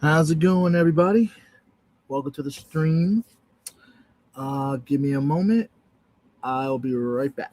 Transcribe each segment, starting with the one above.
How's it going, everybody? Welcome to the stream. Give me a moment. I'll be right back.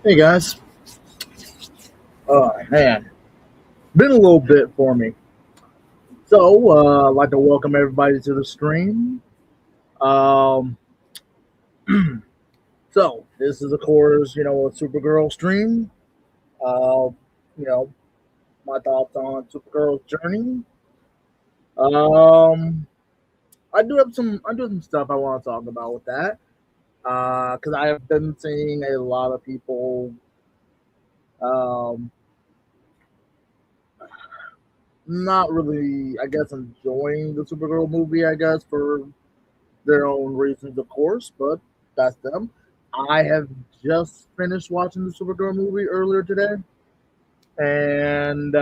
Hey, guys. Oh, man. Been a little bit for me. So, I'd like to welcome everybody to the stream. Um, this is, of course, a Supergirl stream. Uh, you know, my thoughts on Supergirl's journey. Um, I do have some stuff I want to talk about with that. Because I have been seeing a lot of people um, not really, I guess, enjoying the Supergirl movie, I guess, for their own reasons, of course, but that's them. I have just finished watching the Supergirl movie earlier today, and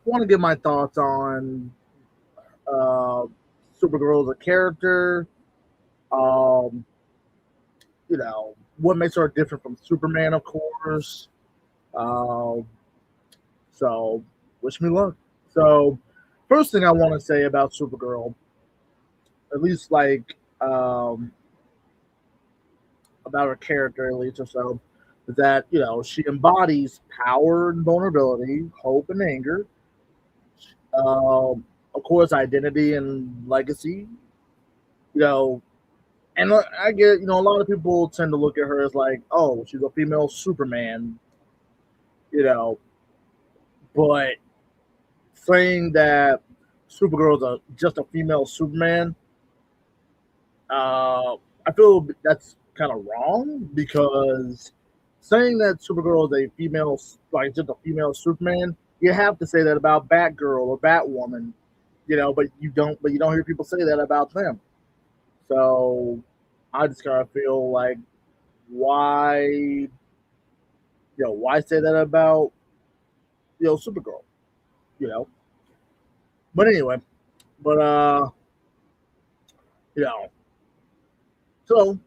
want to give my thoughts on uh, Supergirl as a character. Um, what makes her different from Superman, of course. Uh, so, wish me luck. So, first thing I want to say about Supergirl, at least about her character, at least or so, is that she embodies power and vulnerability, hope and anger, of course, identity and legacy. You know, and I get a lot of people tend to look at her as like, oh, she's a female Superman, you know, but saying that Supergirl is just a female Superman, I feel that's kind of wrong because saying that Supergirl is a female, like just a female Superman, you have to say that about Batgirl or Batwoman, but you don't. But you don't hear people say that about them. So I just kind of feel like why say that about Supergirl, you know? But anyway, but you know, so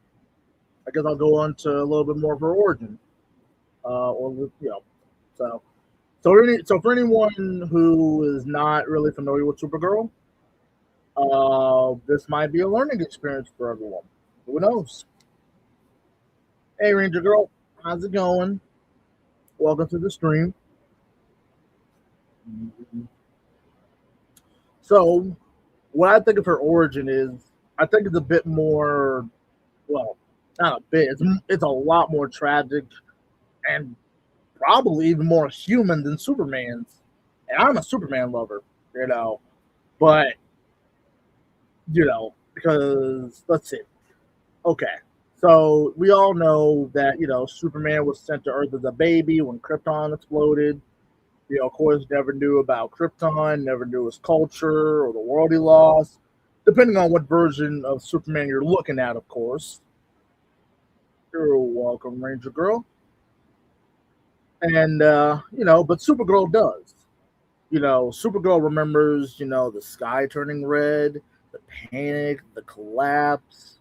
I guess I'll go on to a little bit more of her origin, or so so for anyone who is not really familiar with Supergirl, this might be a learning experience for everyone. Who knows? Hey, Ranger Girl, how's it going? Welcome to the stream. So, what I think of her origin is, I think it's a bit more, well, not a bit, it's a lot more tragic and probably even more human than Superman's. And I'm a Superman lover, but, because, let's see. Okay. So we all know that, Superman was sent to Earth as a baby when Krypton exploded. Of course, never knew about Krypton, never knew his culture or the world he lost, depending on what version of Superman you're looking at, of course. You're welcome, Ranger Girl. And, but Supergirl does. Supergirl remembers, the sky turning red, the panic, the collapse,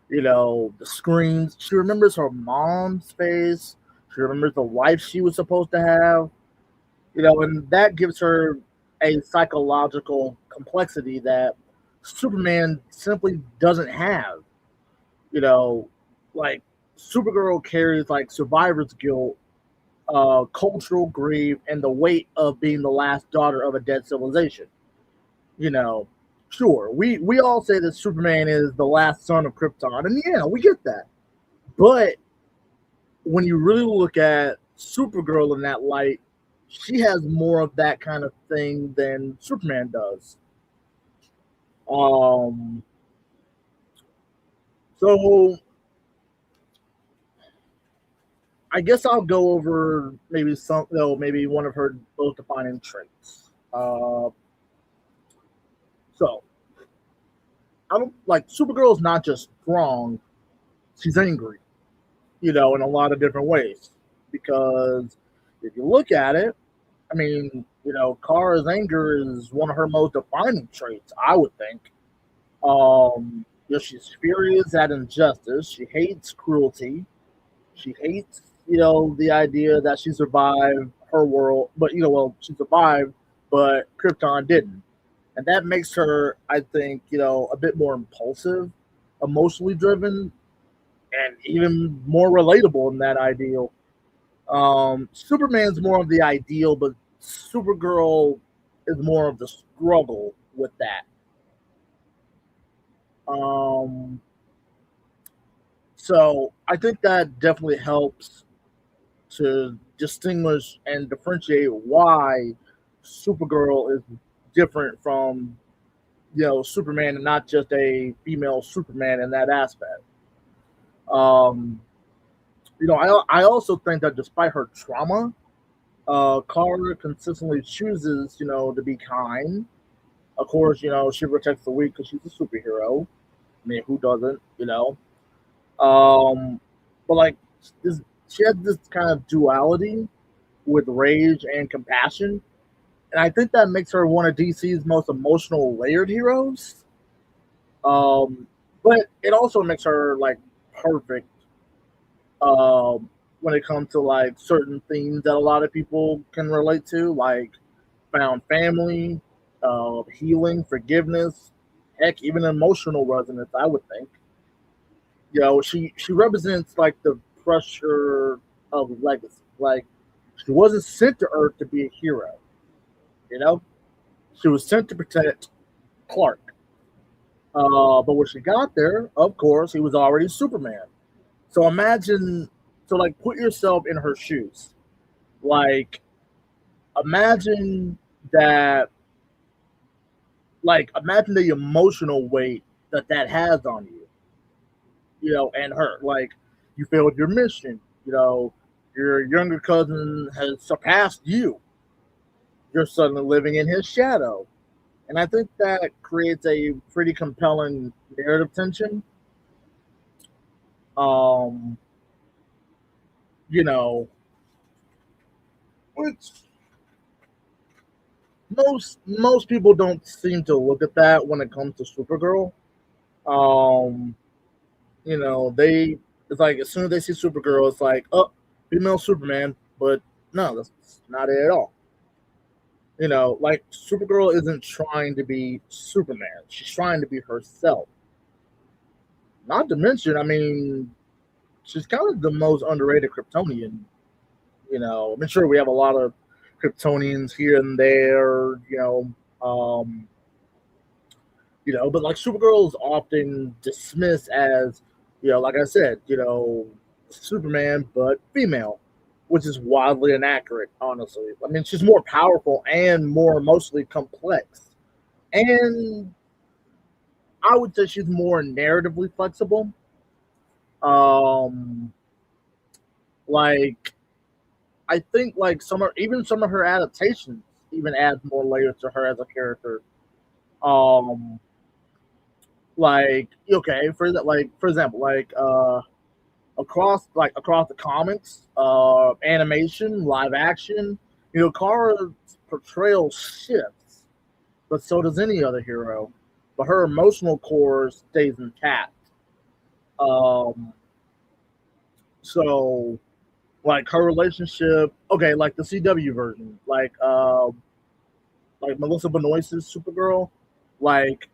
the screams. She remembers her mom's face. She remembers the life she was supposed to have, and that gives her a psychological complexity that Superman simply doesn't have. You know, like Supergirl carries like survivor's guilt, cultural grief, and the weight of being the last daughter of a dead civilization. You know, sure, we all say that Superman is the last son of Krypton, and yeah, we get that. But when you really look at Supergirl in that light, she has more of that kind of thing than Superman does. Um, so I guess I'll go over maybe one of her most defining traits. So I don't like Supergirl is not just strong; she's angry, in a lot of different ways. Because if you look at it, I mean, Kara's anger is one of her most defining traits, I would think. She's furious at injustice. She hates cruelty. She hates, the idea that she survived her world, but she survived, but Krypton didn't, and that makes her, I think, a bit more impulsive, emotionally driven, and even more relatable in that ideal. Superman's more of the ideal, but Supergirl is more of the struggle with that. Um, so I think that definitely helps to distinguish and differentiate why Supergirl is different from Superman and not just a female Superman in that aspect. Um, I also think that despite her trauma, Kara consistently chooses to be kind. Of course, she protects the weak because she's a superhero. I mean, who doesn't? Um, but like this, she had this kind of duality with rage and compassion, and I think that makes her one of DC's most emotional layered heroes. Um, but it also makes her like perfect when it comes to like certain themes that a lot of people can relate to, like found family, healing, forgiveness, heck, even emotional resonance. I would think, she represents like the pressure of legacy. Like she wasn't sent to Earth to be a hero. You know, she was sent to protect Clark. But when she got there, of course, he was already Superman. So imagine, so like, put yourself in her shoes. Like, imagine that, imagine the emotional weight that that has on you, and her. Like, you failed your mission, your younger cousin has surpassed you. You're suddenly living in his shadow. And I think that creates a pretty compelling narrative tension. Um, you know, which most people don't seem to look at that when it comes to Supergirl. Um, they it's like as soon as they see Supergirl, it's like, oh, female Superman, but no, that's not it at all. Like Supergirl isn't trying to be Superman; she's trying to be herself. Not to mention, I mean, she's kind of the most underrated Kryptonian. I'm sure we have a lot of Kryptonians here and there. But like Supergirl is often dismissed as, like I said, Superman, but female, which is wildly inaccurate, honestly. I mean, she's more powerful and more emotionally complex. And I would say she's more narratively flexible. Um, like I think like some of her adaptations even add more layers to her as a character. Um, like okay, for example, across the comics, animation, live action, Kara's portrayal shifts, but so does any other hero. But her emotional core stays intact. Um, so like her relationship, okay, like the CW version, like Melissa Benoist's Supergirl, like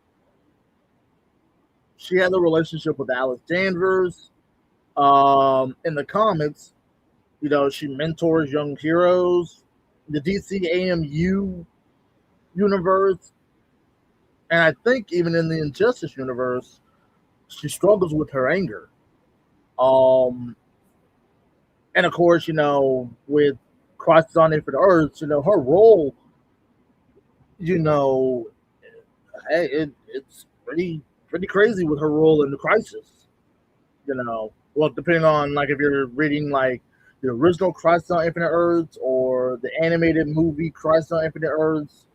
she had a relationship with Alice Danvers. In the comics, she mentors young heroes. The DC AMU universe, and I think even in the Injustice universe, she struggles with her anger. Um, and of course, with Crisis on Infinite Earths, her role, you know, hey, it's pretty crazy with her role in the Crisis. Well, depending on like if you're reading like the original Crisis on Infinite Earths or the animated movie Crisis on Infinite Earths,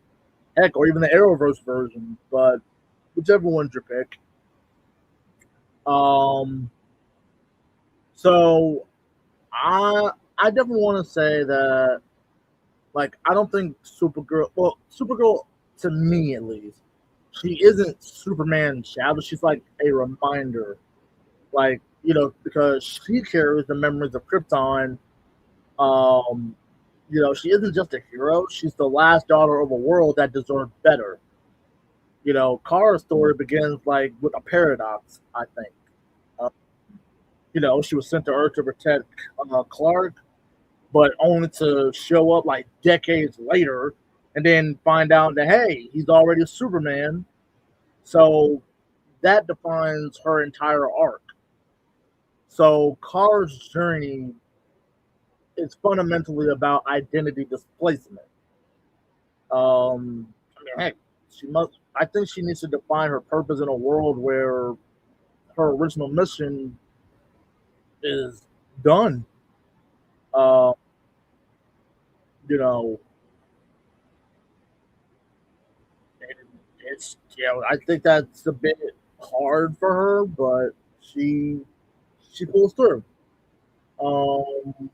heck, or even the Arrowverse version, but whichever one's your pick. Um, so I definitely want to say that like I don't think Supergirl. Well, Supergirl to me at least, she isn't Superman's shadow. She's like a reminder, like because she carries the memories of Krypton. Um, she isn't just a hero. She's the last daughter of a world that deserved better. Kara's story begins like with a paradox. I think. Uh, she was sent to Earth to protect Clark, but only to show up like decades later and then find out that hey, he's already a Superman. So that defines her entire arc. So Kara's journey is fundamentally about identity displacement. I mean, heck, she must. I think she needs to define her purpose in a world where her original mission is done. Uh, you know, it's I think that's a bit hard for her, but she pulls through. Um,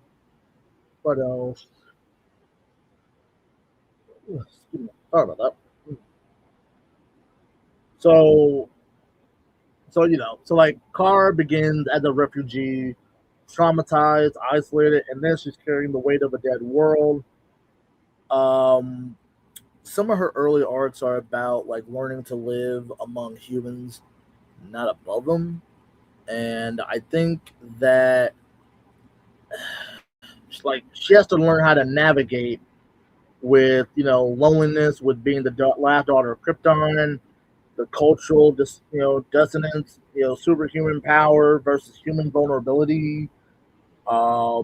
what else? Excuse me. Sorry about that. So, so like, Kara begins as a refugee, traumatized, isolated, and then she's carrying the weight of a dead world. Um, some of her early arcs are about like learning to live among humans, not above them. And I think that like she has to learn how to navigate with loneliness, with being the last daughter of Krypton, the cultural dissonance, superhuman power versus human vulnerability, uh,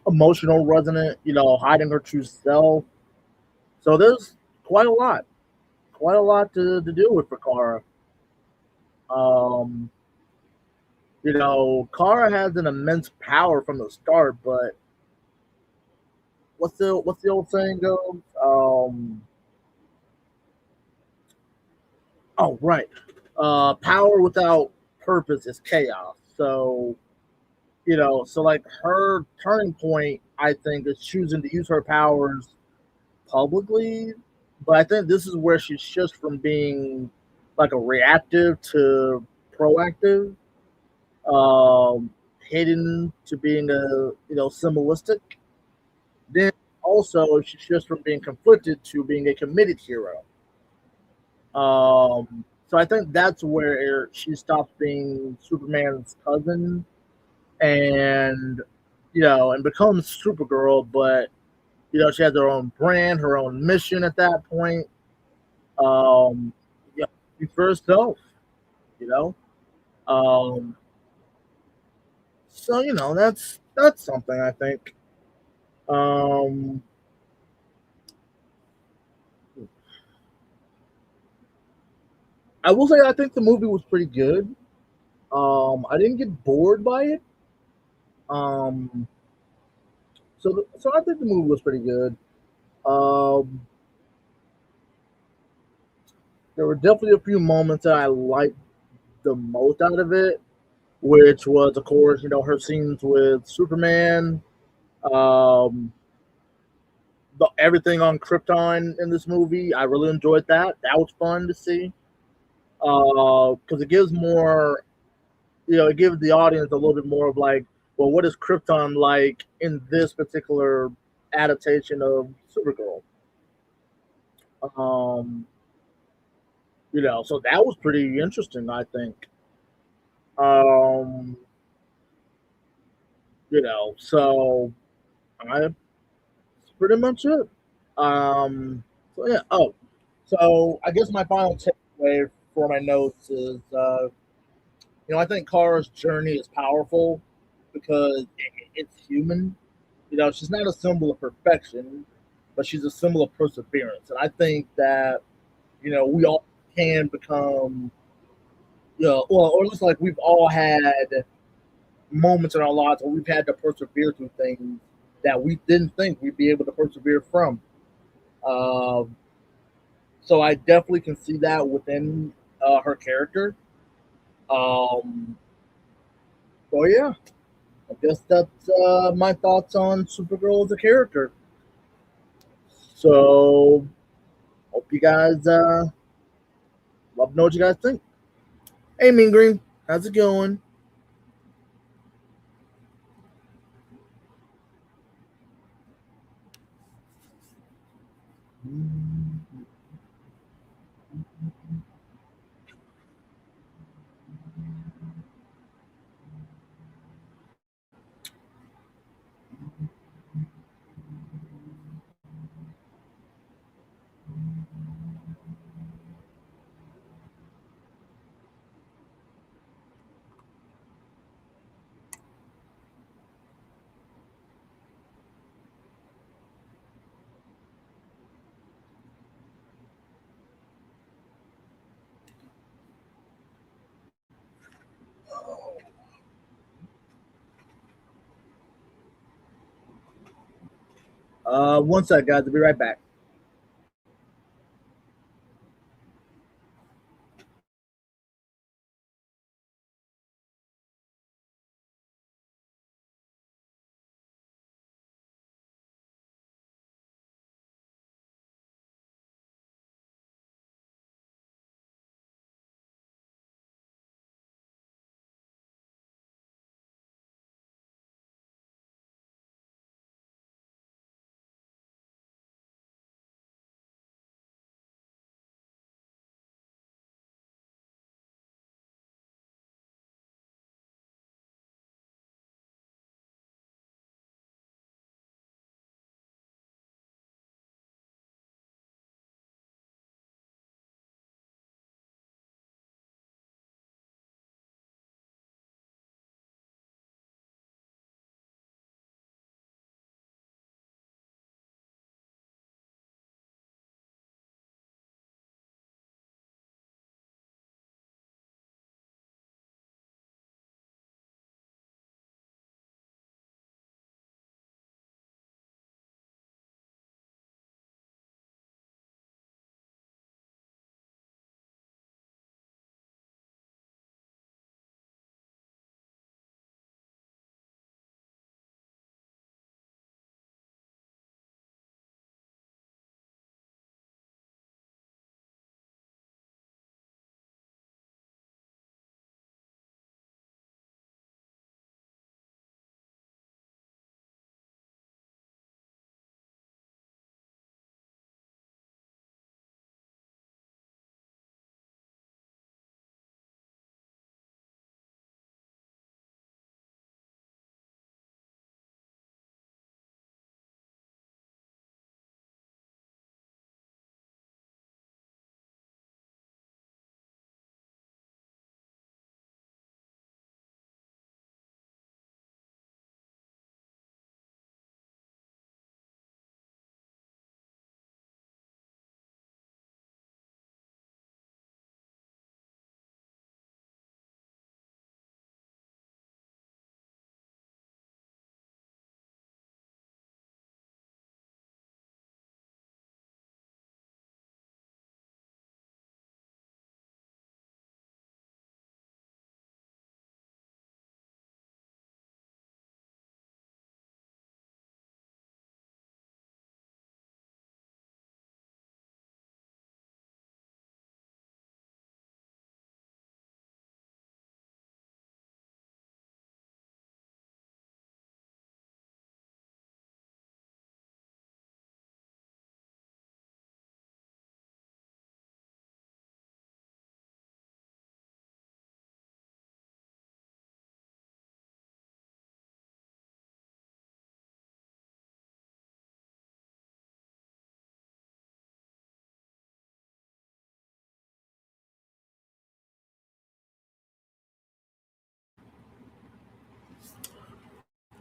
emotional resonant, hiding her true self. So there's quite a lot, to do with for Kara. Um, Kara has an immense power from the start, but what's the old saying goes? Oh, right. Power without purpose is chaos. So so like her turning point, I think, is choosing to use her powers publicly. But I think this is where she shifts from being like a reactive to proactive, um, hidden to being a symbolistic. Then also she shifts from being conflicted to being a committed hero. So I think that's where she stops being Superman's cousin and and becomes Supergirl, but she has her own brand, her own mission at that point. Um, yeah, for herself, you know. Um, so that's something I think. Um, I will say I think the movie was pretty good. I didn't get bored by it. Um, so I think the movie was pretty good. Um, there were definitely a few moments that I liked the most out of it, which was, of course, her scenes with Superman, um, everything on Krypton in this movie. I really enjoyed that. That was fun to see because it gives more, it gives the audience a little bit more of like, well, what is Krypton like in this particular adaptation of Supergirl? Um, so that was pretty interesting, I think. Um, so I pretty much it. So yeah. Oh, so I guess my final takeaway for my notes is, I think Kara's journey is powerful because it's human. She's not a symbol of perfection, but she's a symbol of perseverance. And I think that we all can become, well, or at least like we've all had moments in our lives where we've had to persevere through things that we didn't think we'd be able to persevere from. Um, so I definitely can see that within her character. Um, so yeah, I guess that's my thoughts on Supergirl as a character. So hope you guys love to know what you guys think. Hey, Mean Green, how's it going? One sec, guys. I'll be right back.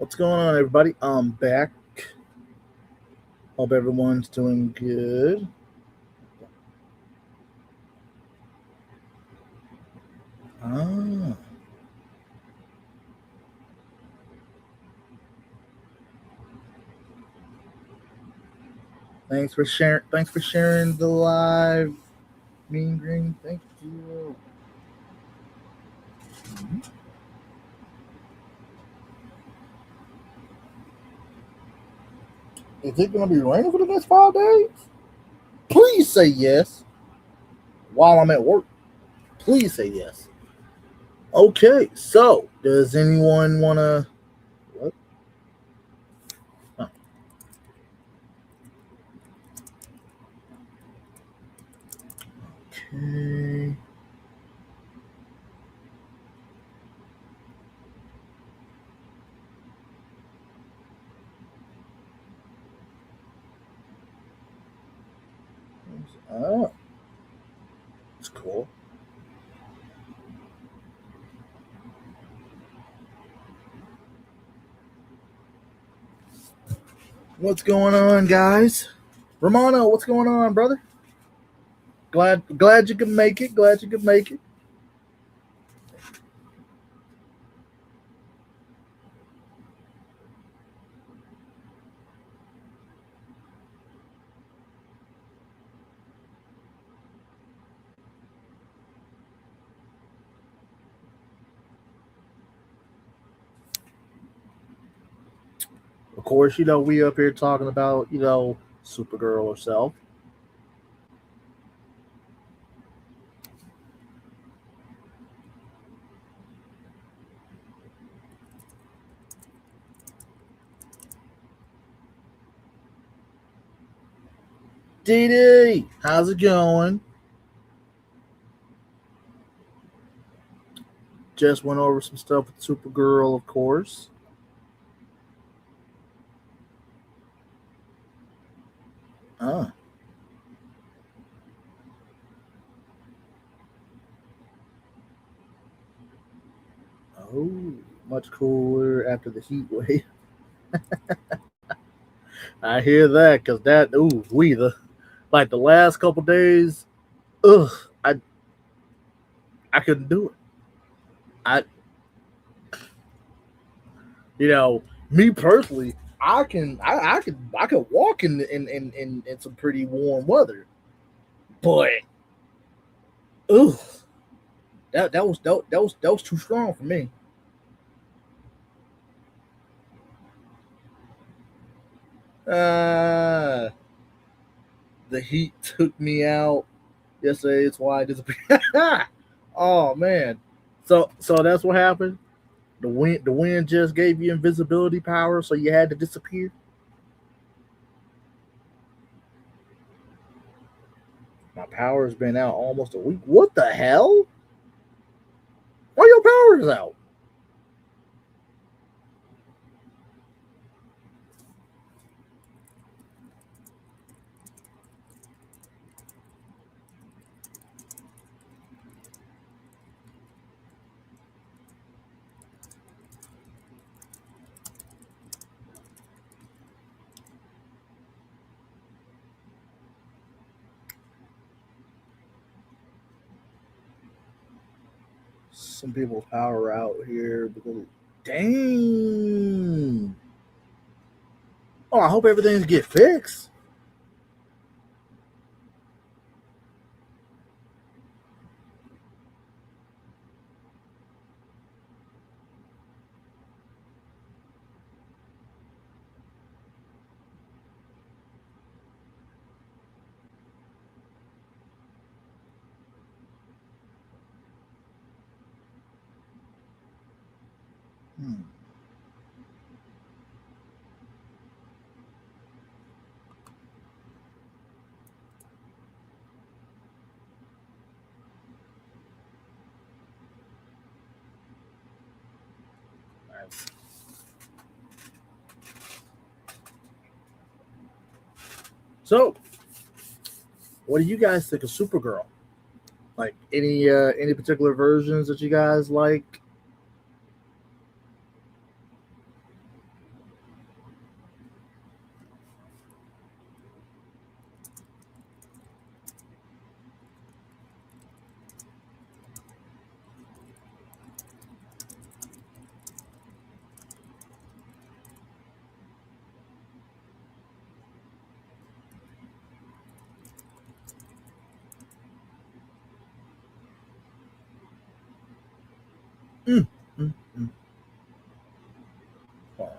What's going on, everybody? I'm back. Hope everyone's doing good. Ah, thanks for sharing. Thanks for sharing the live. Mean Green. Thank you. Mhm. Is it going to be raining for the next 5 days? Please say yes. While I'm at work, please say yes. Okay. So, does anyone want to? What? Okay. Oh, it's cool. What's going on, guys? Romano, what's going on, brother? Glad you could make it. Glad you could make it. Of course, we up here talking about, Supergirl herself. Dee Dee, how's it going? Just went over some stuff with Supergirl, of course. Ah, oh, much cooler after the heat wave. I hear that because like the last couple days, ugh, I I couldn't do it. I, me personally, I could walk in some pretty warm weather, but ugh, that was too strong for me. Uh, the heat took me out yesterday. It's why I disappeared. Oh man, so that's what happened. The wind just gave you invisibility power, so you had to disappear. My power's been out almost a week. What the hell? Why your power is out? Some people's power out here because dang. Oh, I hope everything's get fixed. Hmm. Nice. So, what do you guys think of Supergirl? Like any particular versions that you guys like? Mm, mm, mm. Hold on.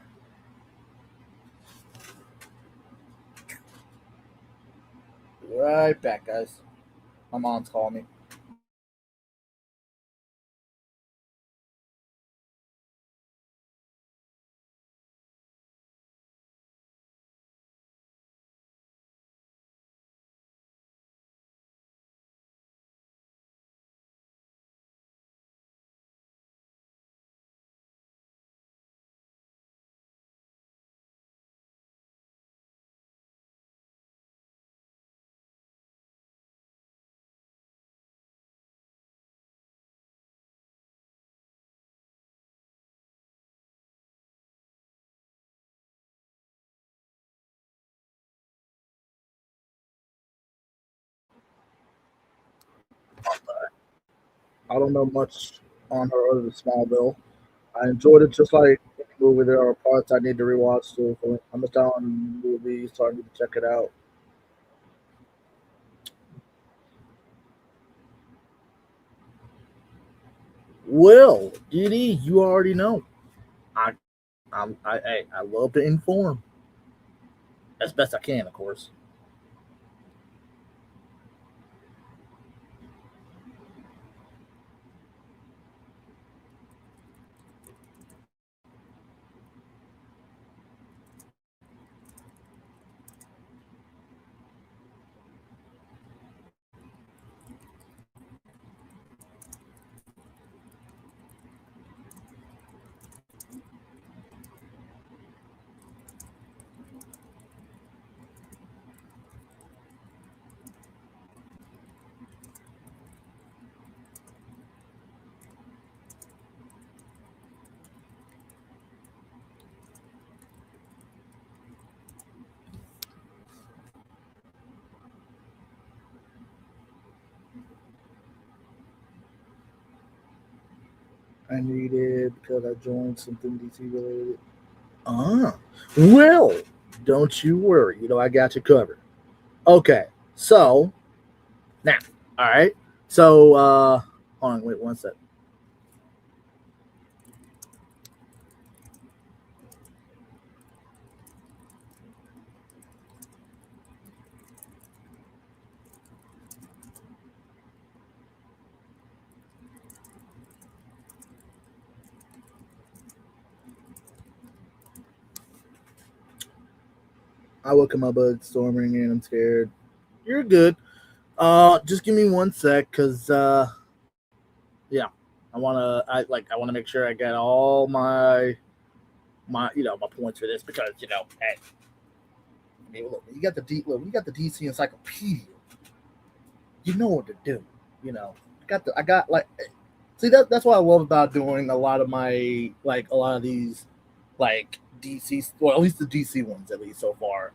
Right back, guys. My mom's calling me. I don't know much on her other than Smallville. I enjoyed it just like any movie. There are parts I need to rewatch too. So I'm just down movie, so I need to check it out. Well, Didi, you already know. I I love to inform as best I can, of course. I need it because I joined something DC related. Ah, well, don't you worry. You know I got you covered. Okay, so now, all right. So, hold on, wait one sec. I woke up my bud storming and I'm scared. You're good. Just give me one sec, cause yeah, I wanna make sure I get all my points for this because hey, I mean, look, when you got the DC Encyclopedia, you know what to do. You know, I got like see that's what I love about doing a lot of my like a lot of these like DC, well at least the DC ones at least so far.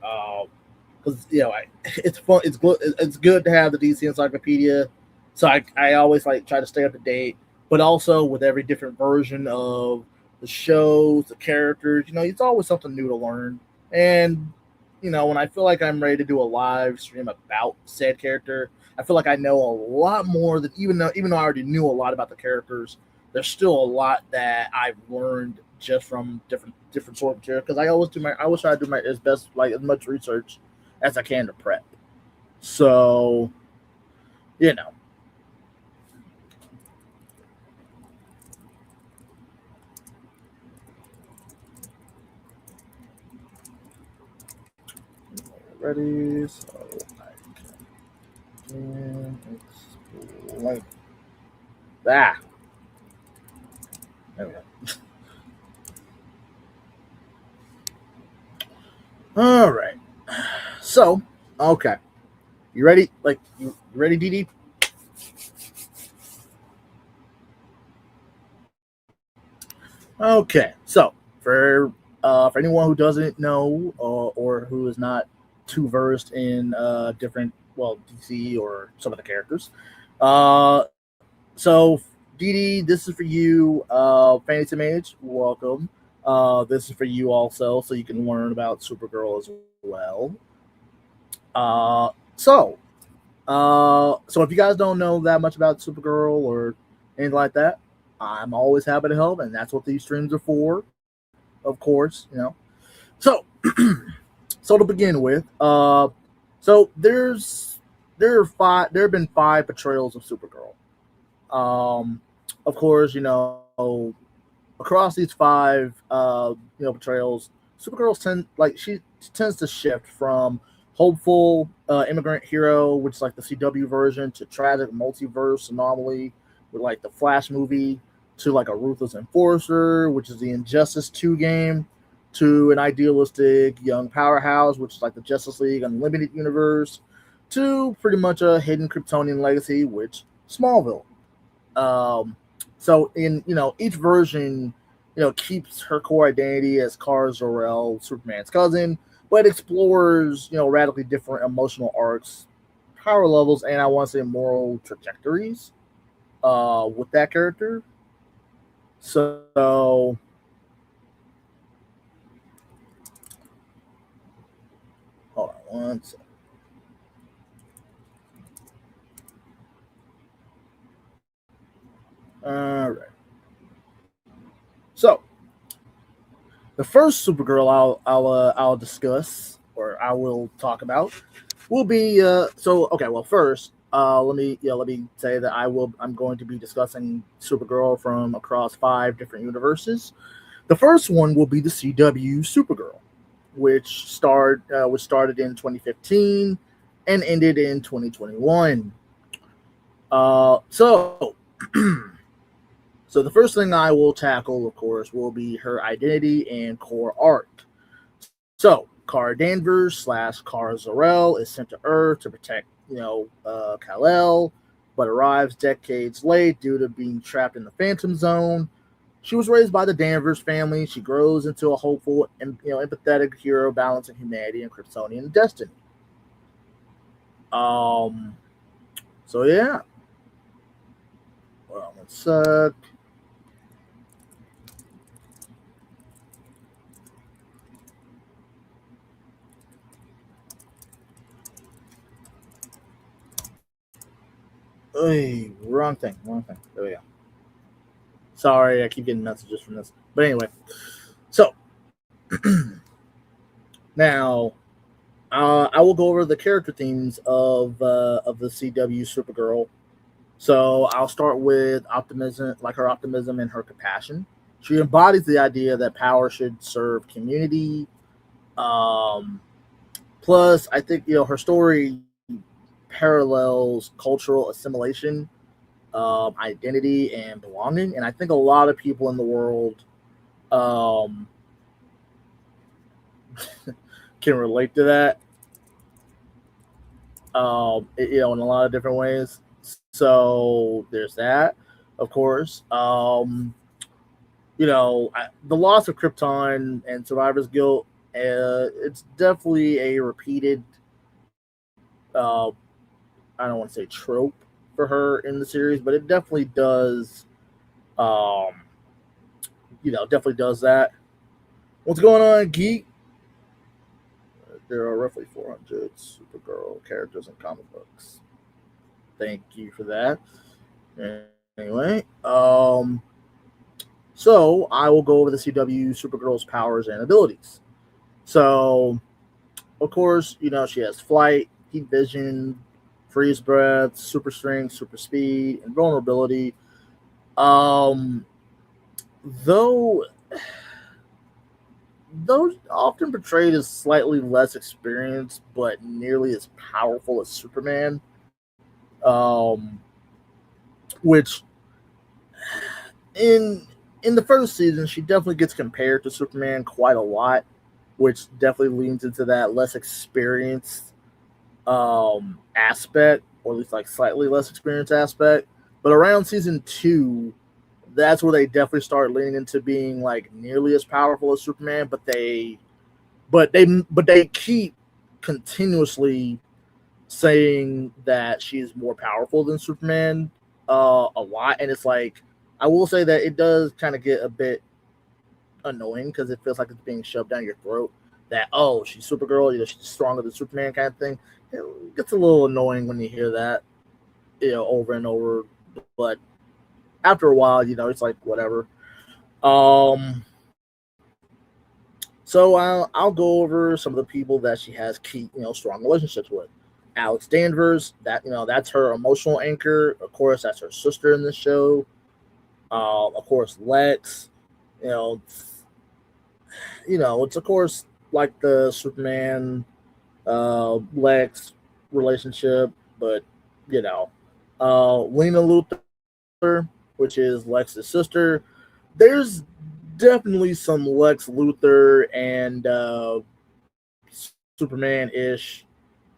Because it's fun. It's good to have the DC Encyclopedia. So I always like try to stay up to date, but also with every different version of the shows, the characters. It's always something new to learn. And when I feel like I'm ready to do a live stream about said character, I feel like I know a lot more than even though I already knew a lot about the characters. There's still a lot that I've learned just from different sort of material because I always try to do my as best like as much research as I can to prep. So, you know, ready? So I can explain that. There we go. All right. So, okay. You ready? Like, you ready, DD? Okay. So, for anyone who doesn't know or who is not too versed in different, well, DC or some of the characters, uh, so, Dee Dee, this is for you. Fantasy Mage, welcome. This is for you also, so you can learn about Supergirl as well. Uh, so, so if you guys don't know that much about Supergirl or anything like that, I'm always happy to help, and that's what these streams are for, of course. So, so to begin with, so there have been five portrayals of Supergirl. Um, of course, across these five, portrayals, Supergirl she tends to shift from hopeful immigrant hero, which is like the CW version, to tragic multiverse anomaly with like the Flash movie, to like a ruthless enforcer, which is the Injustice 2 game, to an idealistic young powerhouse, which is like the Justice League Unlimited universe, to pretty much a hidden Kryptonian legacy, which Smallville. Um, so in each version, keeps her core identity as Kara Zor-El, Superman's cousin, but explores radically different emotional arcs, power levels, and I want to say moral trajectories with that character. So hold on one second. All right. So the first Supergirl I'll discuss, or I will talk about, will be okay. Well, first, let me say that I'm going to be discussing Supergirl from across five different universes. The first one will be the CW Supergirl, which started in 2015 and ended in 2021. So So the first thing I will tackle, of course, will be her identity and core arc. So Kara Danvers slash Kara Zor-El is sent to Earth to protect, Kal-El, but arrives decades late due to being trapped in the Phantom Zone. She was raised by the Danvers family. She grows into a hopeful and empathetic hero balancing humanity and Kryptonian destiny. Um. So yeah. Well, one sec. Hey, wrong thing. Wrong thing. There we go. Sorry, I keep getting messages from this. But anyway, so now I will go over the character themes of the CW Supergirl. So I'll start with optimism, like her optimism and her compassion. She embodies the idea that power should serve community. Um, Plus, I think her story parallels cultural assimilation, identity, and belonging, and I think a lot of people in the world um, can relate to that. In a lot of different ways. So there's that, of course. The loss of Krypton and survivor's guilt. It's definitely a repeated. Uh, I don't want to say trope for her in the series, but it definitely does. Um, definitely does that. What's going on, geek? There are roughly 400 Supergirl characters in comic books. Thank you for that. Anyway, so I will go over the CW Supergirl's powers and abilities. So, of course, she has flight, heat vision, freeze breath, super strength, super speed, and vulnerability. Um, though those often portrayed as slightly less experienced, but nearly as powerful as Superman. Um, which in in the first season, she definitely gets compared to Superman quite a lot, which definitely leans into that less experienced aspect, or at least like slightly less experienced aspect. But around season two, that's where they definitely start leaning into being like nearly as powerful as Superman, but they keep continuously saying that she's more powerful than Superman a lot, and it's like I will say that it does kind of get a bit annoying because it feels like it's being shoved down your throat. That she's Supergirl, she's stronger than Superman kind of thing. It gets a little annoying when you hear that, over and over. But after a while, it's like whatever. Um, so I'll go over some of the people that she has key, strong relationships with. Alex Danvers, that's her emotional anchor. Of course, that's her sister in the show. Of course, Lex. You know, it's of course like the Superman Lex relationship, but you know, Lena Luthor, which is Lex's sister. There's definitely some Lex Luthor and Superman ish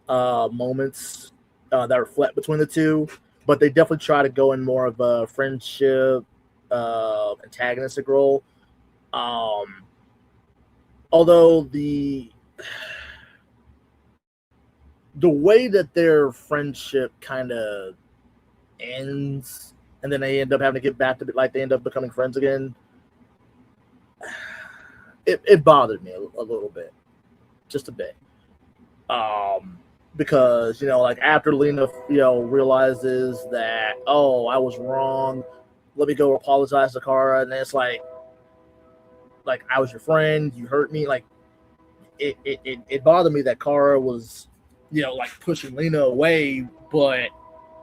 moments that reflect between the two, but they definitely try to go in more of a friendship, antagonistic role. Um, Although the way that their friendship kind of ends, and then they end up having to get back to like they end up becoming friends again, it bothered me a little bit, just a bit. Because like after Lena realizes that, oh, I was wrong, let me go apologize to Kara, and then it's like I was your friend, you hurt me, like it bothered me that Kara was like pushing Lena away, but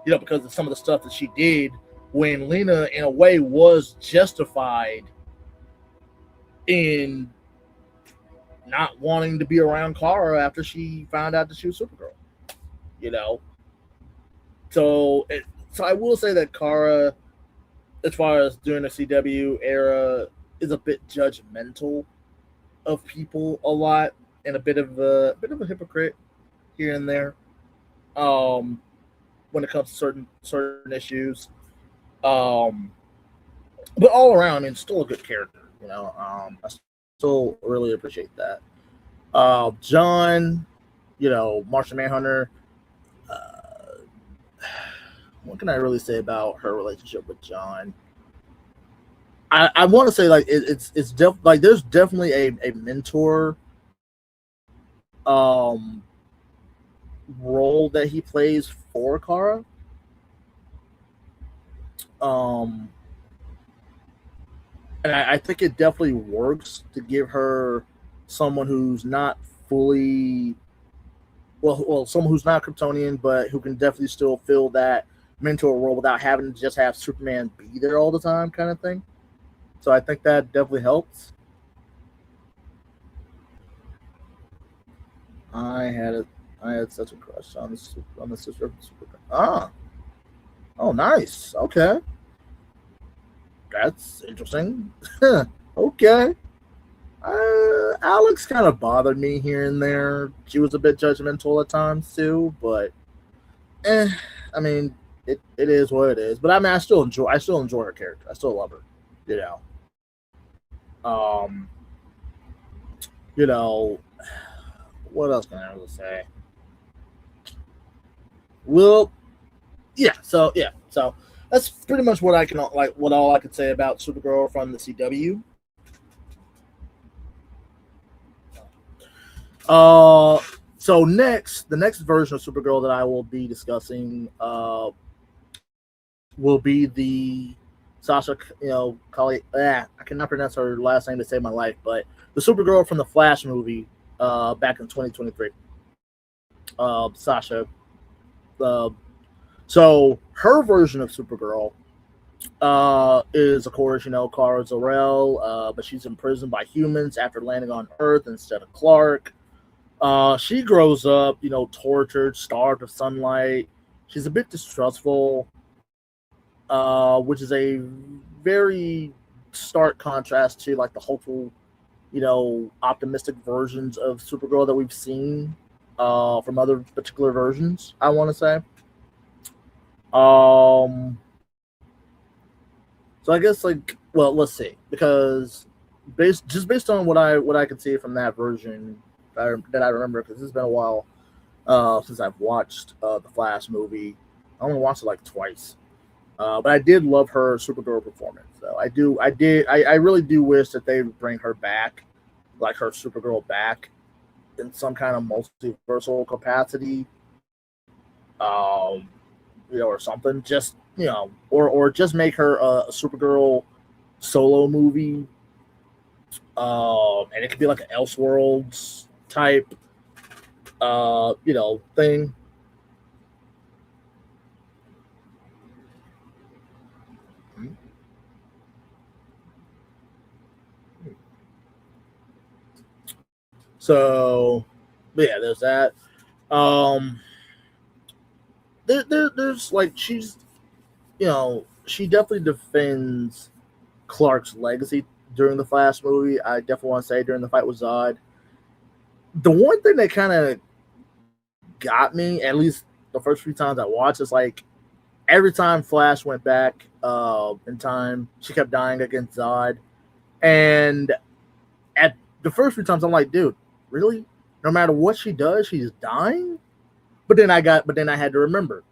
because of some of the stuff that she did, when Lena in a way was justified in not wanting to be around Kara after she found out that she was Supergirl. You know, so I will say that Kara, as far as during the CW era, is a bit judgmental of people a lot, and a bit of a hypocrite here and there. Um, when it comes to certain issues, um, but all around, I mean, still a good character. I still really appreciate that. John, Martian Manhunter. Uh, what can I really say about her relationship with John? I want to say like like there's definitely a mentor um role that he plays for Kara. Um and I think it definitely works to give her someone who's not fully someone who's not Kryptonian, but who can definitely still fill that mentor role without having to just have Superman be there all the time, kind of thing. So I think that definitely helps. I had a, I had such a crush on the sister of Superman. Oh, nice. Okay, that's interesting. Okay. Alex kind of bothered me here and there. She was a bit judgmental at times too, but eh, I mean, it is what it is. But I mean, I still enjoy her character. I still love her. You know, um, you know, what else can I really say? Well, so that's pretty much what I can like. What all I could say about Supergirl from the CW. Uh, so the next version of Supergirl that I will be discussing will be the Sasha, Kali. I cannot pronounce her last name to save my life, but the Supergirl from the Flash movie back in 2023. Sasha. Uh, so her version of Supergirl is, of course, Kara Zor-El, but she's imprisoned by humans after landing on Earth instead of Clark. She grows up, tortured, starved of sunlight. She's a bit distrustful, which is a very stark contrast to like the hopeful, optimistic versions of Supergirl that we've seen from other particular versions. I want to say. Um, so I guess let's see, because based on what I could see from that version that I remember, because it's been a while since I've watched the Flash movie. I only watched it like twice. But I did love her Supergirl performance. So I really do wish that they would bring her back, like her Supergirl back, in some kind of multiversal capacity. Um, or something. Just or just make her a Supergirl solo movie, and it could be like an Elseworlds type, thing. So, yeah, there's that. Um, there's like she definitely defends Clark's legacy during the Flash movie. I definitely want to say during the fight with Zod. The one thing that kind of got me, at least the first few times I watched, is like every time Flash went back in time, she kept dying against Zod. And at the first few times, I'm like, dude, really? No matter what she does, she's dying. But then I had to remember,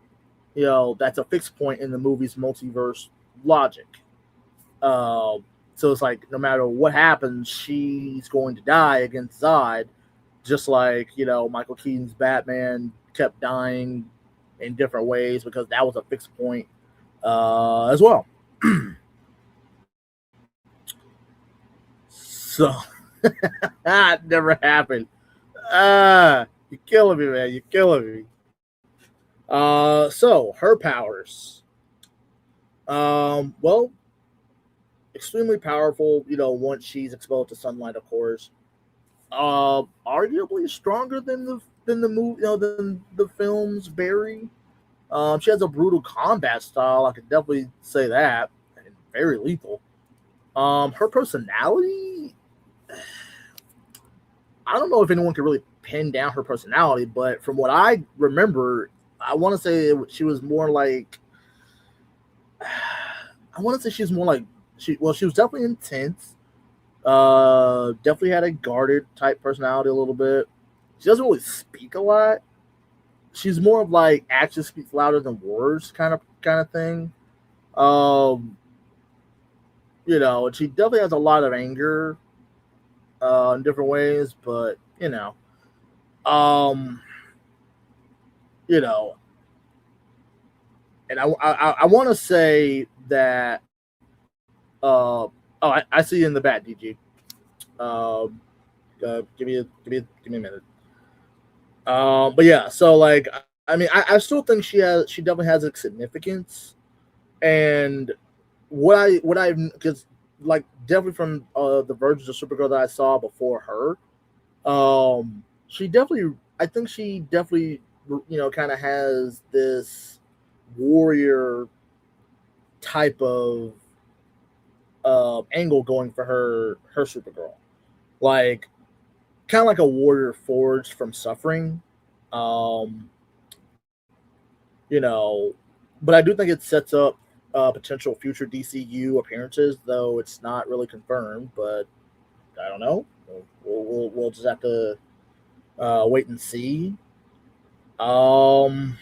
that's a fixed point in the movie's multiverse logic. Uh, so it's like no matter what happens, she's going to die against Zod, just like Michael Keaton's Batman kept dying in different ways because that was a fixed point as well. So that never happened. You're killing me, man. You're killing me. So her powers. Well, extremely powerful. Once she's exposed to sunlight, of course. Arguably stronger than the movie, than the film's Barry. She has a brutal combat style. I could definitely say that. And very lethal. Her personality. I don't know if anyone could really pin down her personality, but from what I remember, I want to say she was more like. I want to say she's more like she. Well, she was definitely intense. Definitely had a guarded type personality a little bit. She doesn't really speak a lot. She's more of like actions speak louder than words kind of thing. Um, and she definitely has a lot of anger in different ways, but um, you know, and I want to say that I see you in the back, DG. Um, give me a minute. But yeah, so like I mean, I still think she definitely has a significance, and what I because like definitely from the versions of Supergirl that I saw before her, she definitely I think she definitely kind of has this warrior type of angle going for her Supergirl, like kind of like a warrior forged from suffering. Um, you know, but I do think it sets up potential future DCU appearances, though it's not really confirmed. But I don't know. We'll just have to wait and see. Um,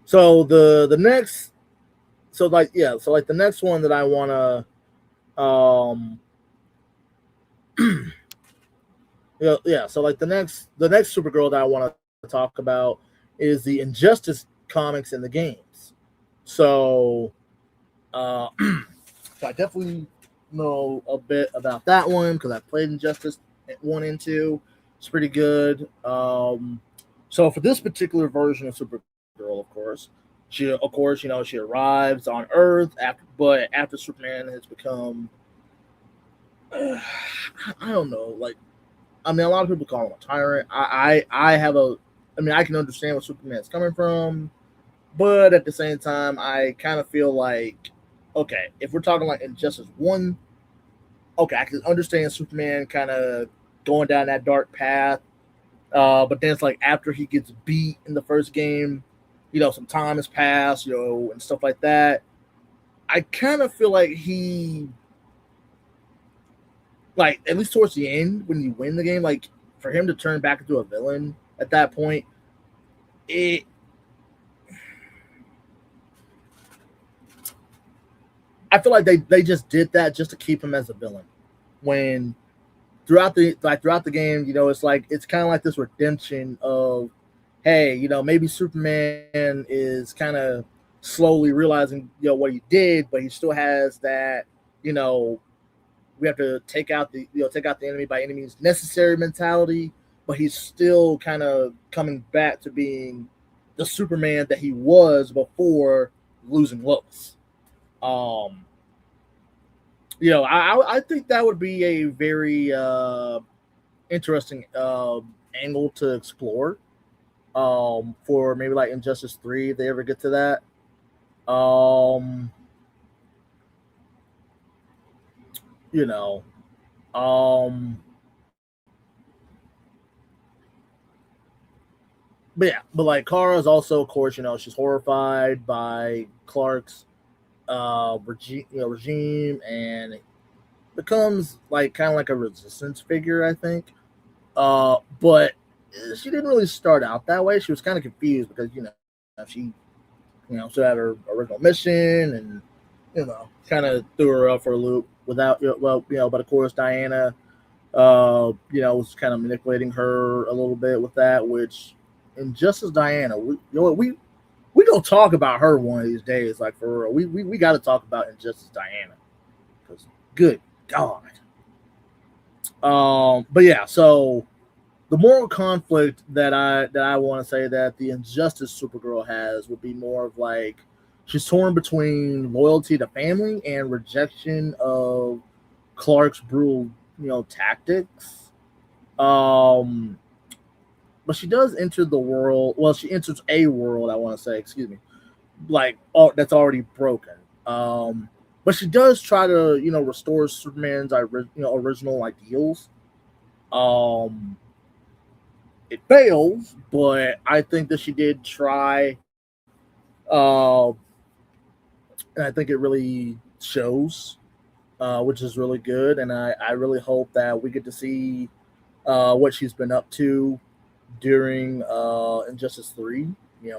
so the next, so like the next one that I want to, so like the next Supergirl that I want to talk about is the Injustice comics and the games. So, so I definitely know a bit about that one because I played Injustice 1 and 2. It's pretty good. So for this particular version of Supergirl, of course, she arrives on Earth after Superman has become, I don't know, like I mean, a lot of people call him a tyrant. I have a, I mean, I can understand where Superman's coming from, but at the same time, I kind of feel like, okay, if we're talking like Injustice 1, okay, I can understand Superman kind of going down that dark path. But then it's like after he gets beat in the first game, some time has passed, and stuff like that. I kind of feel like like at least towards the end when you win the game, like for him to turn back into a villain at that point, it I feel like they just did that just to keep him as a villain. When throughout the game, it's like it's kind of like this redemption of hey, maybe Superman is kind of slowly realizing, what he did, but he still has that, you know, we have to take out the enemy by any means necessary mentality, but he's still kind of coming back to being the Superman that he was before losing Lois. Um, I think that would be a very interesting angle to explore for maybe like Injustice 3 if they ever get to that. Um, you know, um, but yeah, but like Kara is also, of course, she's horrified by Clark's regime, and becomes like kind of like a resistance figure, I think. But she didn't really start out that way. She was kind of confused because she she had her original mission, and kind of threw her up for a loop without but of course Diana was kind of manipulating her a little bit with that, which and just as Diana, we gonna talk about her one of these days, like for real. We got to talk about Injustice Diana because good God. But yeah, so the moral conflict that I want to say that the Injustice Supergirl has would be more of like she's torn between loyalty to family and rejection of Clark's brutal, tactics. Um, but she does enter the world. Well, she enters a world. I want to say, excuse me, like that's already broken. But she does try to restore Superman's original ideals. Um, it fails, but I think that she did try, uh, and I think it really shows, which is really good. And I really hope that we get to see what she's been up to during Injustice 3.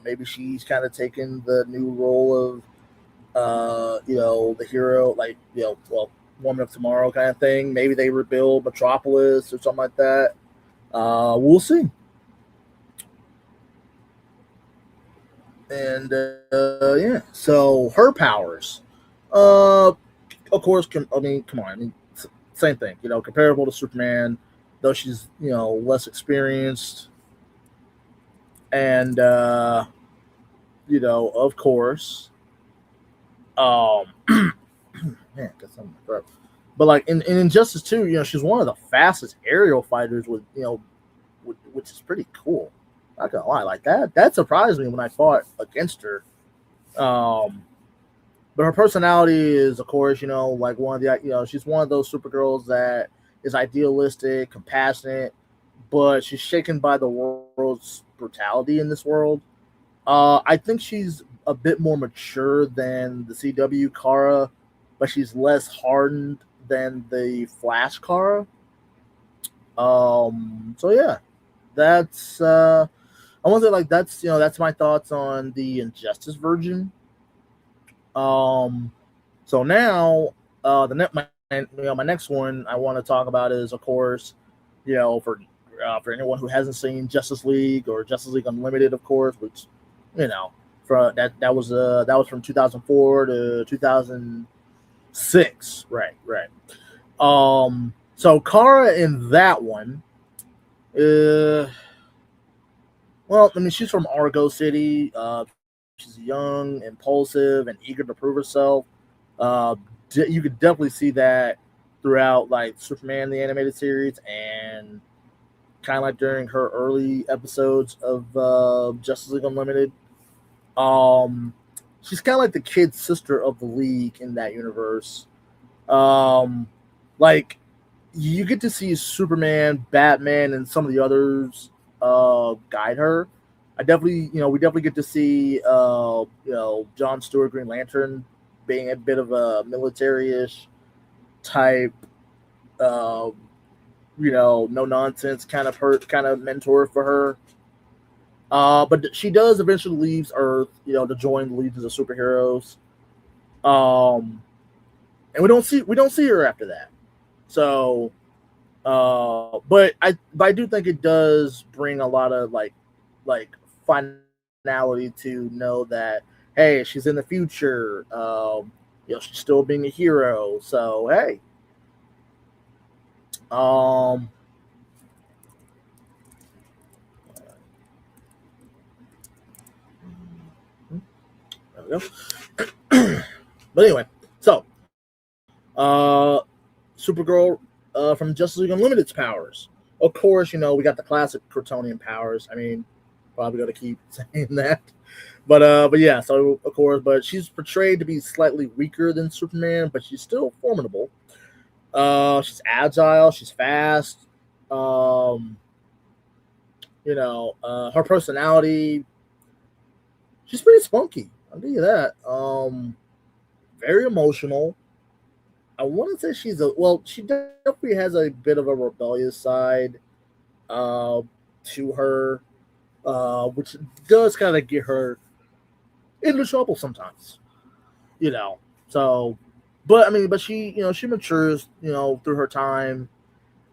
Maybe she's kind of taken the new role of the hero, like, Woman of Tomorrow kind of thing. Maybe they rebuild Metropolis or something like that. We'll see. And yeah, so her powers, uh, of course, come on, same thing, comparable to Superman, though she's less experienced, and of course, um, man, got something in my throat. But like in Injustice 2, she's one of the fastest aerial fighters with which is pretty cool. Not gonna lie, like that surprised me when I fought against her. Um, but her personality is, of course, like one of the she's one of those Supergirls that is idealistic, compassionate, but she's shaken by the world's brutality in this world. I think she's a bit more mature than the CW Kara, but she's less hardened than the Flash Kara. So yeah, that's I want to say like that's my thoughts on the Injustice version. Um, so now my next one I want to talk about is, of course, for anyone who hasn't seen Justice League or Justice League Unlimited, of course, which you know from that was from 2004 to 2006, right. So Kara in that one, uh, well, I mean, she's from Argo City. She's young, impulsive, and eager to prove herself. Uh, you could definitely see that throughout, like Superman the animated series, and kind of like during her early episodes of Justice League Unlimited. Um, she's kind of like the kid sister of the League in that universe. Um, like you get to see Superman, Batman, and some of the others guide her. We definitely get to see, John Stewart, Green Lantern, being a bit of a military-ish type, uh, no nonsense kind of mentor for her. But she does eventually leaves Earth, to join the Legions of Superheroes. Um, and we don't see her after that. So, but I do think it does bring a lot of like finality to know that, hey, she's in the future. She's still being a hero. So hey, um, there we go. But anyway, so Supergirl from Justice League Unlimited's powers. Of course, we got the classic Kryptonian powers. I mean, probably going to keep saying that. But yeah, so of course, but she's portrayed to be slightly weaker than Superman, but she's still formidable. She's agile, she's fast. Um, her personality, she's pretty spunky. I'll give you that. Very emotional. I want to say she definitely has a bit of a rebellious side to her, which does kind of get her into trouble sometimes, So, but she matures, through her time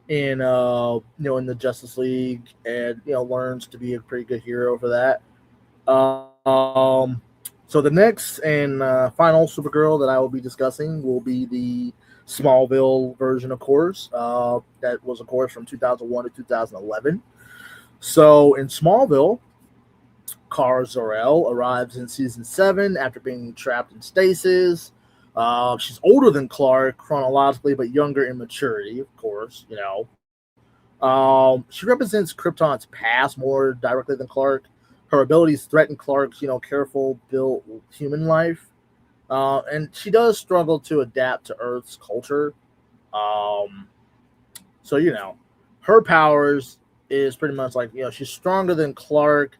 in the Justice League, and learns to be a pretty good hero for that. Um, so the next and final Supergirl that I will be discussing will be the Smallville version, of course. That was, of course, from 2001 to 2011. So in Smallville, Kara Zor-El arrives in season 7 after being trapped in stasis. She's older than Clark chronologically, but younger in maturity, of course. She represents Krypton's past more directly than Clark. Her abilities threaten Clark's, careful built human life. And she does struggle to adapt to Earth's culture. So, her powers is pretty much like, she's stronger than Clark,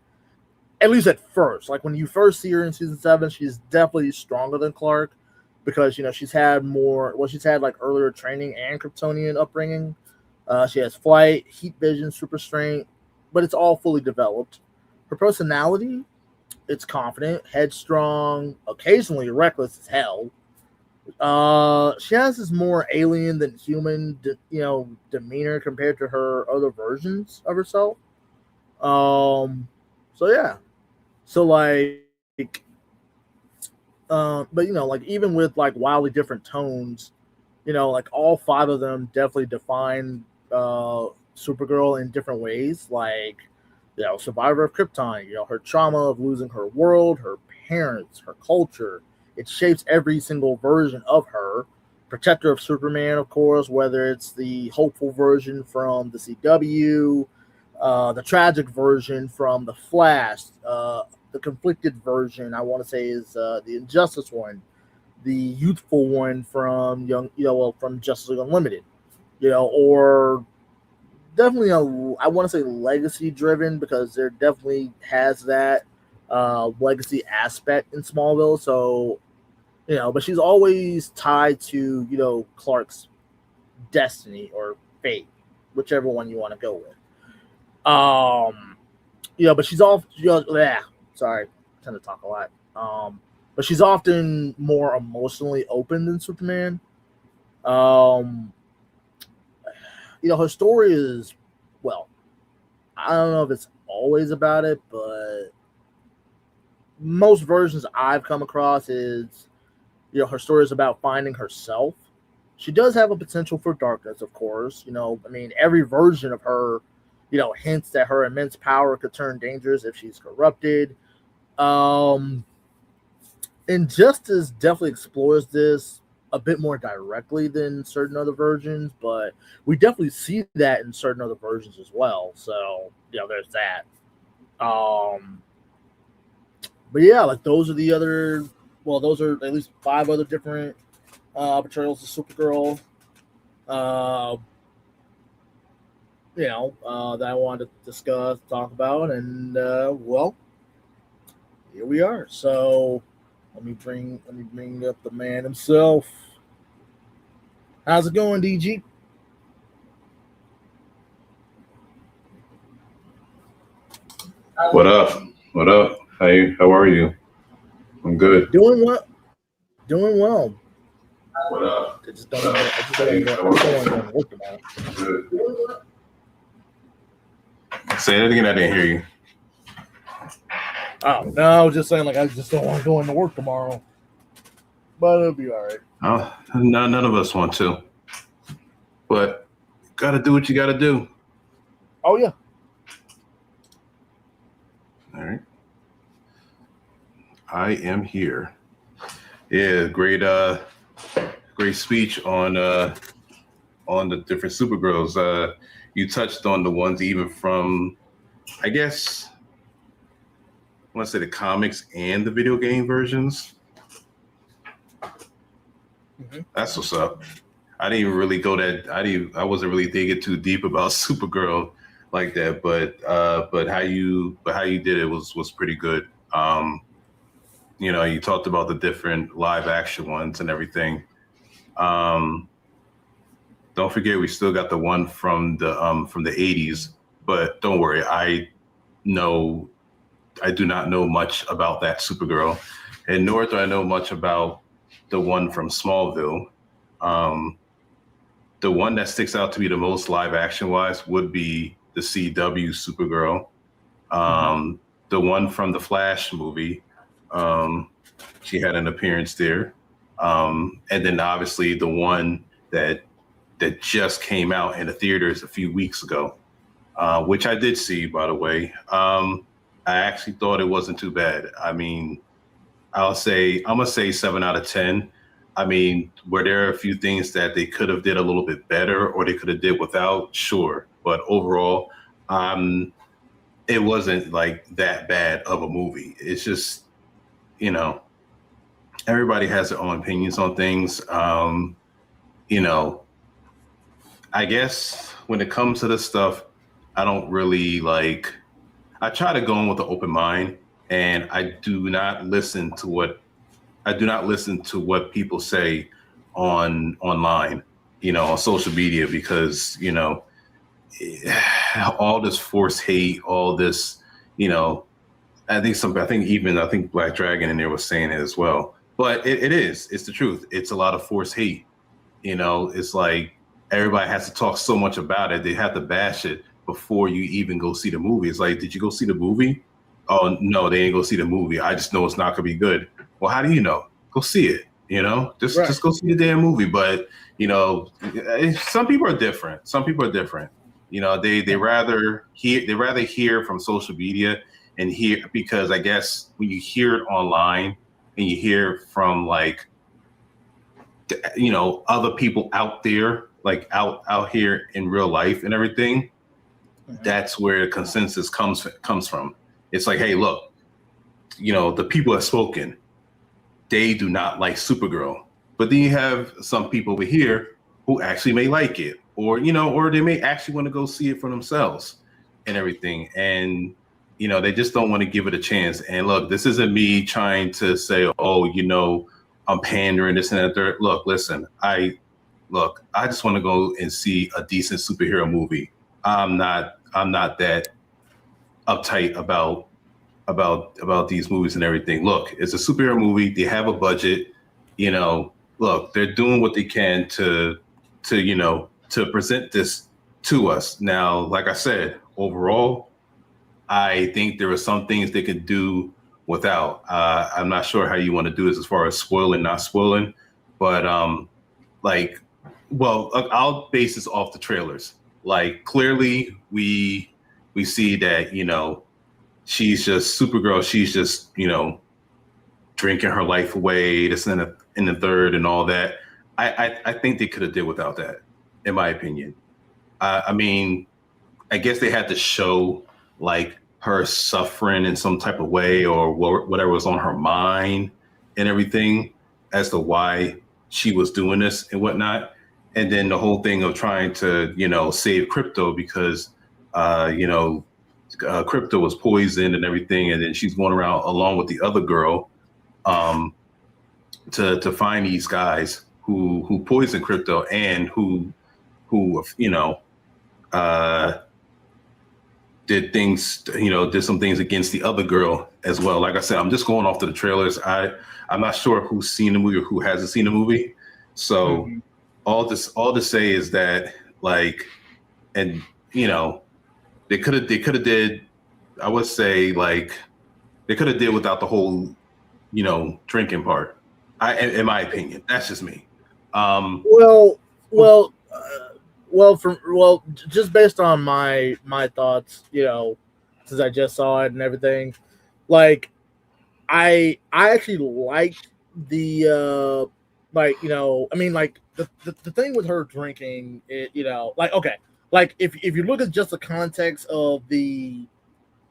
at least at first. Like when you first see her in season 7, she's definitely stronger than Clark because, she's had like earlier training and Kryptonian upbringing. She has flight, heat vision, super strength, but it's all fully developed. Her personality, it's confident, headstrong, occasionally reckless as hell. She has this more alien than human, demeanor compared to her other versions of herself. So yeah. So but like even with like wildly different tones, like all 5 of them definitely define Supergirl in different ways. Like, survivor of Krypton, her trauma of losing her world, her parents, her culture. It shapes every single version of her. Protector of Superman, of course, whether it's the hopeful version from the CW, the tragic version from the Flash, the conflicted version, I want to say, is the Injustice one, the youthful one from from Justice League Unlimited, or definitely I want to say legacy driven because there definitely has that legacy aspect in Smallville. So, but she's always tied to Clark's destiny or fate, whichever one you want to go with. But she's off. Sorry, I tend to talk a lot. But she's often more emotionally open than Superman. Her story is, well, I don't know if it's always about it, but most versions I've come across is, her story is about finding herself. She does have a potential for darkness, of course. Every version of her, hints that her immense power could turn dangerous if she's corrupted. Injustice definitely explores this a bit more directly than certain other versions, but we definitely see that in certain other versions as well. So, there's that. But yeah, like those are those are at least 5 other different portrayals of Supergirl. That I wanted to discuss, talk about, and well, here we are. So let me bring up the man himself. How's it going, DG? What up? What up? Hey, how are you? I'm good. Doing well. Doing well. What up? I just don't want to work tomorrow. Good. Say that again. I didn't hear you. Oh no, I was just saying like I just don't want to go into work tomorrow, but it'll be all right. Oh, none of us want to, but gotta do what you gotta do. Oh yeah. All right. I am here. Yeah, great speech on the different Supergirls. You touched on the ones even from, I guess, I want to say the comics and the video game versions. Mm-hmm. That's what's up. I didn't even really go that. I wasn't really digging too deep about Supergirl like that. But how you did it was pretty good. You talked about the different live action ones and everything. Don't forget, we still got the one from the '80s. But don't worry, I do not know much about that Supergirl, and nor do I know much about the one from Smallville. Um, the one that sticks out to me the most live action wise would be the CW Supergirl. The one from the Flash movie, she had an appearance there. And then obviously the one that just came out in the theaters a few weeks ago, which I did see, by the way. I actually thought it wasn't too bad. I mean, I'm gonna say 7 out of 10. I mean, were there a few things that they could have did a little bit better or they could have did without? Sure. But overall, it wasn't like that bad of a movie. It's just, everybody has their own opinions on things. You know, I guess when it comes to this stuff, I don't really I try to go in with an open mind, and I do not listen to what people say online, on social media, because all this forced hate, all this, I think Black Dragon in there was saying it as well. But it's the truth. It's a lot of forced hate. It's like everybody has to talk so much about it. They have to bash it before you even go see the movie. It's like, did you go see the movie? Oh no, they ain't go see the movie. I just know it's not gonna be good. Well, how do you know? Go see it. Just go see the damn movie. But some people are different. They rather hear from social media and hear, because I guess when you hear it online and you hear from other people out there, like out here in real life and everything, that's where the consensus comes from. It's like, hey, look, the people have spoken. They do not like Supergirl. But then you have some people over here who actually may like it, or they may actually want to go see it for themselves and everything. And they just don't want to give it a chance. And look, this isn't me trying to say, oh, I'm pandering, this and that. Third. Look, listen, I just want to go and see a decent superhero movie. I'm not that uptight about these movies and everything. Look, it's a superhero movie. They have a budget. Look, they're doing what they can to present this to us. Now, like I said, overall, I think there are some things they could do without. I'm not sure how you want to do this as far as spoiling, not spoiling, but I'll base this off the trailers. Like, clearly we see that, she's just Supergirl. She's just, drinking her life away, this and the third and all that. I think they could have did without that, in my opinion. I mean, I guess they had to show her suffering in some type of way, or whatever was on her mind and everything, as to why she was doing this and whatnot. And then the whole thing of trying to, save Crypto because, Crypto was poisoned and everything. And then she's going around along with the other girl to find these guys who poisoned Crypto and who did some things against the other girl as well. Like I said, I'm just going off to the trailers. I'm not sure who's seen the movie or who hasn't seen the movie. So all to say is that they could have did, I would say, They could have did without the whole, drinking part. In my opinion, that's just me. Well, well, just based on my thoughts, since I just saw it and everything, like I actually liked the I mean, like the thing with her drinking, like okay, like if you look at just the context of the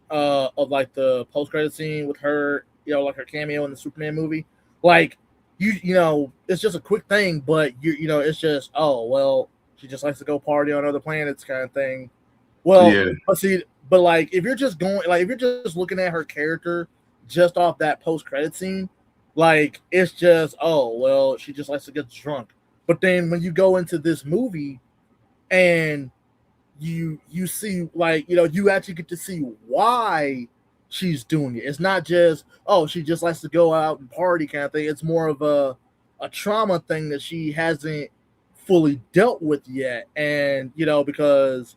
of like the post credit scene with her, like her cameo in the Superman movie, like it's just a quick thing, but it's just, oh well, she just likes to go party on other planets kind of thing. Well, Yeah, but see, but like if you're just going, like if you're just looking at her character just off that post credit scene, like it's just, oh well, she just likes to get drunk. But then when you go into this movie and you see, like, you actually get to see why she's doing it. It's not just, oh, she just likes to go out and party kind of thing. It's more of a trauma thing that she hasn't fully dealt with yet. And because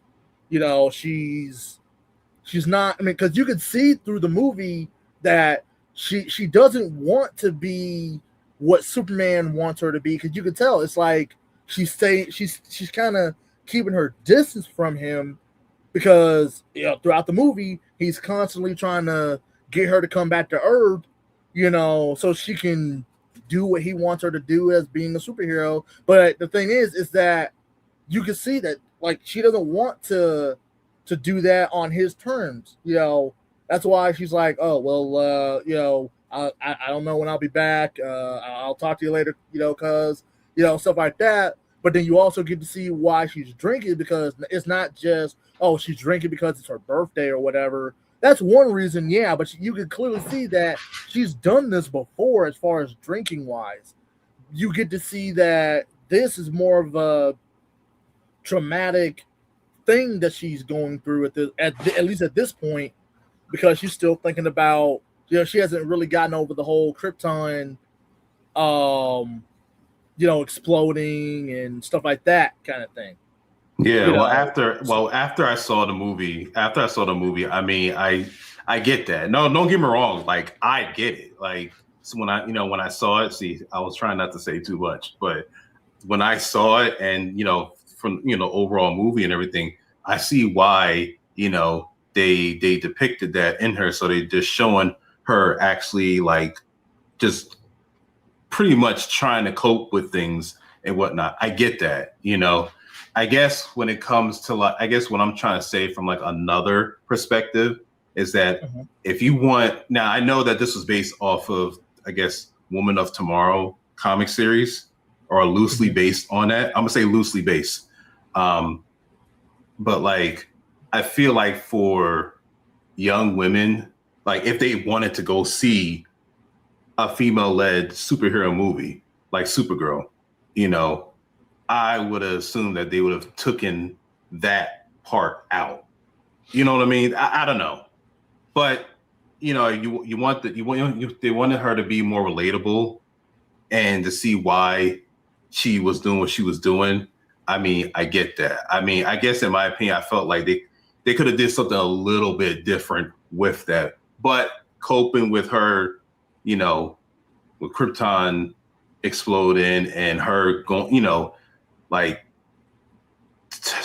she's not, I mean, because you could see through the movie that she doesn't want to be what Superman wants her to be, because you could tell it's like she's kind of keeping her distance from him, because throughout the movie he's constantly trying to get her to come back to Earth, so she can do what he wants her to do as being a superhero. But the thing is that you can see that, like, she doesn't want to do that on his terms. That's why she's like, oh well, I don't know when I'll be back. I'll talk to you later, cause stuff like that. But then you also get to see why she's drinking, because it's not just, oh, she's drinking because it's her birthday or whatever. That's one reason, yeah, but you can clearly see that she's done this before as far as drinking wise. You get to see that this is more of a traumatic thing that she's going through at least at this point, because she's still thinking about, she hasn't really gotten over the whole Krypton exploding and stuff like that kind of thing. yeah. After I saw the movie, I mean, I get that. No, don't get me wrong. Like, I get it. Like, so when I saw it, see, I was trying not to say too much, but when I saw it, and from overall movie and everything, I see why they depicted that in her. So they just showing her actually, like, just pretty much trying to cope with things and whatnot. I get that. I guess when it comes to, like, I guess what I'm trying to say from, like, another perspective is that if you want, now I know that this was based off of, I guess, Woman of Tomorrow comic series, or loosely based on that. I'm gonna say loosely based. But, like, I feel like for young women, like, if they wanted to go see a female-led superhero movie like Supergirl, I would assume that they would have taken that part out. You know what I mean? I don't know, but they wanted her to be more relatable and to see why she was doing what she was doing. I mean, I get that. I mean, I guess in my opinion, I felt like they could have did something a little bit different with that, but coping with her, with Krypton exploding and her going, like,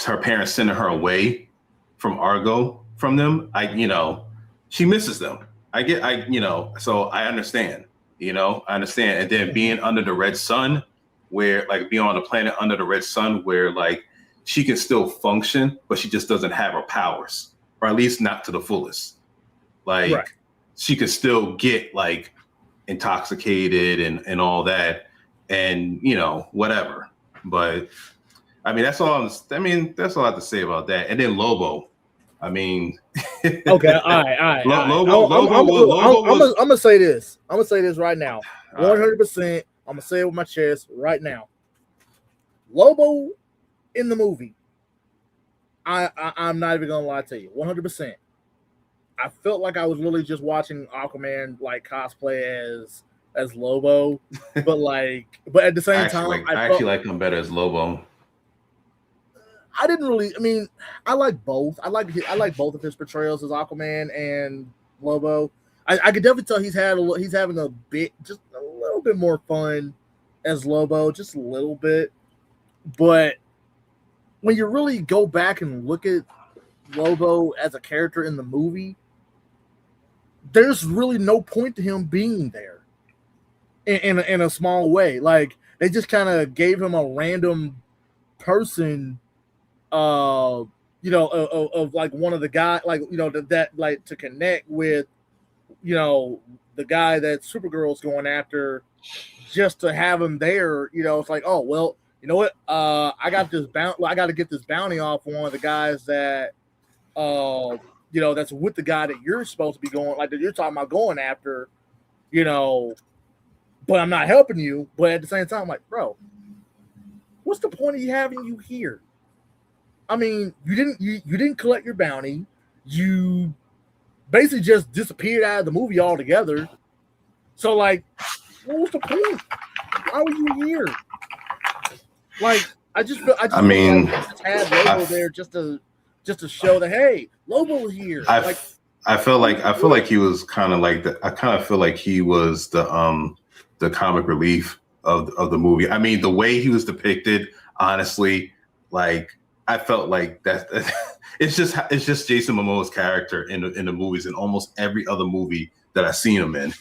her parents sending her away from Argo from them. She misses them. So I understand, I understand. And then being under the red sun, where, like, being on a planet under the red sun, where, like, she can still function, but she just doesn't have her powers, or at least not to the fullest. Like, right. She could still get, like, intoxicated and all that, and whatever. But I mean, that's all I have to say about that. And then Lobo, I mean, okay, all right. I'm gonna say this. I'm gonna say this right now, 100%. I'm gonna say it with my chest right now. Lobo in the movie, I'm not even gonna lie to you, 100%. I felt like I was really just watching Aquaman, like, cosplay as Lobo, but at the same time, I actually like him better as Lobo. I didn't really. I mean, I like both. I like both of his portrayals as Aquaman and Lobo. I could definitely tell he's having just a little bit more fun as Lobo, just a little bit. But when you really go back and look at Lobo as a character in the movie, there's really no point to him being there in a small way. Like they just kind of gave him a random person, of like one of the guys, like that like to connect with, the guy that Supergirl's going after, just to have him there. It's like, oh well, you know what? I got to get this bounty off one of the guys that, that's with the guy that you're supposed to be going, like that you're talking about going after, but I'm not helping you. But at the same time, I'm like, bro, what's the point of having you here? I mean, you didn't collect your bounty. You basically just disappeared out of the movie altogether. So, like, what was the point? Why were you here? Like, I just had Lobo there just to show that, hey, Lobo's here. I feel like he was kind of like I kind of feel like he was the comic relief of the movie. I mean, the way he was depicted, honestly, like I felt like that. It's just Jason Momoa's character in the movies, in almost every other movie that I've seen him in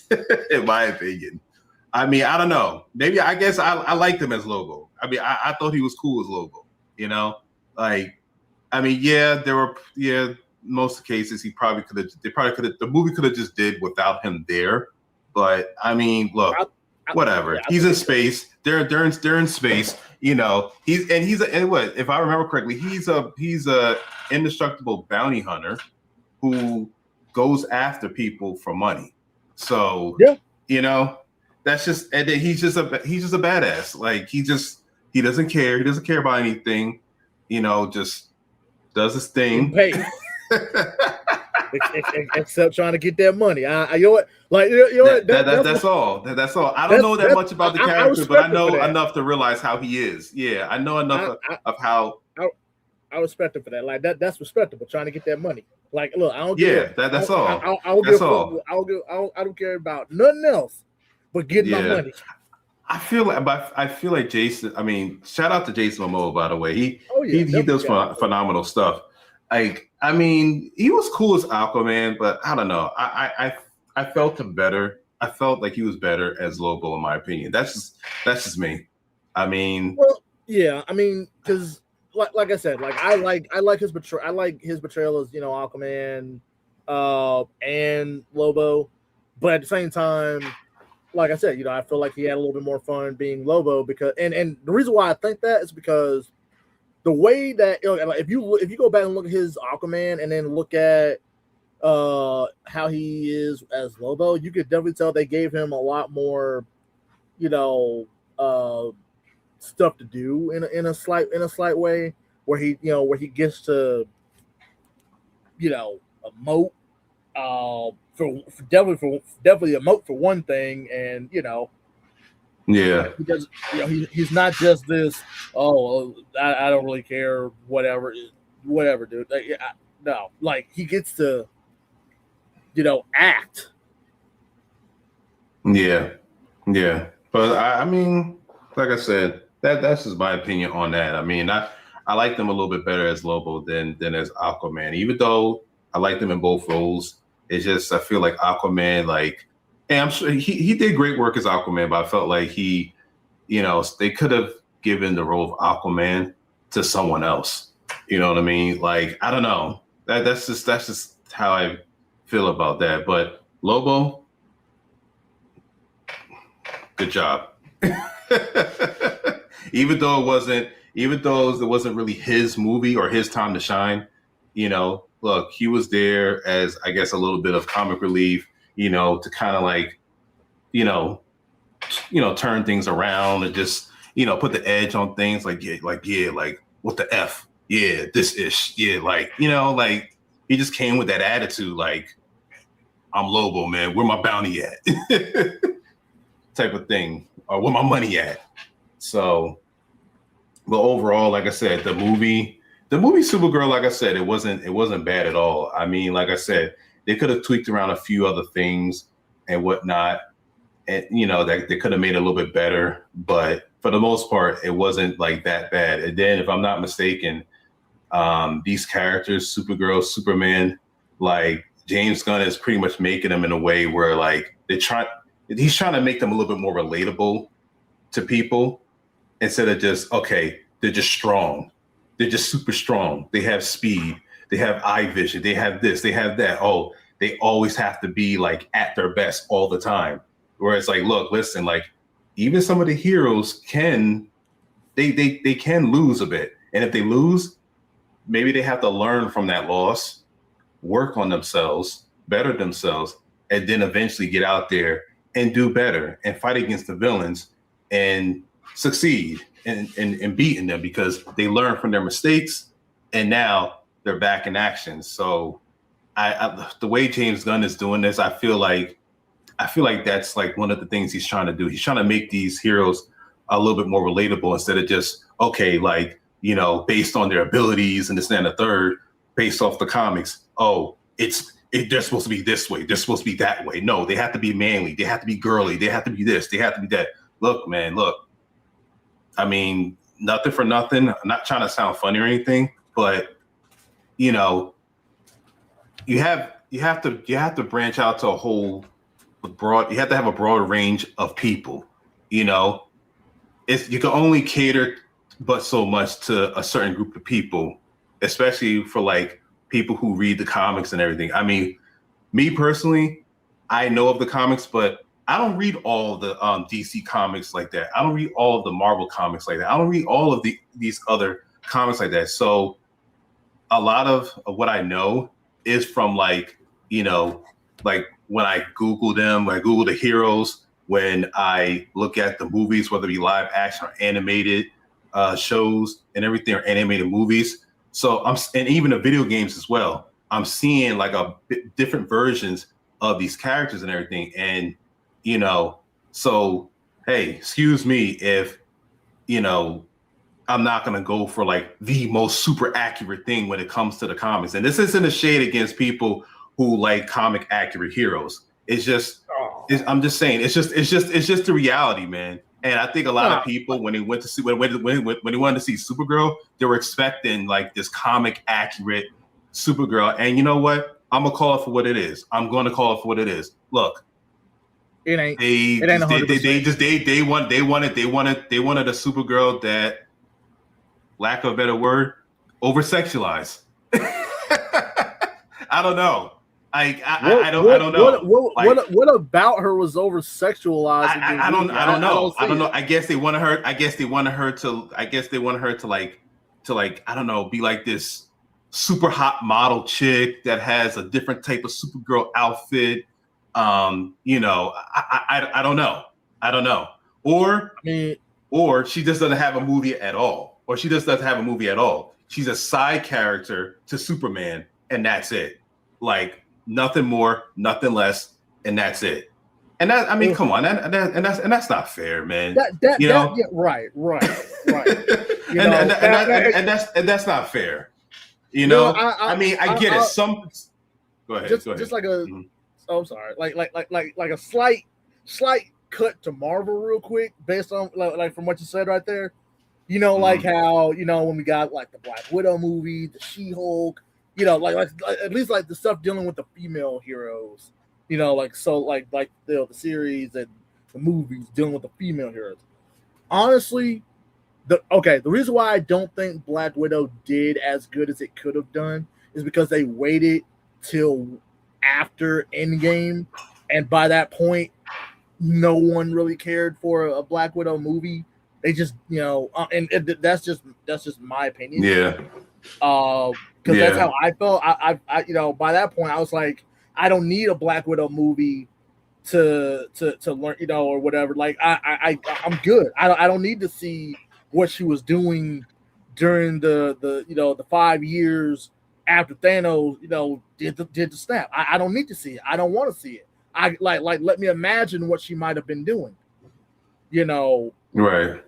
my opinion. I mean, I don't know. Maybe I guess I liked him as Lobo. I mean, I thought he was cool as Lobo. Like, I mean, most of the cases the movie could have just did without him there. But I mean, look, whatever. Yeah, he's in space. They're in space. If I remember correctly, he's a indestructible bounty hunter who goes after people for money. So that's just, and he's just a badass. Like he doesn't care. He doesn't care about anything. Just does his thing. Except trying to get that money. That's all. That's all. I don't know that much about the character, but I know enough to realize how he is. Yeah, I know enough of how. I respect him for that. Like that's respectable. Trying to get that money. Like, look, I don't. Yeah, that's all. I don't care about nothing else, but getting my money. I feel like Jason. I mean, shout out to Jason Momoa, by the way. He does phenomenal stuff. Like, I mean, he was cool as Aquaman, but I don't know. I felt him better. I felt like he was better as Lobo, in my opinion. That's just me. I mean, well, yeah. I mean, because like I said, like I like his portrayal. I like his portrayal as Aquaman, and Lobo, but at the same time, like I said, I feel like he had a little bit more fun being Lobo because, and the reason why I think that is because the way that if you go back and look at his Aquaman and then look at how he is as Lobo, you could definitely tell they gave him a lot more, stuff to do in a slight way where he gets to emote for definitely emote for one thing, and yeah, because he's not just this. Oh, I don't really care. Whatever, dude. No, like he gets to, act. Yeah. But I mean, like I said, that's just my opinion on that. I mean, I like them a little bit better as Lobo than as Aquaman. Even though I like them in both roles, it's just I feel like Aquaman, like. And I'm sure he did great work as Aquaman, but I felt like he, they could have given the role of Aquaman to someone else. You know what I mean? Like, I don't know. That's just how I feel about that. But Lobo, good job. Even though it wasn't really his movie or his time to shine, look, he was there as, I guess, a little bit of comic relief. To kind of like, turn things around and just, put the edge on things like what the F? Yeah, this ish. Yeah, like he just came with that attitude, like, I'm Lobo, man. Where my bounty at? Type of thing. Or where my money at? So, but overall, like I said, the movie Supergirl, like I said, it wasn't bad at all. I mean, like I said, they could have tweaked around a few other things and whatnot, and that they could have made it a little bit better. But for the most part, it wasn't like that bad. And then, if I'm not mistaken, these characters, Supergirl, Superman, like James Gunn is pretty much making them in a way where like he's trying to make them a little bit more relatable to people instead of just, okay, they're just strong. They're just super strong. They have speed. They have eye vision. They have this. They have that. Oh, they always have to be like at their best all the time. Whereas like, look, listen, like even some of the heroes can lose a bit. And if they lose, maybe they have to learn from that loss, work on themselves, better themselves, and then eventually get out there and do better and fight against the villains and succeed and beating them because they learn from their mistakes and now they're back in action. So the way James Gunn is doing this, I feel like that's like one of the things he's trying to do. He's trying to make these heroes a little bit more relatable instead of just, okay, like, based on their abilities and this and the third, based off the comics. Oh, they're supposed to be this way. They're supposed to be that way. No, they have to be manly. They have to be girly. They have to be this. They have to be that. Look, man, look. I mean, nothing for nothing. I'm not trying to sound funny or anything, but you have to branch out to a whole broad. You have to have a broad range of people. You can only cater but so much to a certain group of people, especially for like people who read the comics and everything. I mean, me personally, I know of the comics, but I don't read all of the DC comics like that. I don't read all of the Marvel comics like that. I don't read all of these other comics like that. So a lot of what I know is from like when I Google them, when I Google the heroes, when I look at the movies, whether it be live action or animated shows and everything, or animated movies. So and even the video games as well. I'm seeing like different versions of these characters and everything. And, so, hey, excuse me if, I'm not going to go for like the most super accurate thing when it comes to the comics. And this isn't a shade against people who like comic accurate heroes. It's just, I'm just saying, it's just the reality, man. And I think a lot of people, when they went to see, when they wanted to see Supergirl, they were expecting like this comic accurate Supergirl. And you know what? I'm gonna call it for what it is. I'm going to call it for what it is. Look, it ain't. They wanted a Supergirl that, lack of a better word, over sexualized. I don't know. I don't know. What about her was over sexualized? I don't know. I guess they wanted her. I guess they wanted her to like I don't know, be like this super hot model chick that has a different type of Supergirl outfit. I don't know. Or she just doesn't have a movie at all. She's a side character to Superman, and that's it. Like nothing more, nothing less, and that's it. And that, I mean, come on, and that's not fair, man. Right. and that's not fair. I get it. Go ahead. Just like a. Mm-hmm. Oh, I'm sorry. Like a slight cut to Marvel real quick, based on like from what you said right there. Like how when we got like the Black Widow movie, the She-Hulk. Like at least like the stuff dealing with the female heroes. The series and the movies dealing with the female heroes. Honestly, the reason why I don't think Black Widow did as good as it could have done is because they waited till after Endgame, and by that point, no one really cared for a Black Widow movie. They just, and that's just my opinion. Yeah. Because that's how I felt. I by that point, I was like, I don't need a Black Widow movie to learn, or whatever. Like I'm good. I don't need to see what she was doing during the 5 years after Thanos, did the snap. I don't need to see it. I don't want to see it. I like let me imagine what she might have been doing. Right.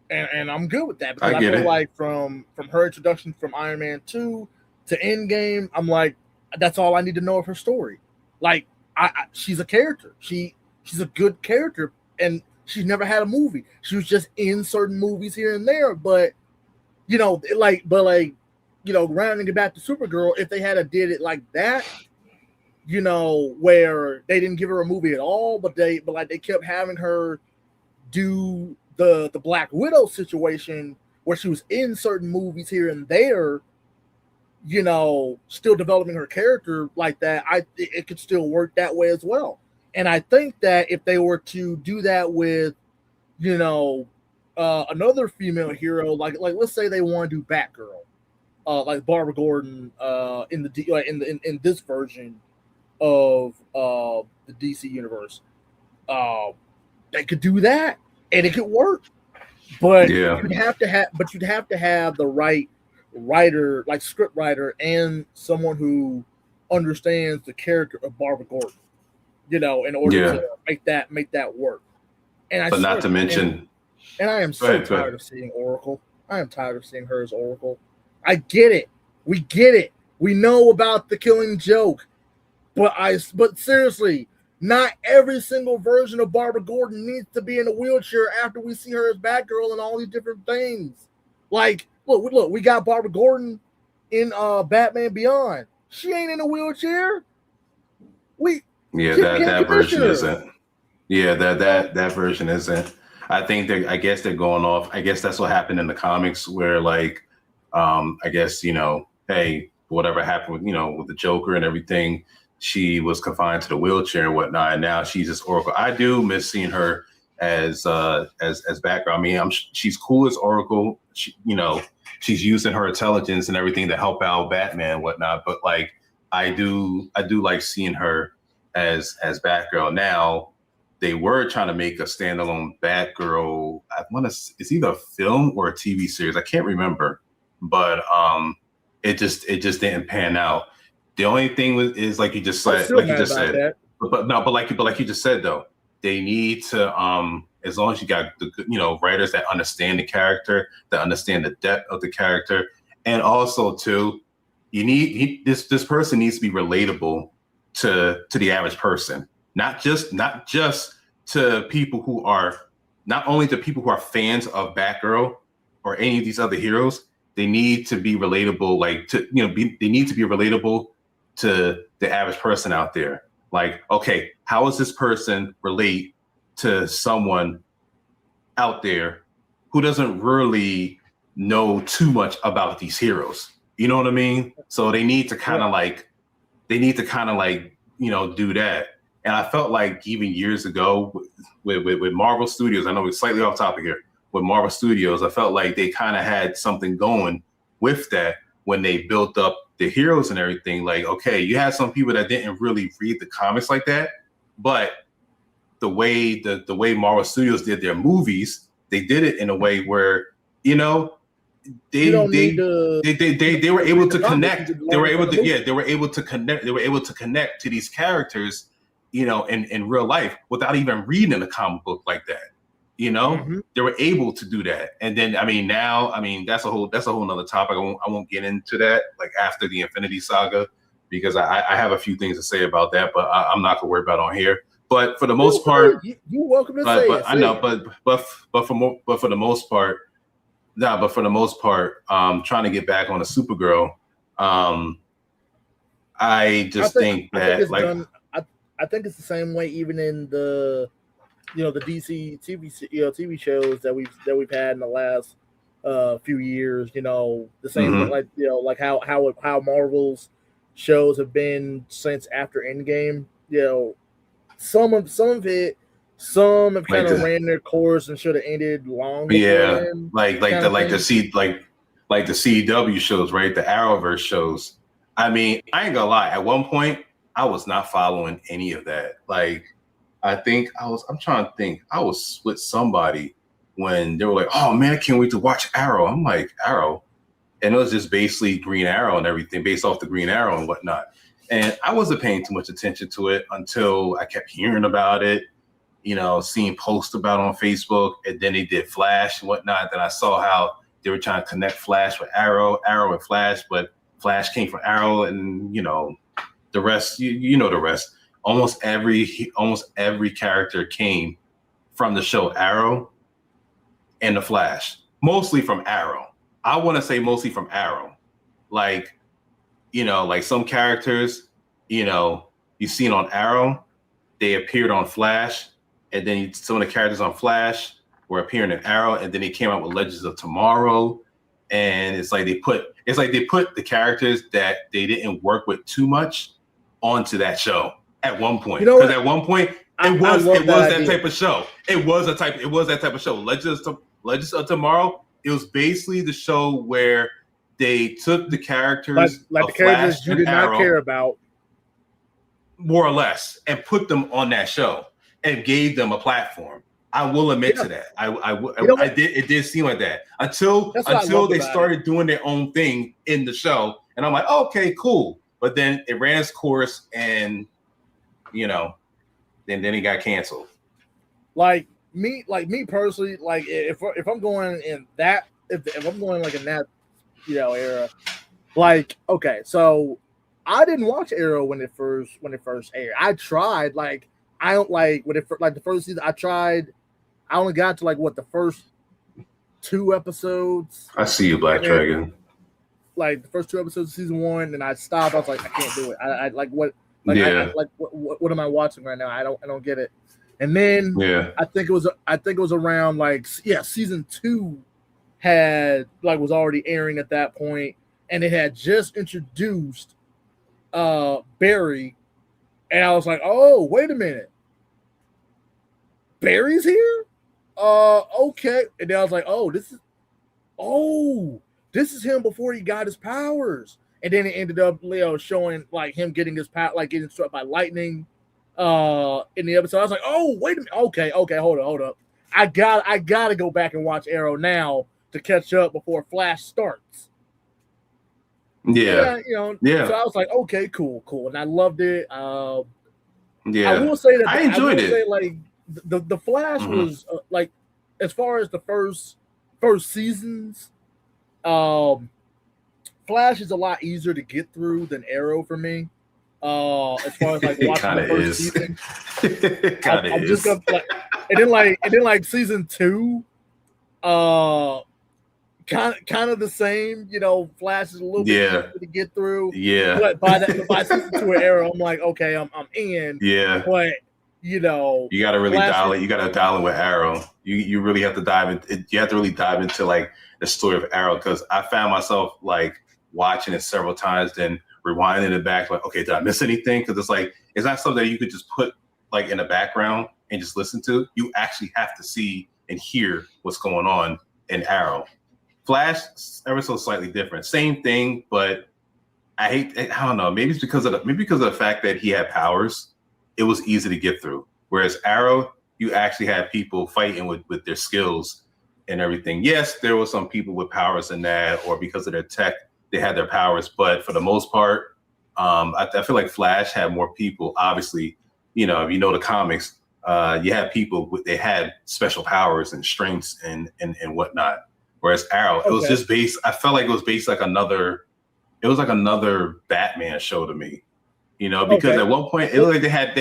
And I'm good with that because I feel like from her introduction from Iron Man 2 to Endgame, I'm like, That's all I need to know of her story. Like, she's a character. She's a good character, and she's never had a movie. She was just in certain movies here and there, but rounding it back to Supergirl, if they had did it like that, where they didn't give her a movie at all, but they kept having her do the Black Widow situation where she was in certain movies here and there, still developing her character like that, it could still work that way as well. And I think that if they were to do that with, another female hero, like let's say they want to do Batgirl, like Barbara Gordon, in this version of the DC universe, they could do that and it could work. But you'd have to have the right writer, like script writer, and someone who understands the character of Barbara Gordon, in order to make that work. And but not to mention, and I am so tired of seeing Oracle. I am tired of seeing her as Oracle. I get it. We get it. We know about the Killing Joke, but seriously, not every single version of Barbara Gordon needs to be in a wheelchair after we see her as Batgirl and all these different things. Like, look, we got Barbara Gordon in Batman Beyond. She ain't in a wheelchair. That version isn't. Yeah, that version isn't. I guess they're going off. I guess that's what happened in the comics where, like, I guess, hey, whatever happened with the Joker and everything, she was confined to the wheelchair and whatnot, and now she's just Oracle. I do miss seeing her as Batgirl. I mean, she's cool as Oracle. She's using her intelligence and everything to help out Batman and whatnot. But like, I do like seeing her as Batgirl. Now, they were trying to make a standalone Batgirl. It's either a film or a TV series. I can't remember, but it just didn't pan out. The only thing is like you just said, but like you just said though, they need to as long as you got the writers that understand the character, that understand the depth of the character, and also too, this person needs to be relatable to the average person, not just to people who are not only to people who are fans of Batgirl or any of these other heroes. They need to be relatable, they need to be relatable to the average person out there. Like, okay, how does this person relate to someone out there who doesn't really know too much about these heroes? You know what I mean? So they need to kind of do that. And I felt like even years ago with Marvel Studios, I know we're slightly off topic here, with Marvel Studios, I felt like they kind of had something going with that when they built up the heroes and everything. Like, okay, you had some people that didn't really read the comics like that, but the way Marvel Studios did their movies, they did it in a way where they were able to connect. They were able to connect to these characters, in real life without even reading a comic book like that. They were able to do that. And then, that's a whole nother topic. I won't get into that like after the Infinity Saga, because I have a few things to say about that, but I'm not gonna worry about it on here. But for the most part, you're welcome to say it. I know, but for the most part, trying to get back on the Supergirl, I think it's the same way even in the the DC TV shows that we've had in the last few years. The same like how Marvel's shows have been since after Endgame. Some have kind of ran their course and should have ended long before then, like the CW shows, right? The Arrowverse shows. I mean, I ain't gonna lie. At one point, I was not following any of that. Like, I'm trying to think. I was with somebody when they were like, "Oh man, I can't wait to watch Arrow." I'm like, Arrow, and it was just basically Green Arrow and everything based off the Green Arrow and whatnot. And I wasn't paying too much attention to it until I kept hearing about it, seeing posts about it on Facebook, and then they did Flash and whatnot. Then I saw how they were trying to connect Flash with Arrow and Flash, but Flash came from Arrow, and The rest, you know the rest. Almost every character came from the show Arrow and the Flash. Mostly from Arrow. I want to say mostly from Arrow. Like, like some characters, you've seen on Arrow, they appeared on Flash, and then some of the characters on Flash were appearing in Arrow, and then they came out with Legends of Tomorrow, and it's like they put the characters that they didn't work with too much onto that show at one point. Because at one point it was that type of show. It was that type of show. Legends of Tomorrow. It was basically the show where they took the characters like the characters Flash you did Arrow, not care about, more or less, and put them on that show and gave them a platform. I will admit to that. I did. It did seem like that until they started doing their own thing in the show, and I'm like, okay, cool. But then it ran its course, and then it got canceled. Like me personally, like if I'm going in that, if I'm going like in that era, like, okay, so I didn't watch Arrow when it first aired. I tried, like, I don't like when it like the first season. I tried. I only got to like the first 2 episodes. I see you, Black Dragon. Like the first 2 episodes of season 1, and I stopped. I was like, I can't do it. I like what. Like, yeah. What am I watching right now? I don't get it. And then I think it was around season 2 was already airing at that point, and it had just introduced Barry, and I was like, oh, wait a minute, Barry's here? Okay. And then I was like, this is him before he got his powers. And then it ended up showing like him getting his power, like getting struck by lightning in the episode. I was like, oh, wait a minute. Okay, hold up. I gotta go back and watch Arrow now to catch up before Flash starts. Yeah. So I was like, okay, cool. And I loved it. I will say that I enjoyed it. Say, like, the Flash was like, as far as the first seasons, Flash is a lot easier to get through than Arrow for me. As far as like watching the first season, it kind of is. And then season 2, kind of the same. Flash is a little bit easier to get through. Yeah. But by season 2 of Arrow, I'm like, okay, I'm in. Yeah. But you got to really dial it. You got to dial in with Arrow. You really have to dive in. You have to really dive into like the story of Arrow, because I found myself like watching it several times, then rewinding it back, like, okay, did I miss anything? Because it's like, it's not something that you could just put like in the background and just listen to. You actually have to see and hear what's going on in Arrow. Flash, ever so slightly different. Same thing, but I don't know. Maybe it's because of the fact that he had powers. It was easy to get through. Whereas Arrow, you actually had people fighting with their skills and everything. Yes, there were some people with powers in that, or because of their tech, they had their powers. But for the most part, I feel like Flash had more people. Obviously, if you know the comics, you had people they had special powers and strengths and whatnot. Whereas Arrow, it was just based. I felt like it was based like another. It was like another Batman show to me. Because at one point it looked like they had.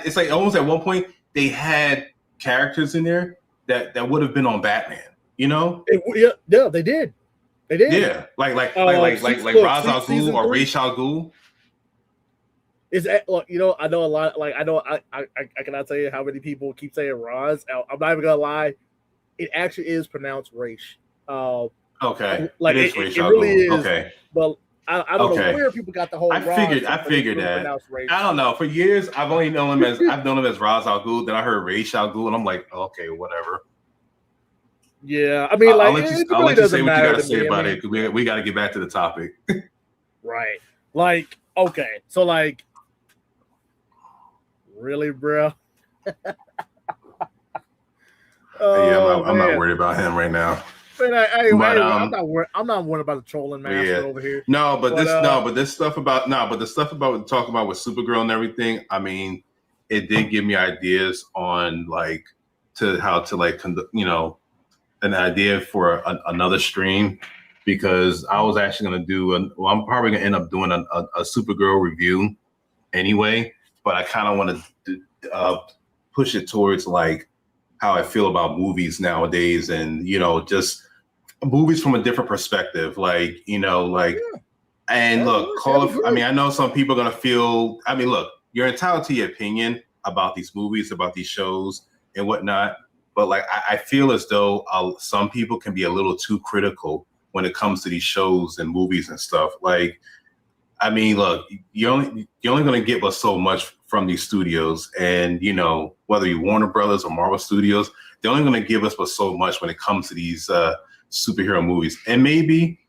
It's like almost at one point they had characters in there that would have been on Batman. Yeah, they did. They did. Yeah, like Ra's al Ghul or Ra's al Ghul. Is look, I know a lot. Like, I cannot tell you how many people keep saying Ra's. I'm not even gonna lie. It actually is pronounced Ra's. Okay. Like it really is. Okay. But I don't know where people got the whole. I figured that. I don't know. For years, I've only known him as Ra's al Ghul. Then I heard Ra's al Ghul, and I'm like, okay, whatever. Yeah, I mean, I'll let you say what you got to say about it. We got to get back to the topic. Right. Like, okay, so like, really, bro? I'm not worried about him right now. Man, I'm not worried about the trolling master over here. The stuff about talking about with Supergirl and everything. I mean, it did give me ideas on how to an idea for another stream, because I was actually going to do I'm probably going to end up doing a Supergirl review anyway, but I kind of want to push it towards like how I feel about movies nowadays, and just movies from a different perspective, like and look, I mean, I know some people are gonna feel. I mean, look, you're entitled to your opinion about these movies, about these shows, and whatnot. But like, I feel as though some people can be a little too critical when it comes to these shows and movies and stuff. Like, I mean, look, you're only gonna get but so much from these studios, and whether you Warner Brothers or Marvel Studios, they're only gonna give us but so much when it comes to these superhero movies. And maybe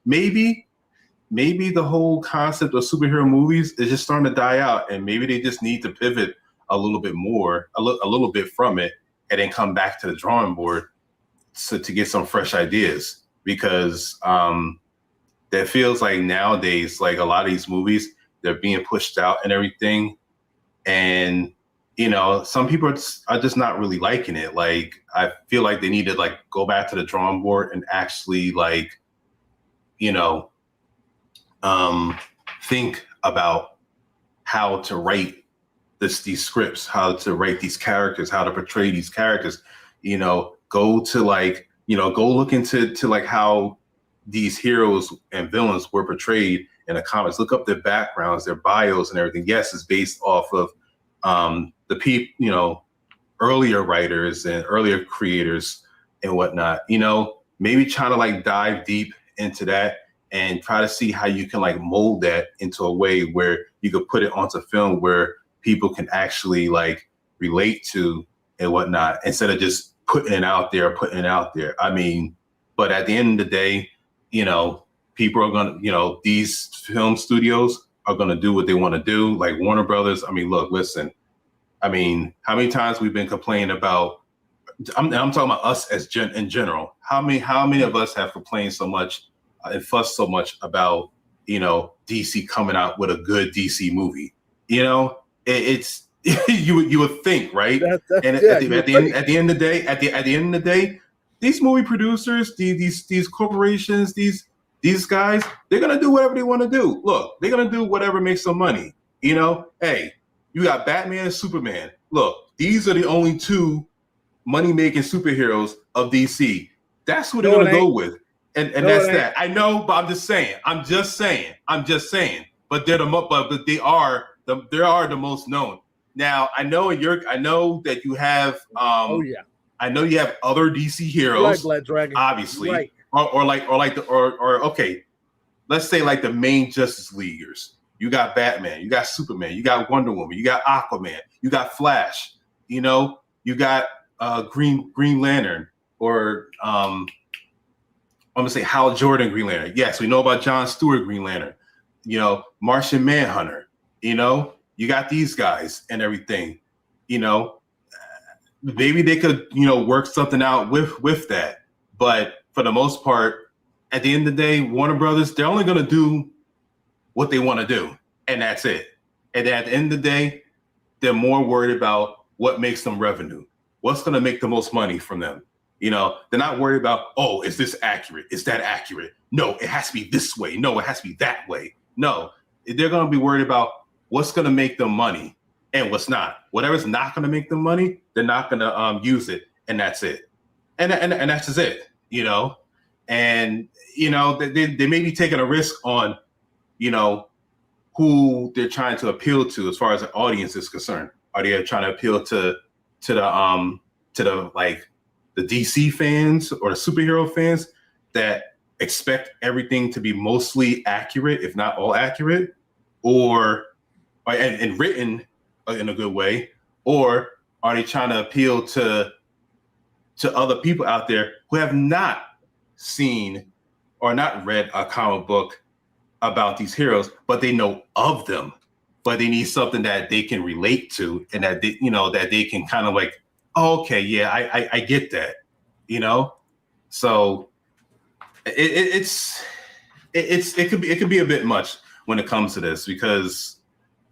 the whole concept of superhero movies is just starting to die out, and maybe they just need to pivot a little bit more, a little bit from it, and then come back to the drawing board to get some fresh ideas. Because that feels like nowadays, like a lot of these movies, they're being pushed out and everything, and some people are just not really liking it. Like, I feel like they need to like go back to the drawing board and actually like think about how to write these scripts, how to write these characters, how to portray these characters. Go to like go look into like how these heroes and villains were portrayed in the comics. Look up their backgrounds, their bios, and everything. Yes, it's based off of the people, earlier writers and earlier creators and whatnot. Maybe try to like dive deep into that and try to see how you can like mold that into a way where you could put it onto film where people can actually like relate to and whatnot, instead of just putting it out there. I mean, but at the end of the day, people are going to, these film studios are going to do what they want to do. Like Warner Brothers. I mean, look, listen, I mean, how many times we've been complaining about, I'm talking about us in general. How many of us have complained so much and fussed so much about, DC coming out with a good DC movie? It's you would think, right? At the end of the day, these movie producers, these corporations, these guys, they're gonna do whatever they want to do. Look, they're gonna do whatever makes them money. Hey, you got Batman and Superman. Look, these are the only two money-making superheroes of DC. That's what they're gonna go with, and that's that. I know, but I'm just saying. But they are the most known. Now, I know that you have I know you have other DC heroes, Black Dragon, obviously, right. or okay, let's say like the main Justice Leaguers. You got Batman, you got Superman, you got Wonder Woman, you got Aquaman, you got Flash, you got Green Lantern, or I'm gonna say Hal Jordan Green Lantern. Yes, we know about John Stewart Green Lantern. Martian Manhunter. You got these guys and everything. Maybe they could work something out with that. But for the most part, at the end of the day, Warner Brothers, they're only gonna do what they want to do, and that's it. And at the end of the day, they're more worried about what makes them revenue, what's going to make the most money from them. They're not worried about, oh, is this accurate? Is that accurate? No, it has to be this way. No, it has to be that way. No, they're going to be worried about what's going to make them money and what's not. Whatever's not going to make them money, they're not going to use it, and that's it. And that's just it. And they may be taking a risk on who they're trying to appeal to as far as the audience is concerned. Are they trying to appeal to the like the DC fans or the superhero fans that expect everything to be mostly accurate, if not all accurate, and written in a good way? Or are they trying to appeal to other people out there who have not seen or not read a comic book about these heroes, but they know of them, but they need something that they can relate to, and that that they can kind of like, oh, okay, yeah, I get that, So it could be a bit much when it comes to this, because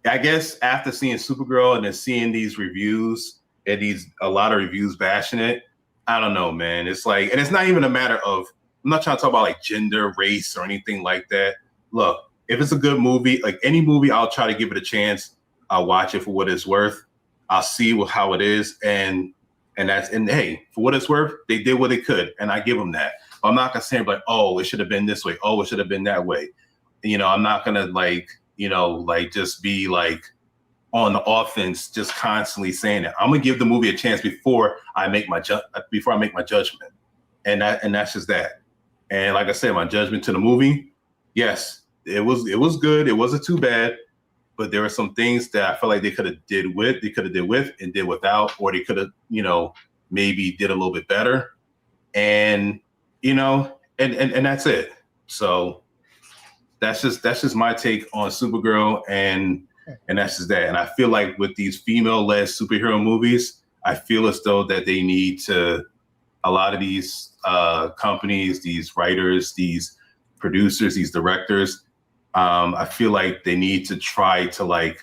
I guess after seeing Supergirl and then seeing these reviews and a lot of reviews bashing it, I don't know, man. It's like, and it's not even a matter of, I'm not trying to talk about like gender, race, or anything like that. Look, if it's a good movie, like any movie, I'll try to give it a chance. I'll watch it for what it's worth. I'll see how it is, and hey, for what it's worth, they did what they could, and I give them that. But I'm not gonna say like, oh, it should have been this way. Oh, it should have been that way. I'm not gonna just be like on the offense, just constantly saying it. I'm gonna give the movie a chance before I make my judgment, and that's just that. And like I said, my judgment to the movie, yes, it was good. It wasn't too bad, but there were some things that I felt like they could have did with and did without, or they could have, maybe did a little bit better. And and that's it. So that's just my take on Supergirl, and that's just that. And I feel like with these female-led superhero movies, I feel as though that they need to, a lot of these companies, these writers, these producers, these directors, I feel like they need to try to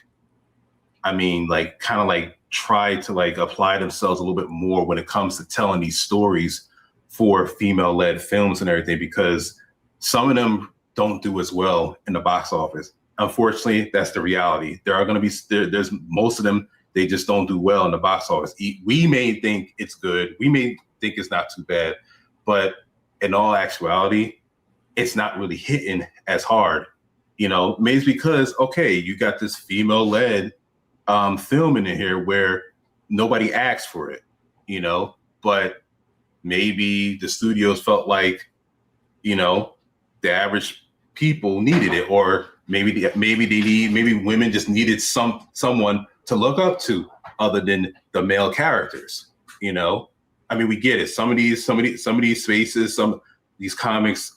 try to apply themselves a little bit more when it comes to telling these stories for female-led films and everything, because some of them don't do as well in the box office. Unfortunately, that's the reality. There are going to be there's most of them, they just don't do well in the box office. We may think it's good, we may think it's not too bad, but in all actuality, it's not really hitting as hard. Maybe it's because, okay, you got this female-led film in here where nobody asked for it, but maybe the studios felt like, the average people needed it, or maybe women just needed someone to look up to other than the male characters. We get it. Some of these spaces, these comics,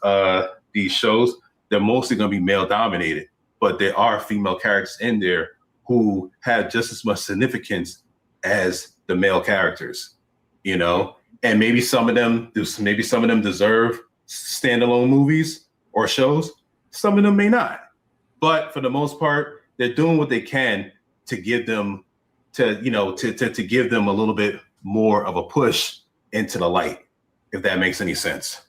these shows, they're mostly going to be male dominated, but there are female characters in there who have just as much significance as the male characters, and maybe some of them deserve standalone movies or shows. Some of them may not, but for the most part, they're doing what they can to give them to give them a little bit more of a push into the light, if that makes any sense.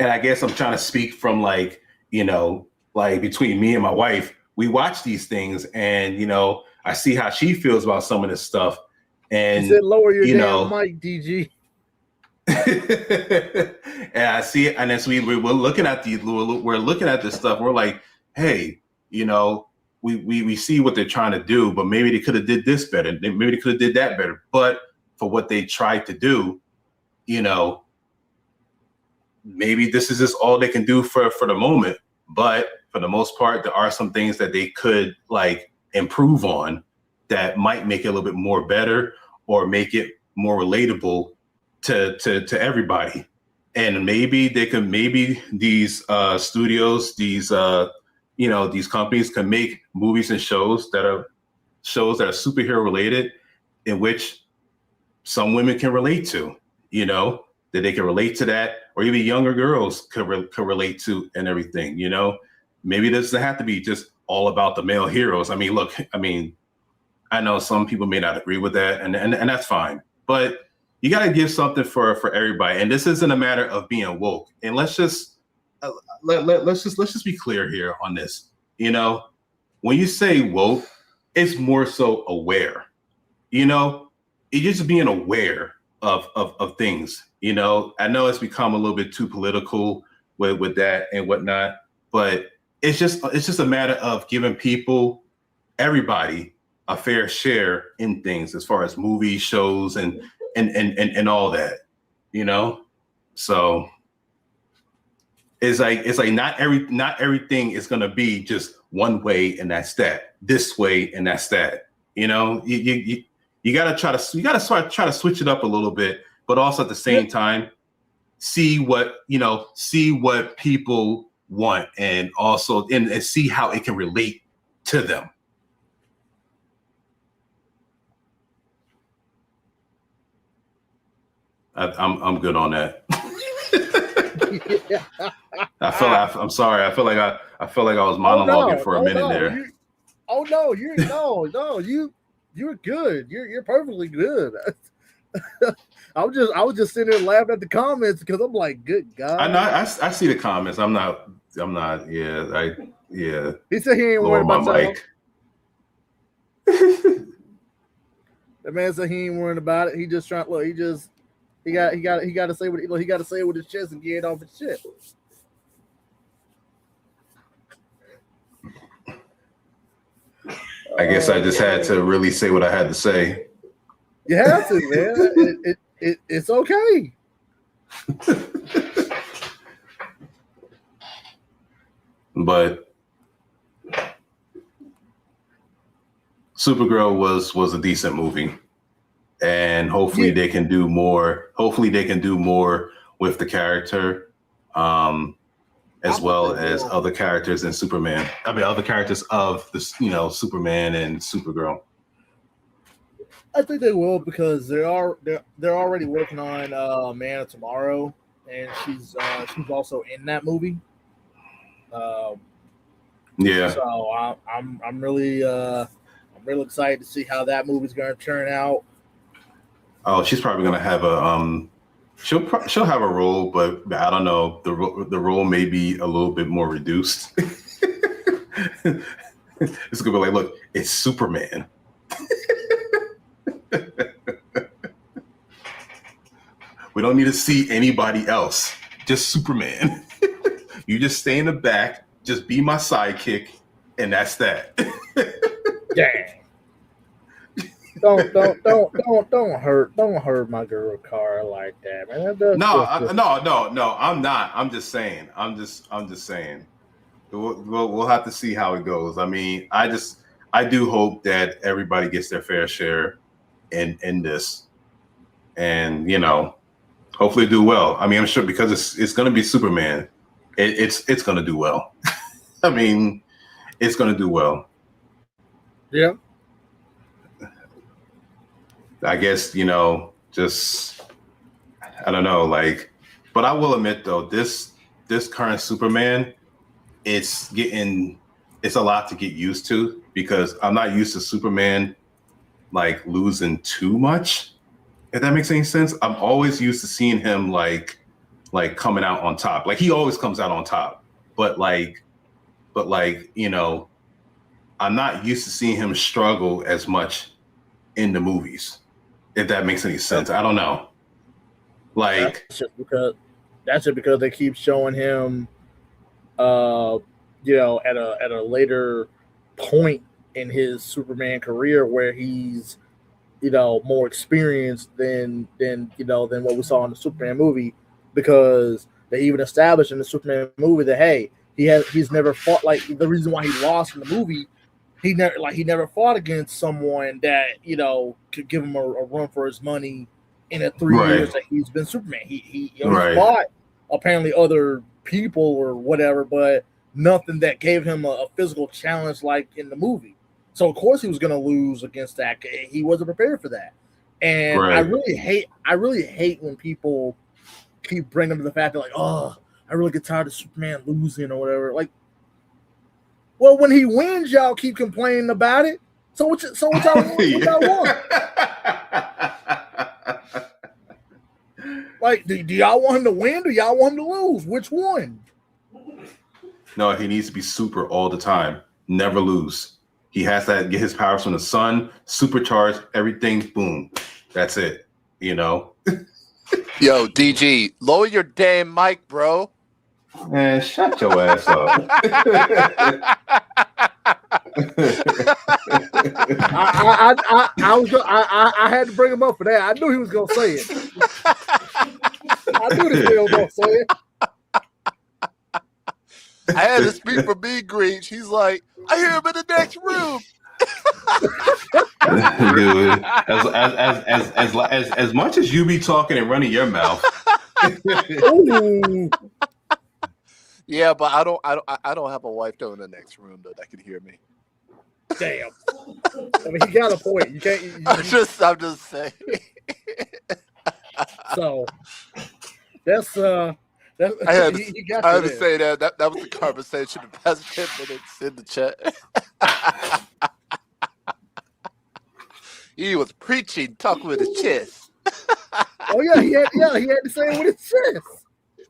And I guess I'm trying to speak from between me and my wife, we watch these things, and I see how she feels about some of this stuff. And she said, lower your damn mic, DG. And I see it, and as we're looking at this stuff, we're like, hey, we see what they're trying to do, but maybe they could have did this better, maybe they could have did that better. But for what they tried to do, maybe this is just all they can do for the moment. But for the most part, there are some things that they could improve on that might make it a little bit more better, or make it more relatable to everybody. And maybe these studios, these companies can make movies and shows that are superhero related, in which some women can relate to, that they can relate to that, or even younger girls could relate to, and everything. Maybe this doesn't have to be just all about the male heroes. I know some people may not agree with that, and that's fine, but you got to give something for everybody. And this isn't a matter of being woke. And let's just let's just be clear here on this. When you say woke, it's more so aware. You're just being aware of things. I know it's become a little bit too political with that and whatnot, but it's just a matter of giving everybody a fair share in things, as far as movies, shows, and all that, So it's like not everything is gonna be just one way and that's that, this way and that's that. You gotta try to switch it up a little bit, but also at the same time see what people want, and also and see how it can relate to them. I'm good on that. I'm sorry. I feel like I was monologuing for a minute there. You're good. You're perfectly good. I was just sitting there laughing at the comments because I'm like, good God. I see the comments. I'm not I'm not. Yeah, yeah. He said he ain't Lower worried my about y'all. mic. The man said he ain't worried about it. He just trying. Look, he got to say what he got to say with his chest and get it off his shit. I guess I just had to really say what I had to say. You have to, man. It's okay. But Supergirl was a decent movie, and hopefully they can do more. Hopefully they can do more with the character, as well as other characters in Superman. I mean, other characters of the Superman and Supergirl. I think they will because they're already working on Man of Tomorrow, and she's also in that movie. Yeah. So I'm really excited to see how that movie's going to turn out. Oh, she's probably going to have a she'll have a role, but I don't know. The role may be a little bit more reduced. It's gonna be like, look, it's Superman. We don't need to see anybody else. Just Superman. You just stay in the back. Just be my sidekick, and that's that. Yeah. Don't hurt my girl Car like that, man. No. I'm not. I'm just saying. I'm just saying. We'll have to see how it goes. I mean, I do hope that everybody gets their fair share in this, and hopefully do well. I mean, I'm sure because it's going to be Superman, it's going to do well. I mean, it's going to do well. Yeah. I guess, just, I don't know, but I will admit though, this current Superman, it's a lot to get used to because I'm not used to Superman losing too much. If that makes any sense. I'm always used to seeing him like coming out on top. Like he always comes out on top. But I'm not used to seeing him struggle as much in the movies. If that makes any sense. I don't know. That's just because they keep showing him at a later point in his Superman career where he's more experienced than what we saw in the Superman movie, because they even established in the Superman movie that hey, he's never fought, the reason why he lost in the movie, he never fought against someone that could give him a run for his money in the 3 years that he's been Superman. He fought apparently other people or whatever, but nothing that gave him a physical challenge like in the movie. So of course he was going to lose against that. He wasn't prepared for that, and I really hate when people keep bringing up the fact that oh, I really get tired of Superman losing or whatever. Well, when he wins, y'all keep complaining about it. So what y'all want? Do y'all want him to win? Or do y'all want him to lose? Which one? No, he needs to be super all the time. Never lose. He has to get his powers from the sun, supercharge everything. Boom. That's it. Yo, DG, lower your damn mic, bro. Man, shut your ass up. I had to bring him up for that. I knew he was gonna say it. I knew this man was gonna say it. I had to speak for B Green. She's like, I hear him in the next room. Dude, as much as you be talking and running your mouth. Yeah, but I don't have a wife though in the next room though that can hear me. Damn. I mean, he got a point. You can't. I'm just saying. So that's I had to say that was the conversation the past 10 minutes in the chat. He was preaching, talking with his chest. Oh yeah, he had to say it with his chest.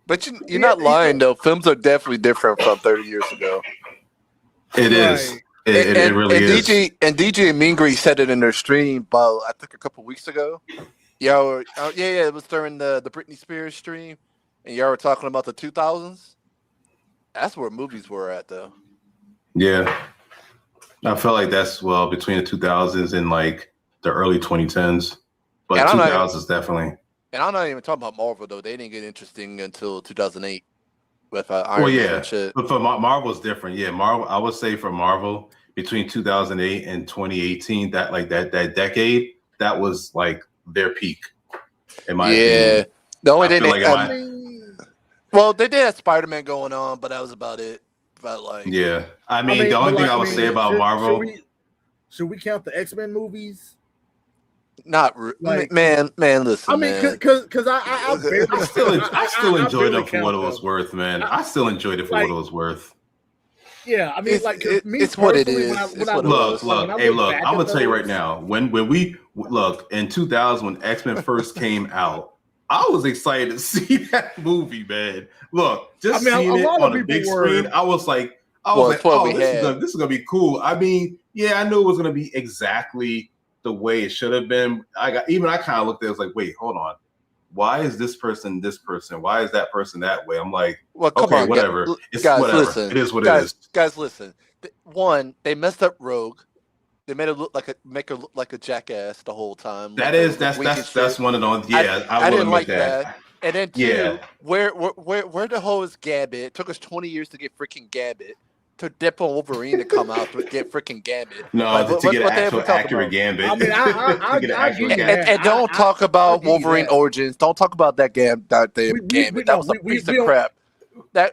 But you're not lying though. Films are definitely different from 30 years ago. It is. It really is. DJ and Mean Green said it in their stream about I think a couple weeks ago. Y'all were, it was during the Britney Spears stream, and y'all were talking about the 2000s. That's where movies were at, though. Yeah, I felt like that's between the 2000s and like the early 2010s, but 2000s definitely. And I'm not even talking about Marvel though; they didn't get interesting until 2008 with Iron Man and shit. But for Marvel's different. Yeah, Marvel. I would say for Marvel between 2008 and 2018, that decade, that was like their peak. In my opinion. The only thing they did have Spider-Man going on, but that was about it. But like, the only thing I would say about Marvel. Should we count the X-Men movies? Not man. Listen, I mean, because I still enjoyed it for what it was worth, man. I still enjoyed it for what it was worth. Yeah, I mean, it's what it is. Look. I'm gonna tell you right now. When we look in 2000, when X-Men first came out, I was excited to see that movie, man. Look, seeing it on a big screen, I was like, this is gonna be cool. I mean, yeah, I knew it was gonna be exactly the way it should have been. I kind of looked at it, I was like, wait, hold on. Why is this person this person? Why is that person that way? I'm like, okay, whatever. Guys, whatever. Listen. It is what it is. Guys, listen. One, they messed up Rogue. They made her look like a jackass the whole time. That's one of those. Yeah, I didn't like that. And then two, where the hell is Gambit? It took us 20 years to get freaking Gambit. To Deadpool and Wolverine to come out to get freaking Gambit. No, to get an actual accurate Gambit. I mean, and don't talk about Wolverine Origins. Don't talk about that Gambit. That was a piece of crap. They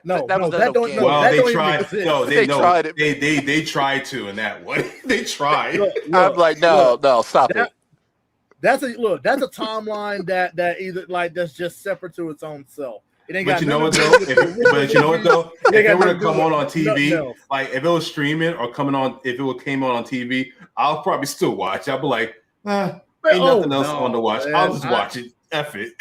tried it. They tried to in that one. They tried. I'm like, no, stop it. That's a timeline that either that's just separate to its own self. But you know what though? If it were to come on TV, like if it was streaming or coming on, if it came on TV, I'll probably still watch. I'll be like, ain't nothing else on to watch. Man. I'll just watch it. F it.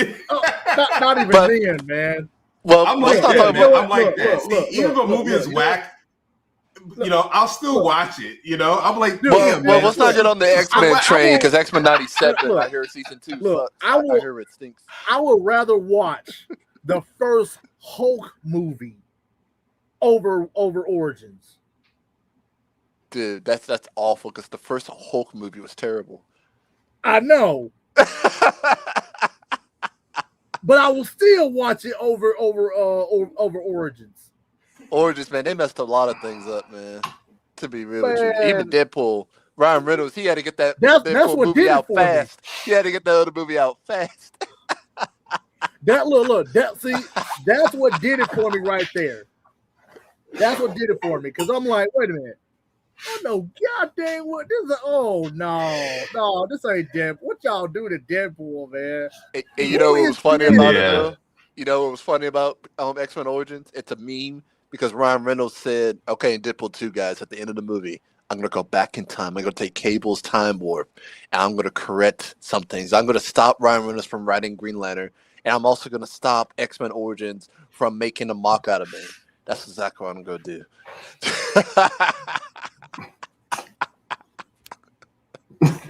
Not even then, man. Well, I'm like that. I'm like that. Even if a movie is whack, I'll still watch it. I'm like, well, let's not get on the X-Men train because X-Men 97. I hear season 2. I hear it stinks. I would rather watch the first Hulk movie over Origins. Dude, that's awful because the first Hulk movie was terrible. I know. But I will still watch it over Origins. Origins, man, they messed a lot of things up, man. To be real with you. Even Deadpool, Ryan Reynolds, he had to get that Deadpool movie out fast. He had to get the other movie out fast. That's what did it for me right there. That's what did it for me because I'm like, wait a minute. I know, goddamn, what this is? No, this ain't Deadpool. What y'all do to Deadpool, man? And you know what was funny about it, though? You know what was funny about X-Men Origins? It's a meme because Ryan Reynolds said, okay, in Deadpool 2, guys, at the end of the movie, I'm going to go back in time. I'm going to take Cable's time warp, and I'm going to correct some things. I'm going to stop Ryan Reynolds from writing Green Lantern, and I'm also going to stop X-Men Origins from making a mock out of me. That's exactly what I'm going to do.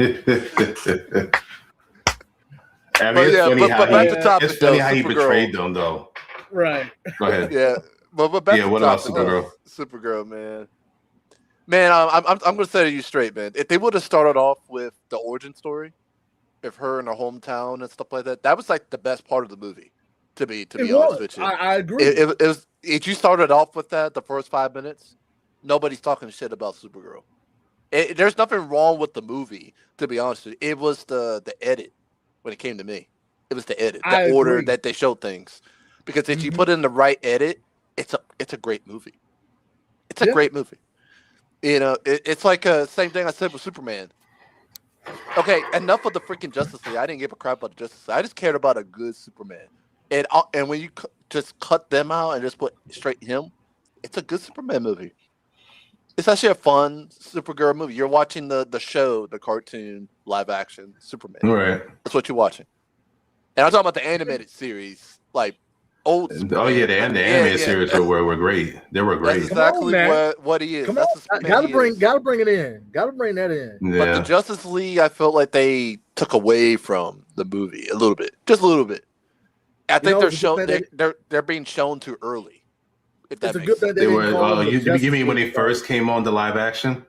It's funny how he betrayed them, though. Right. Go ahead. Yeah, but back to what about Supergirl? Supergirl, man. Man, I'm going to say to you straight, man. If they would have started off with the origin story, if her in her hometown and stuff like that, that was like the best part of the movie. To be honest with you, I agree. It was. If you started off with that, the first 5 minutes, nobody's talking shit about Supergirl. There's nothing wrong with the movie, to be honest with you. It was the edit when it came to me. It was the edit, the order that they showed things. Because if you put in the right edit, it's a great movie. It's a great movie. It's like same thing I said with Superman. Okay, enough of the freaking Justice League. I didn't give a crap about the Justice League. I just cared about a good Superman. And when you just cut them out and just put straight him, it's a good Superman movie. It's actually a fun Supergirl movie. You're watching the show, the cartoon, live action Superman. Right. That's what you're watching. And I'm talking about the animated series, like old Oh Superman. yeah, the animated series were great. They were That's great. exactly what he is. Come That's on, the Superman gotta bring it in. Gotta bring that in. But the Yeah. Justice League, I felt like they took away from the movie a little bit, just a little bit. I think It's a good thing they're being shown too early. If that it's a makes good thing sense. they didn't call them the You Justice mean when they League, first came on the live action?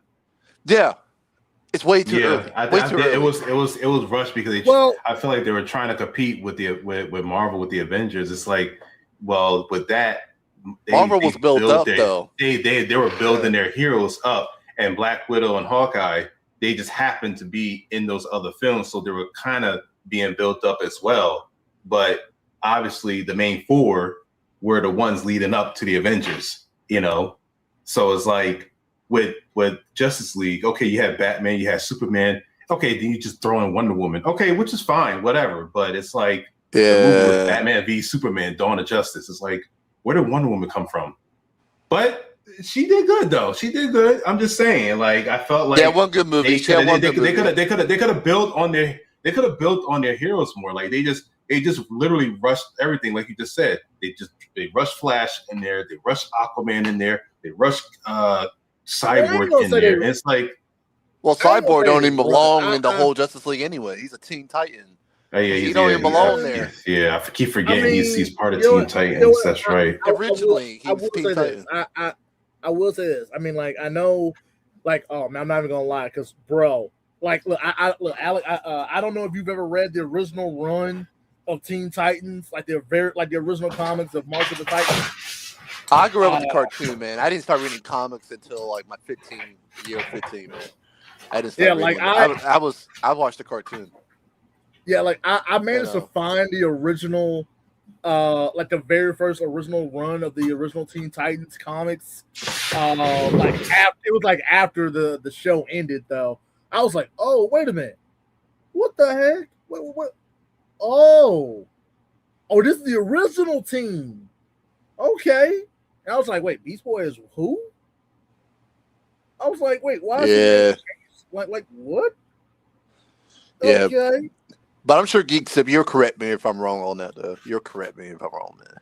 Yeah, it's way too Yeah, early. Way too early. It was rushed because I feel like they were trying to compete with with Marvel with the Avengers. It's like, well, with that, Marvel was built up though. They were building their heroes up, and Black Widow and Hawkeye, they just happened to be in those other films, so they were kind of being built up as well. But obviously, the main four were the ones leading up to the Avengers. So it's like with Justice League, okay, you had Batman, you had Superman, okay, then you just throw in Wonder Woman, okay, which is fine, whatever. But it's like the movie with Batman v Superman, Dawn of Justice. It's like, where did Wonder Woman come from? But she did good though. She did good. I'm just saying, like, I felt like one good movie. They could have built on their heroes more. Like they just literally rushed everything, like you just said. They rushed Flash in there, they rushed Aquaman in there, they rushed Cyborg in there. And it's like, well, Cyborg don't even belong in the whole Justice League anyway. He's a Teen Titan. Oh, yeah, he don't even belong there. Yeah, I keep forgetting he's part of Teen Titans. That's right. Originally, he was Teen Titan. I will say this. I mean, like, I know, like, oh man, I'm not even gonna lie, because bro, like, look, Alec, I don't know if you've ever read the original run of Teen Titans, like the original comics of March of the Titans. I grew up with the cartoon, man. I didn't start reading comics until like my 15, man. I didn't start reading. I watched the cartoon. Yeah, like I managed to find the original, like the very first original run of the original Teen Titans comics. It was like after the show ended, though. I was like, oh, wait a minute, what the heck? What? Oh, this is the original team. Okay, and I was like, wait, Beast Boy is who? I was like, wait, why? Is like what? Yeah. Okay. But I'm sure Geeks, if you're correct me if I'm wrong on that, though. You're correct me if I'm wrong, man.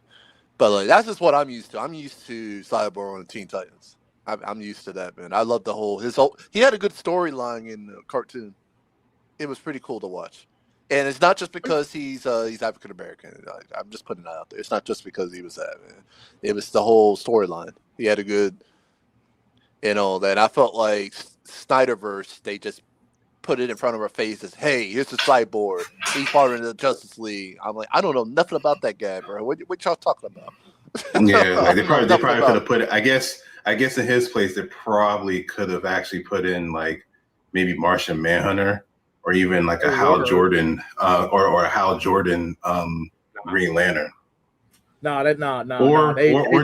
But like that's just what I'm used to. I'm used to Cyborg on the Teen Titans. I'm used to that, man. I love he had a good storyline in the cartoon. It was pretty cool to watch. And it's not just because he's African American. I'm just putting that out there. It's not just because he was that, man. It was the whole storyline. He had a good, that. I felt like Snyderverse, they just put it in front of our faces. Hey, here's the Cyborg. He's part of the Justice League. I'm like, I don't know nothing about that guy, bro. What y'all talking about? Yeah, like they probably could have put it. I guess in his place, they probably could have actually put in like maybe Martian Manhunter or even like a Hal Jordan or a Hal Jordan Green Lantern. Or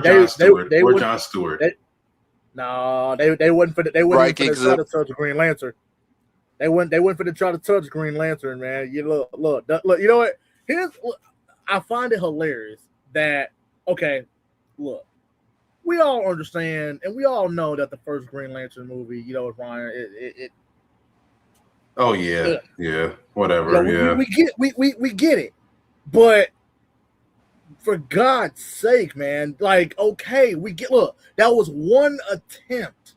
John Stewart. John Stewart. They wouldn't for the try to touch Green Lantern. They went for the try to touch Green Lantern, man. You look. You know what? I find it hilarious that look, we all understand and we all know that the first Green Lantern movie, Ryan, it oh yeah, whatever. We get it, but for God's sake, man, like, okay, that was one attempt.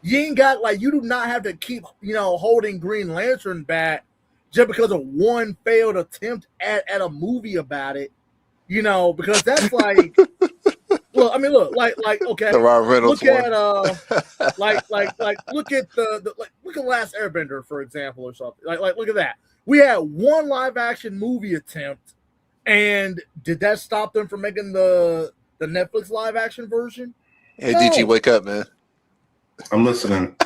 You ain't got, like, you do not have to keep, holding Green Lantern back just because of one failed attempt at a movie about it, because that's like, look, okay, look at look at Last Airbender, for example, or something. Like look at that. We had one live action movie attempt, and did that stop them from making the Netflix live action version? Hey, no. DG, wake up, man. I'm listening.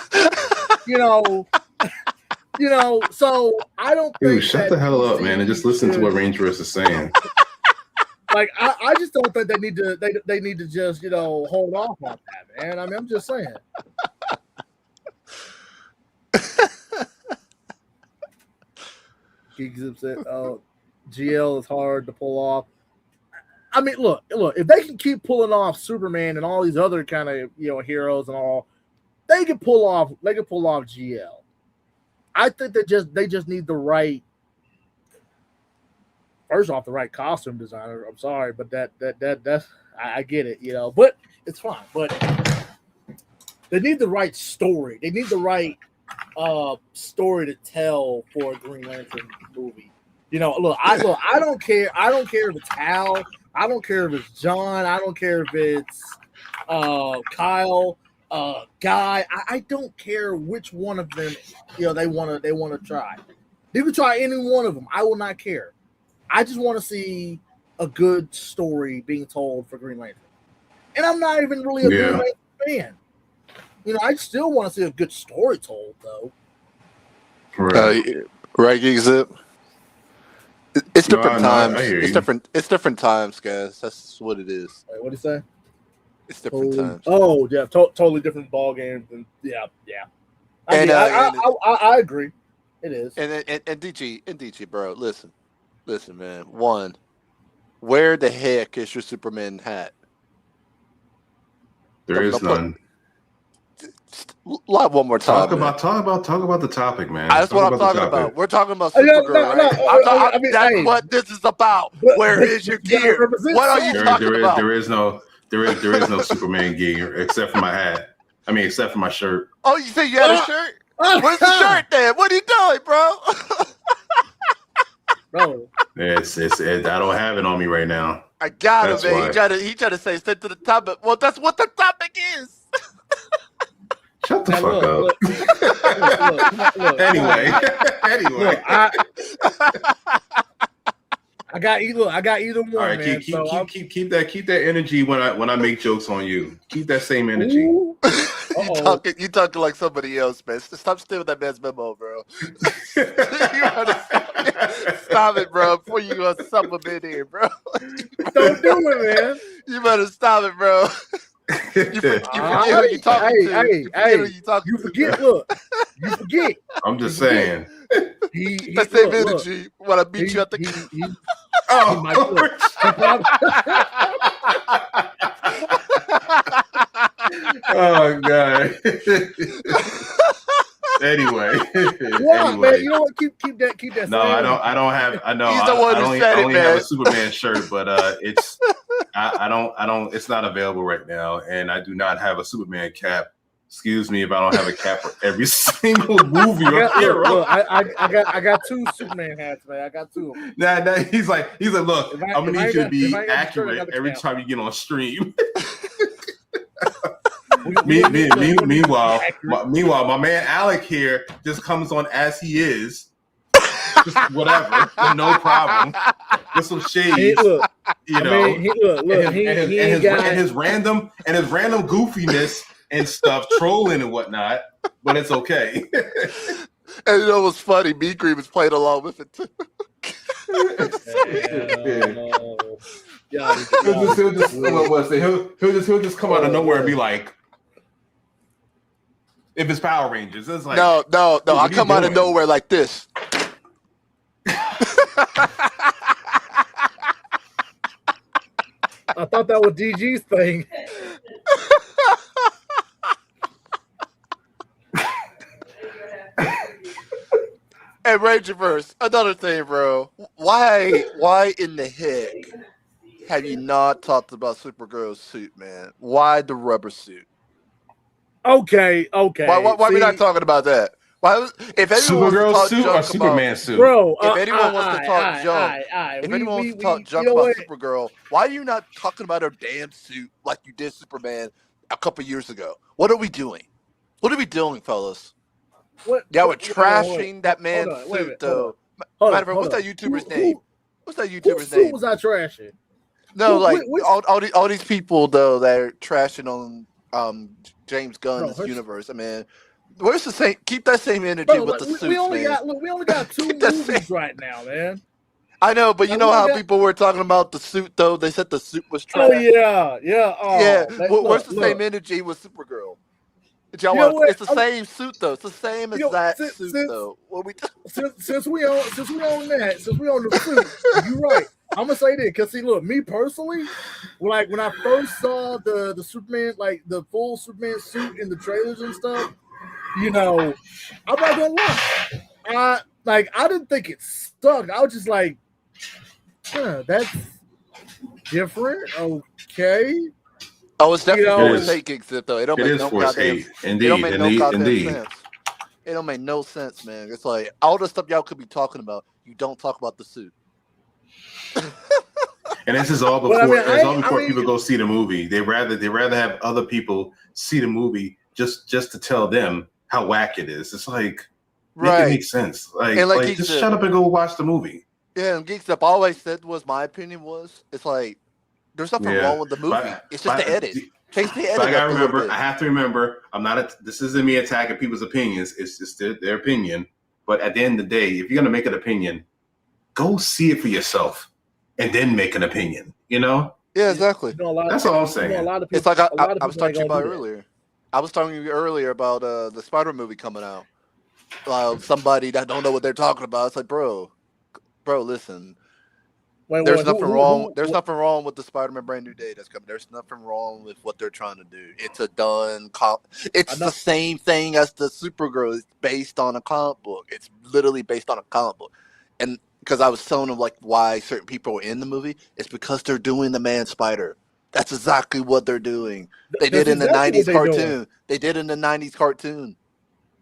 So I don't think. Dude, shut the hell up, man, and just listen to what Rangerous is saying. Like I just don't think they need to just hold off on that, man. I mean, I'm just saying. Geeks upset. GL is hard to pull off. I mean, look. If they can keep pulling off Superman and all these other kind of heroes and all, they can pull off GL. I think they just need the right first off, the right costume designer. I'm sorry, but that's I get it, but it's fine. But they need the right story. They need the right story to tell for a Green Lantern movie. Look, I don't care. I don't care if it's Hal. I don't care if it's John. I don't care if it's Kyle, Guy. I don't care which one of them they want to try. You can try any one of them. I will not care. I just want to see a good story being told for Green Lantern. And I'm not even really a Green Lantern fan. I still want to see a good story told, though. Right, Zip. It's different times. It's different times, guys. That's what it is. Wait, what did you say? It's different times. Oh, yeah, totally different ball games. And yeah. I agree. It is. And DG, bro. Listen, man. One, where the heck is your Superman hat? There is none. Live one more time. Talk about the topic, man. That's what I'm talking about. We're talking about Supergirl, right? That's what this is about. Where is your gear? What are you talking about? There is no Superman gear except for my hat. I mean, except for my shirt. Oh, you say you had a shirt? Where's the shirt then? What are you doing, bro? Bro, I don't have it on me right now. I got it, man. He tried to say stick to the topic. Well, that's what the topic is. Shut the fuck up. Look, anyway. I got either one. All right, man, keep that energy when I make jokes on you. Keep that same energy. You talking like somebody else, man. Stop stealing that man's memo, bro. Stop it, bro. Before you go supplement here, bro. Don't do it, man. You better stop it, bro. You forget who you talking to. You forget. Look, you forget. I'm just saying. That same energy when I beat you at the. Oh God. Anyway. Man, you know what? Keep that. No, I don't have. I know. He's the one who said it, man. I only have a Superman shirt, but it's. I don't. It's not available right now, and I do not have a Superman cap. Excuse me if I don't have a cap for every single movie or hero. I got two Superman hats, man. I got two. Nah, he's like, look, I'm gonna need you to be accurate every time you get on stream. Meanwhile, my man Alec here just comes on as he is. Just whatever, no problem. With some shades, and his random goofiness and stuff, trolling and whatnot. But it's okay. And what's funny? Meat Cream is playing along with it too. He'll just come out of nowhere and be like, if it's Power Rangers, it's like no. I come out of nowhere like this. I thought that was DG's thing. And Rangerverse, another thing, bro. Why in the heck have you not talked about Supergirl's suit, man? Why the rubber suit? Okay. Why are we not talking about that? If anyone Supergirl suit or Superman suit, bro. If anyone wants to talk junk, if anyone wants to talk junk about Supergirl, why are you not talking about her damn suit like you did Superman a couple years ago? What are we doing? What are we doing, fellas? We're trashing that man's suit, though. Matter of fact, what's that YouTuber's name? What's that YouTuber's name? Who was I trashing? No, all these people though that are trashing on James Gunn's universe. I mean, where's the same? Keep that same energy with the suits, we only man. got two movies right now, man. I know, but you know how people were talking about the suit, though. They said the suit was trash. Oh yeah. Where's the same energy with Supergirl? It's the same suit, though. It's the same exact suit, though. What we since we on the suit, you're right. I'm gonna say this because look, me personally, like when I first saw the Superman, like the full Superman suit in the trailers and stuff, I'm not gonna lie, I didn't think it stuck. I was just like, that's different. Okay. Oh, it's definitely know- forced hate, Except though. It don't It make is no forced goddamn. hate. It don't Indeed, make no goddamn indeed. sense. It don't make no sense, man. It's like all the stuff y'all could be talking about. You don't talk about the suit. And this is all before. But, I mean, it's all I before mean- people go see the movie. They rather have other people see the movie just to tell them how whack it is. It's like make it make sense. Like And like just Geeks shut up and go watch the movie. Yeah, and Geeks Up always said was my opinion was it's like there's nothing Yeah. wrong with the movie. It's just the edit. Change the edit. So I gotta up a little remember. bit. I have to remember. I'm not. This isn't me attacking people's opinions. It's just their opinion. But at the end of the day, if you're gonna make an opinion, go see it for yourself, and then make an opinion. You know? Yeah, exactly. That's all I'm saying. A lot of people, It's like I was talking ain't about gonna do that. earlier. I was talking to you earlier about the Spider movie coming out. Somebody that don't know what they're talking about. It's like, bro, listen. There's nothing wrong. There's nothing wrong with the Spider-Man Brand New Day that's coming. There's nothing wrong with what they're trying to do. It's a done. It's the same thing as the Supergirl. It's based on a comic book. It's literally based on a comic book. And because I was telling them like why certain people are in the movie, it's because they're doing the Man Spider. That's exactly what they're doing. They did in the '90s cartoon. They did in the '90s cartoon.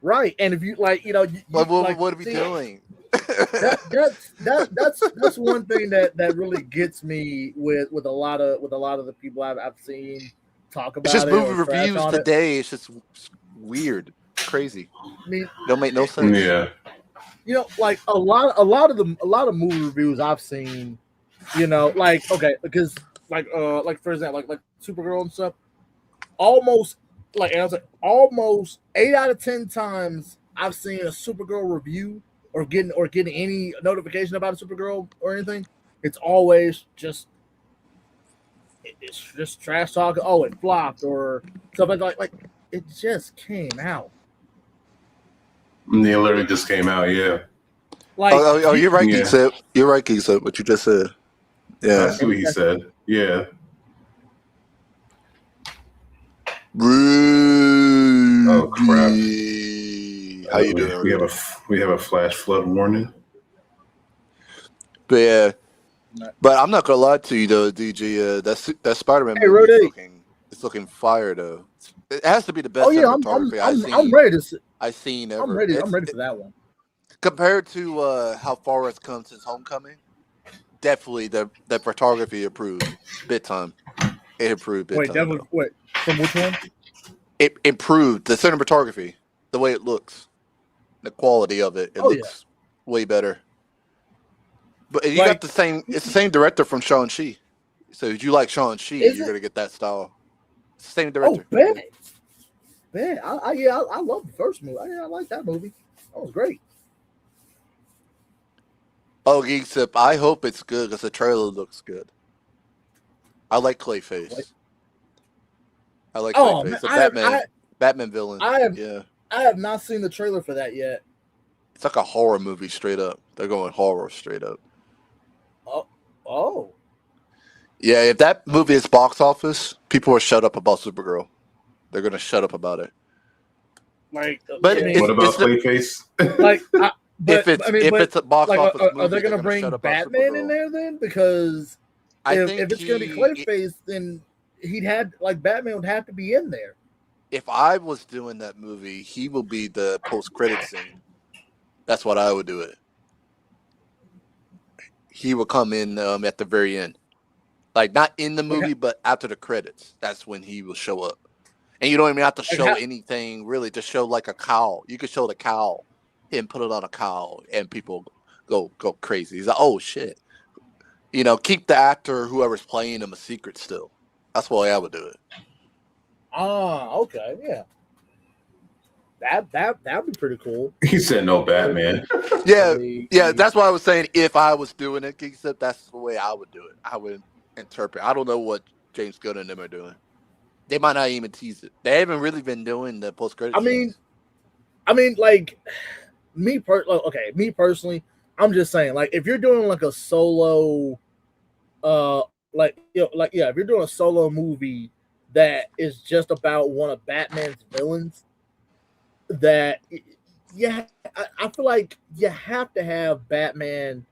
Right, and if you like, what are we doing? That's one thing that really gets me with a lot of the people I've seen talk about it's just it. Movie reviews today. It's just weird, crazy. I mean, don't make no sense. Yeah. Like a lot of movie reviews I've seen, like okay, because like for example, like Supergirl and stuff, almost 8 out of 10 times I've seen a Supergirl review or getting any notification about a Supergirl or anything. It's always just trash talking. Oh, it flopped or stuff like it just came out. They literally just came out, yeah. Like, you're right, Geeks Up. You're right, Geeks Up. What you just said. Yeah, I see what he said. Yeah. Oh crap! How you doing? We have a flash flood warning. But yeah, but I'm not gonna lie to you though, DG. That Spider-Man movie Rudy. it's looking fire though. It has to be the best. Oh yeah, I'm ready to. I've seen ever. I'm ready for that one. Compared to how far it's come since Homecoming, definitely the photography improved big time. It improved big time. Wait, from which one? It improved the cinematography, the way it looks, the quality of it. It looks way better. But you got the same. It's the same director from Shang-Chi. So if you like Shang-Chi, you're gonna get that style. It's the same director. Oh, bet. I love the first movie. I like that movie. That was great. Oh, Geeks Up. I hope it's good because the trailer looks good. I like Clayface. I like Clayface. Batman villain. I have not seen the trailer for that yet. It's like a horror movie straight up. They're going horror straight up. Oh. Yeah, if that movie is box office, people will shut up about Supergirl. They're gonna shut up about it. Like, but what about Clayface? If it's a box office movie, are they gonna bring Batman in there then? Because if it's gonna be Clayface, then Batman would have to be in there. If I was doing that movie, he will be the post-credit scene. That's what I would do it. He will come in at the very end. Like, not in the movie, but after the credits. That's when he will show up. And you don't even have to show anything, really. Just show, like, a cowl. You could show the cowl and put it on a cowl, and people go crazy. He's like, oh, shit. Keep the actor, whoever's playing him, a secret still. That's the way I would do it. Okay, yeah. That'd be pretty cool. He said no Batman. Yeah, that's why I was saying if I was doing it, except that's the way I would do it. I would interpret. I don't know what James Gunn and them are doing. They might not even tease it. They haven't really been doing the post-credit. I mean, like me personally, I'm just saying, like, if you're doing like a solo, if you're doing a solo movie that is just about one of Batman's villains, I feel like you have to have Batman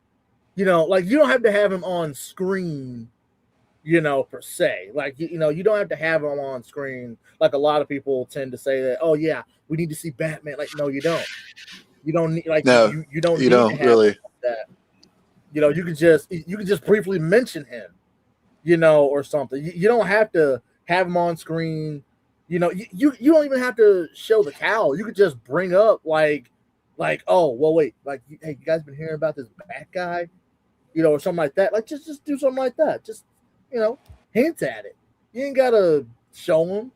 like you don't have to have him on screen, per se. Like you don't have to have him on screen. Like a lot of people tend to say that. Oh yeah, we need to see Batman. Like no, you don't. You don't need No, you don't you need to don't have really. that. You could just briefly mention him, or something. You don't have to have him on screen. You don't even have to show the cowl. You could just bring up oh well, wait, hey, you guys been hearing about this Bat guy, or something like that. Like just do something like that. Just hint at it. You ain't gotta show them.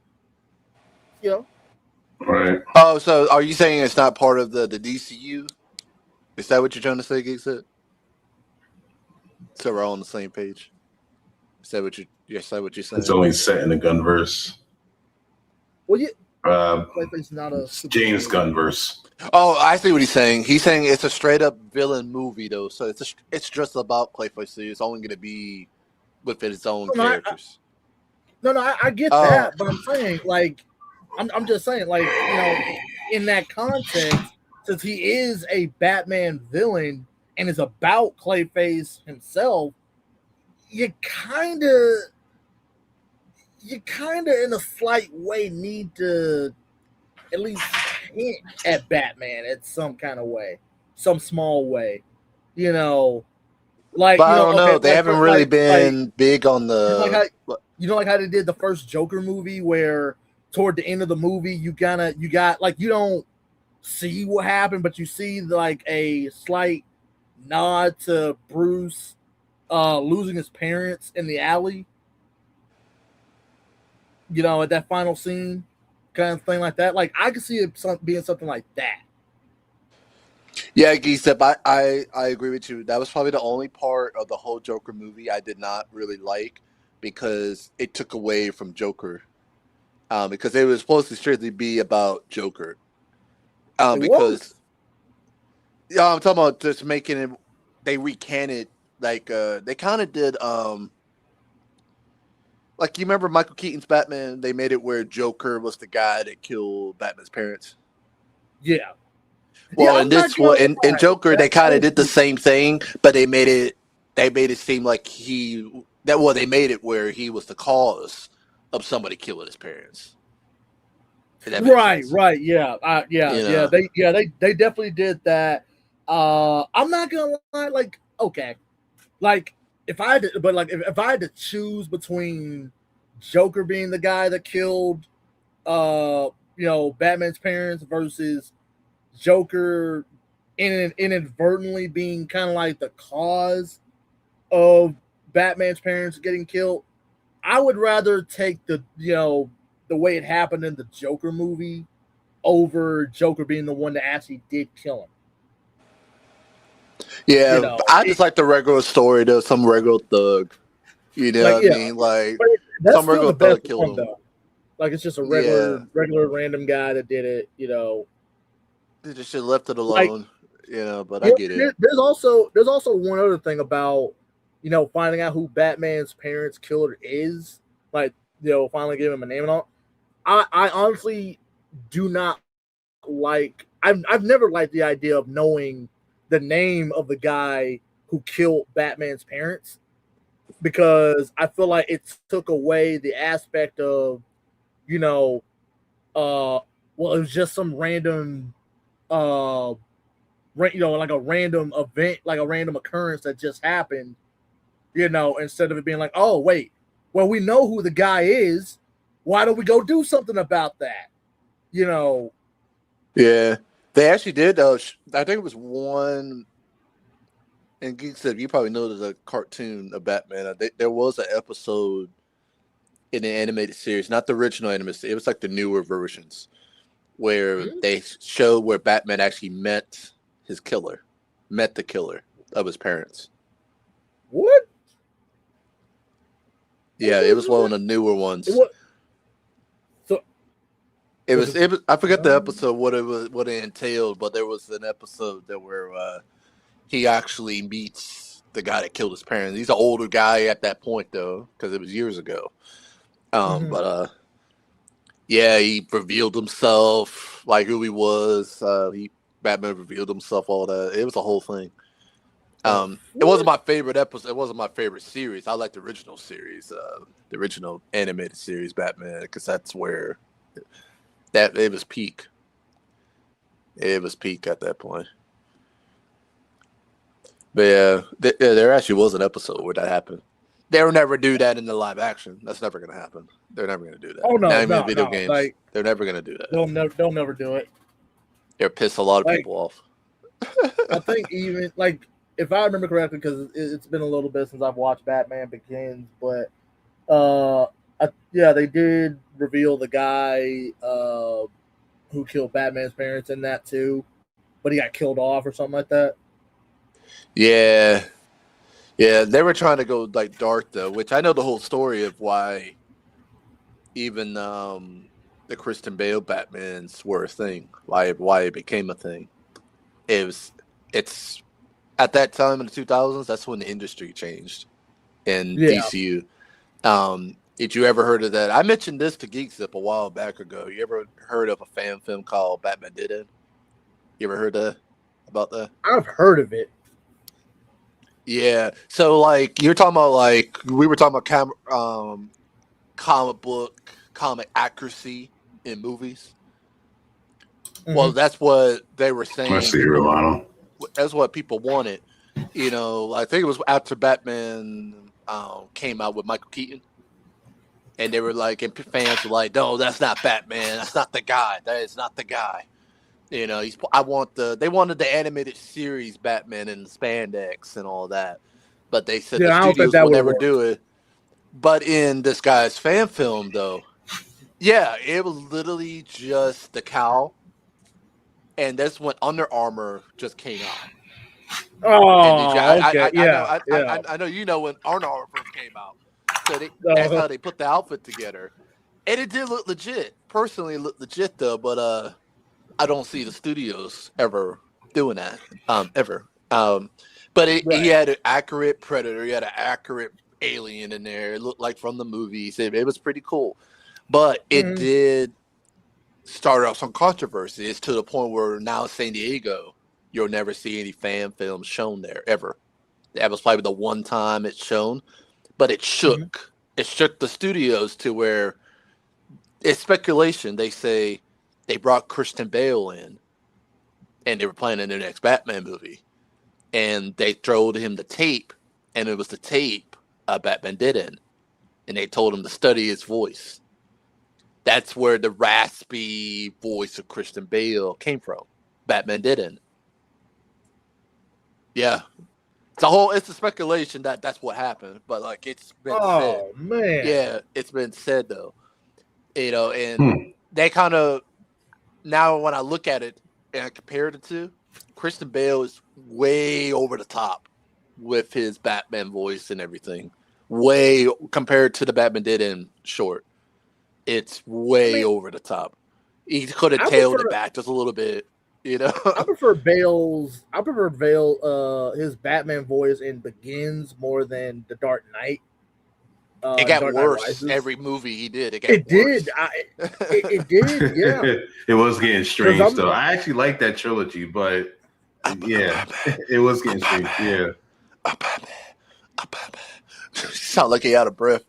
Right. Oh, so are you saying it's not part of the DCU? Is that what you're trying to say, Geekset? So we're all on the same page. Is that what you're saying? It's only set in the Gunverse. Well, Uh, Clayface not a James Gunverse. Oh, I see what he's saying. He's saying it's a straight up villain movie, though. So it's just about Clayface. So it's only going to be within its own characters. I get that, but I'm saying I'm just saying in that context, since he is a Batman villain and is about Clayface himself, you kind of in a slight way need to at least hint at Batman in some kind of way, some small way, But I don't know. They haven't really been big on the. Like how they did the first Joker movie, where toward the end of the movie you got you don't see what happened, but you see a slight nod to Bruce losing his parents in the alley. At that final scene, kind of thing like that. Like I could see it being something like that. Yeah, Geesep, I agree with you. That was probably the only part of the whole Joker movie I did not really like, because it took away from Joker. Because it was supposed to strictly be about Joker. I'm talking about just making it. They recanted they kind of did. Like, you remember Michael Keaton's Batman? They made it where Joker was the guy that killed Batman's parents. Yeah. Well, in this one, in Joker, they kind of did the same thing, but they made it seem like they made it where he was the cause of somebody killing his parents. Right, yeah, They definitely did that. I'm not gonna lie, okay, if I had to, if I had to choose between Joker being the guy that killed, Batman's parents versus Joker inadvertently being kind of like the cause of Batman's parents getting killed, I would rather take the way it happened in the Joker movie over Joker being the one that actually did kill him. Yeah, I just like the regular story. There's some regular thug. You know what I mean? Like, some regular thug killed him. Like, it's just a regular random guy that did it. They just should have left it alone. But I get it. There's also one other thing about finding out who Batman's parents' killer is. Finally give him a name and all. I honestly do not like. I've never liked the idea of knowing the name of the guy who killed Batman's parents, because I feel like it took away the aspect of, it was just some random, like a random event, like a random occurrence that just happened, instead of it being like, oh, wait, well, we know who the guy is. Why don't we go do something about that? Yeah. They actually did. I think it was one. And Geek said, you probably know there's a cartoon of Batman. There was an episode in the animated series, not the original animated. It was like the newer versions, where they showed where Batman actually met the killer of his parents. What? Yeah, it was one of the newer ones. It was. I forget the episode what it entailed, but there was an episode where he actually meets the guy that killed his parents. He's an older guy at that point, though, because it was years ago. But he revealed himself, like who he was. Batman revealed himself, all that. It was a whole thing. It wasn't my favorite episode. It wasn't my favorite series. I like the original series, the original animated series, Batman, because that's where that it was peak. It was peak at that point. But yeah, there actually was an episode where that happened. They'll never do that in the live action. That's never going to happen. They're never going to do that. Oh no, Not even no, in video no. games. Like, they're never going to do that. They'll never do it. They'll piss a lot of Like, people off. I think even like if I remember correctly, because it's been a little bit since I've watched Batman Begins, but yeah, they did reveal the guy who killed Batman's parents in that too, but he got killed off or something like that. Yeah. Yeah, they were trying to go like dark though, which I know the whole story of why even the Christian Bale Batmans were a thing. Why it became a thing. It's at that time in the 2000s, that's when the industry changed in DCU. Did you ever heard of that? I mentioned this to Geekzip a while back ago. You ever heard of a fan film called Batman Did It? You ever heard about that? I've heard of it. Yeah. So like you're talking about like we were talking about comic accuracy in movies. Mm-hmm. Well, that's what they were saying. That's the hero model. That's what people wanted. You know, I think it was after Batman came out with Michael Keaton. And they were like, and fans were like, no, that's not Batman. That's not the guy. That is not the guy. You know, they wanted the animated series Batman and the spandex and all that. But they said the studios will never do it. But in this guy's fan film, though, yeah, it was literally just the cowl. And that's when Under Armour just came out. Oh, okay. I know you know when Under Armour first came out. So that's how they put the outfit together. And it did look legit. Personally, it looked legit, though. But I don't see the studios ever doing that, ever. But he had an accurate Predator. He had an accurate alien in there. It looked like from the movies. It was pretty cool. But it did start off some controversy. It's to the point where now San Diego, you'll never see any fan films shown there, ever. That was probably the one time it's shown. But it shook. It shook the studios to where it's speculation. They say they brought Christian Bale in and they were planning their next Batman movie. And they throwed him the tape, and it was the tape Batman did in. And they told him to study his voice. That's where the raspy voice of Christian Bale came from. Batman did in. Yeah. It's a speculation that that's what happened, but like it's been said. Oh man. Yeah, it's been said though. You know, and they kind of now when I look at it and I compare the two, Christian Bale is way over the top with his Batman voice and everything. Way compared to the Batman did in short. It's way over the top. He could have tailed it back just a little bit. You know, I prefer his Batman voice in Begins more than The Dark Knight. It got worse every movie he did. It did. It did. Yeah. It was getting strange though. I actually like that trilogy, but yeah, it was getting strange. Yeah. I'm Batman. Sound like he out of breath.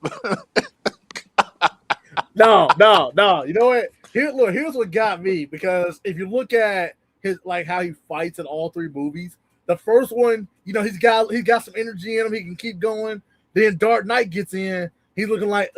No. You know what? Here's what got me, because if you look at his like how he fights in all three movies, the first one, you know, he's got some energy in him. He can keep going. Then Dark Knight gets in. He's looking like,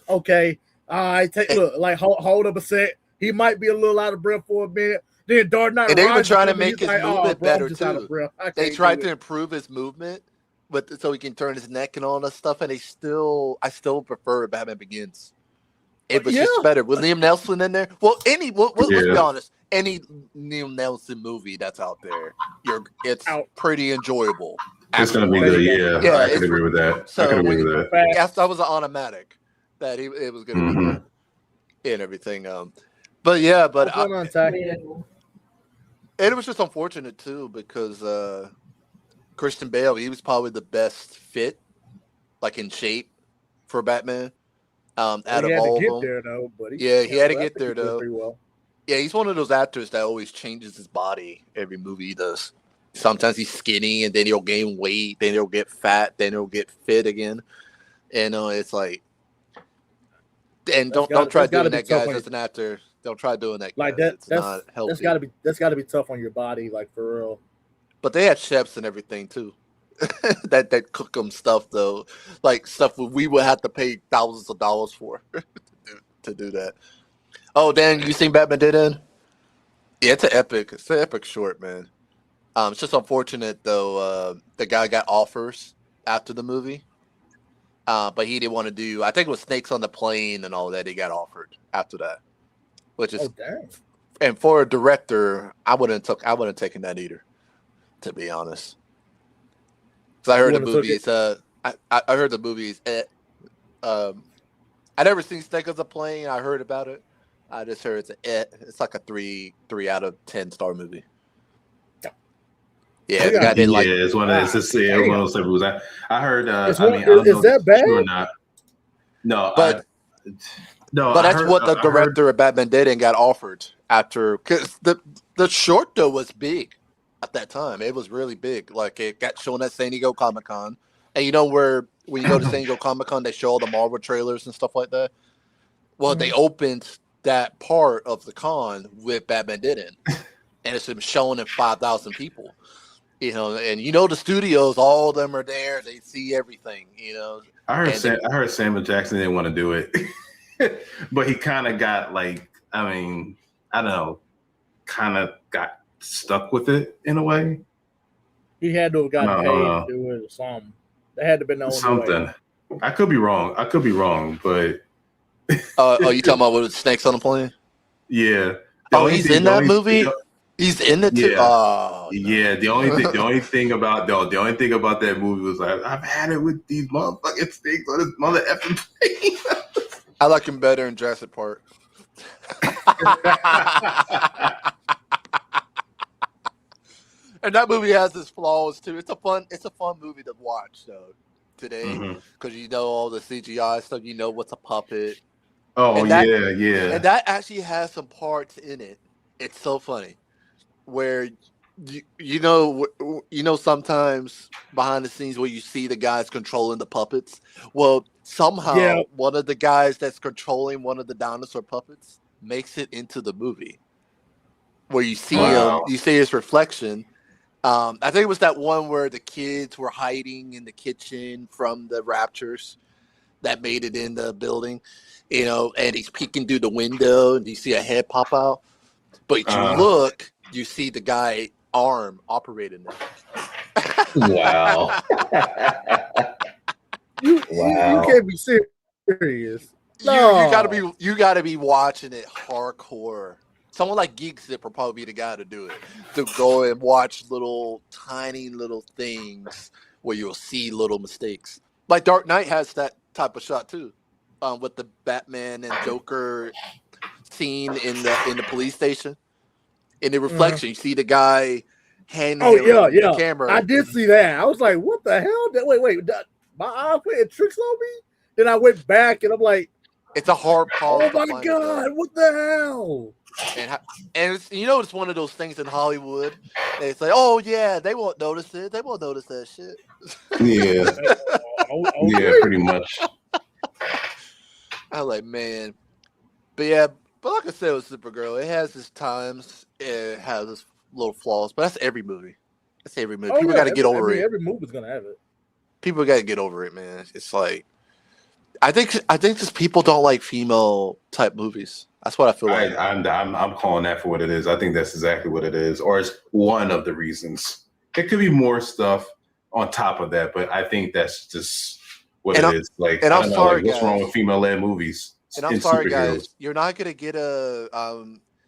okay, all right, hold up a sec. He might be a little out of breath for a minute. Then Dark Knight, and they were trying to make his movement better too. They tried to improve his movement, but so he can turn his neck and all that stuff. And I still prefer Batman Begins. It was just better with Liam Neeson in there. Well, let's be honest. Any Liam Neeson movie that's out there, it's pretty enjoyable. It's going to be good, yeah. I can agree with that. So I can agree with that. Yes, that was an automatic that it was going to be good and everything. But and it was just unfortunate too because Christian Bale, he was probably the best fit, like in shape for Batman. Out of all of them, there, though, buddy. Yeah, he had to get there though. Pretty well. Yeah, he's one of those actors that always changes his body every movie he does. Sometimes he's skinny, and then he'll gain weight, then he'll get fat, then he'll get fit again. And it's like, and don't try doing that, guys. As an actor, don't try doing that, like guys. that. It's not healthy. That's gotta be tough on your body, like for real. But they had chefs and everything too. that cook them stuff though, like stuff we would have to pay thousands of dollars for to do that. Oh, Dan, you seen Batman Dead End? Yeah, it's an epic short, man. It's just unfortunate though. The guy got offers after the movie, but he didn't want to do. I think it was Snakes on the Plane and all that. He got offered after that, which is. Dang. And for a director, I wouldn't taken that either, to be honest. Because I heard the movies. I heard the movies. I never seen Snakes on the Plane. I heard about it. I just heard it's like a 3 out of 10 star movie. Yeah, the guy didn't like. Yeah, it's one of those movies. I heard. Is that bad? Or not. No, but that's what the director of Batman Dead End got offered after, because the short though was big at that time. It was really big. Like it got shown at San Diego Comic-Con, and you know where when you go to San Diego Comic-Con, they show all the Marvel trailers and stuff like that. Well, they opened that part of the con with Batman Dead End, and it's been shown in 5,000 people. You know, and the studios, all of them are there. They see everything. I heard Samuel Jackson didn't want to do it, but he kind of got like, I don't know, kind of got stuck with it in a way. He had to have gotten paid to do it or something. That had to have been the only something. way. I could be wrong, but. You talking about with Snakes on the Plane? Yeah. He's in that movie. He's in it too. Yeah. Oh, no. Yeah. The only thing about that movie was like, I've had it with these motherfucking snakes on this mother effing plane. I like him better in Jurassic Park. And that movie has its flaws too. It's a fun movie to watch though today, because all the CGI stuff. What's a puppet. Oh, yeah. And that actually has some parts in it. It's so funny. Where sometimes behind the scenes where you see the guys controlling the puppets. Well, somehow one of the guys that's controlling one of the dinosaur puppets makes it into the movie, where you see him, you see his reflection. I think it was that one where the kids were hiding in the kitchen from the raptors that made it in the building, and he's peeking through the window and you see a head pop out. But you look, you see the guy arm operating it. Wow. You can't be serious. No. You gotta be watching it hardcore. Someone like Geek Zip will probably be the guy to do it. To go and watch tiny little things where you'll see little mistakes. Like Dark Knight has that type of shot too, with the Batman and Joker scene in the police station. In the reflection, you see the guy handing the camera. I did see that. I was like, "What the hell? Wait! My eye playing tricks on me." Then I went back and I'm like, "It's a hard call." Oh my god! What the hell? And it's one of those things in Hollywood. They say, "Oh yeah, they won't notice it. They won't notice that shit." Yeah, yeah, pretty much. I'm like, man, but like I said with Supergirl, it has its times. It has its little flaws, but that's every movie. People got to get over it. Every movie's gonna have it. People got to get over it, man. It's like, I think just people don't like female type movies. That's what I feel like. I'm calling that for what it is. I think that's exactly what it is, or it's one of the reasons. It could be more stuff on top of that, but I think that's just what it is. Like, and I'm sorry, what's wrong with female-led movies? And I'm sorry, guys. You're not gonna get a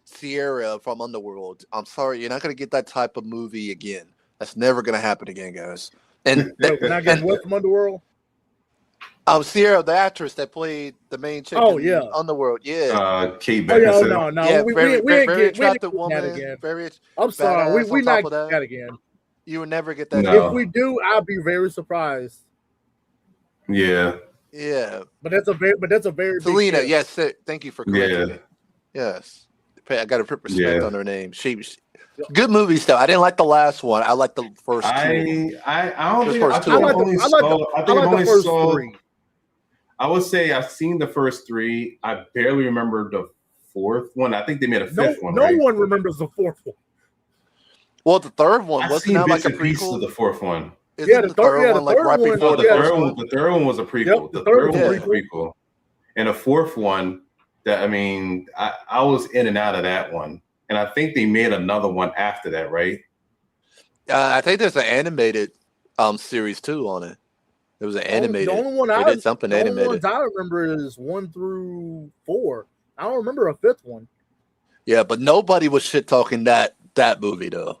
Sierra from Underworld. I'm sorry, you're not gonna get that type of movie again. That's never gonna happen again, guys. And we're not getting what from Underworld? Sierra, the actress that played the main chick in Underworld. Yeah. Kate Beckinsale. No. Yeah, very attractive woman. I'm sorry. We not get that again. You would never get that. No. If we do, I'll be very surprised. Yeah. Yeah. But that's a very Selena, yes. Thank you for correcting me. Yes. I got to put respect on her name. Good movie still. I didn't like the last one. I like the first two. I don't think first I two think are I've only saw I think I've only first saw three. I would say I've seen the first three. I barely remember the fourth one. I think they made a fifth one, right? No one remembers the fourth one. Well, the third one I've wasn't seen that like bits a and pieces of prequel? the fourth one. Isn't the third one like right before No, the first one? the third one was a prequel. Yep, the third one was a prequel. prequel. And the fourth one, that I mean, I was in and out of that one. And I think they made another one after that, right? I think there's an animated series too on it. There was an animated. The only one they did something the animated. only ones I remember is 1 through 4. I don't remember a fifth one. Yeah, but nobody was shit talking that movie though.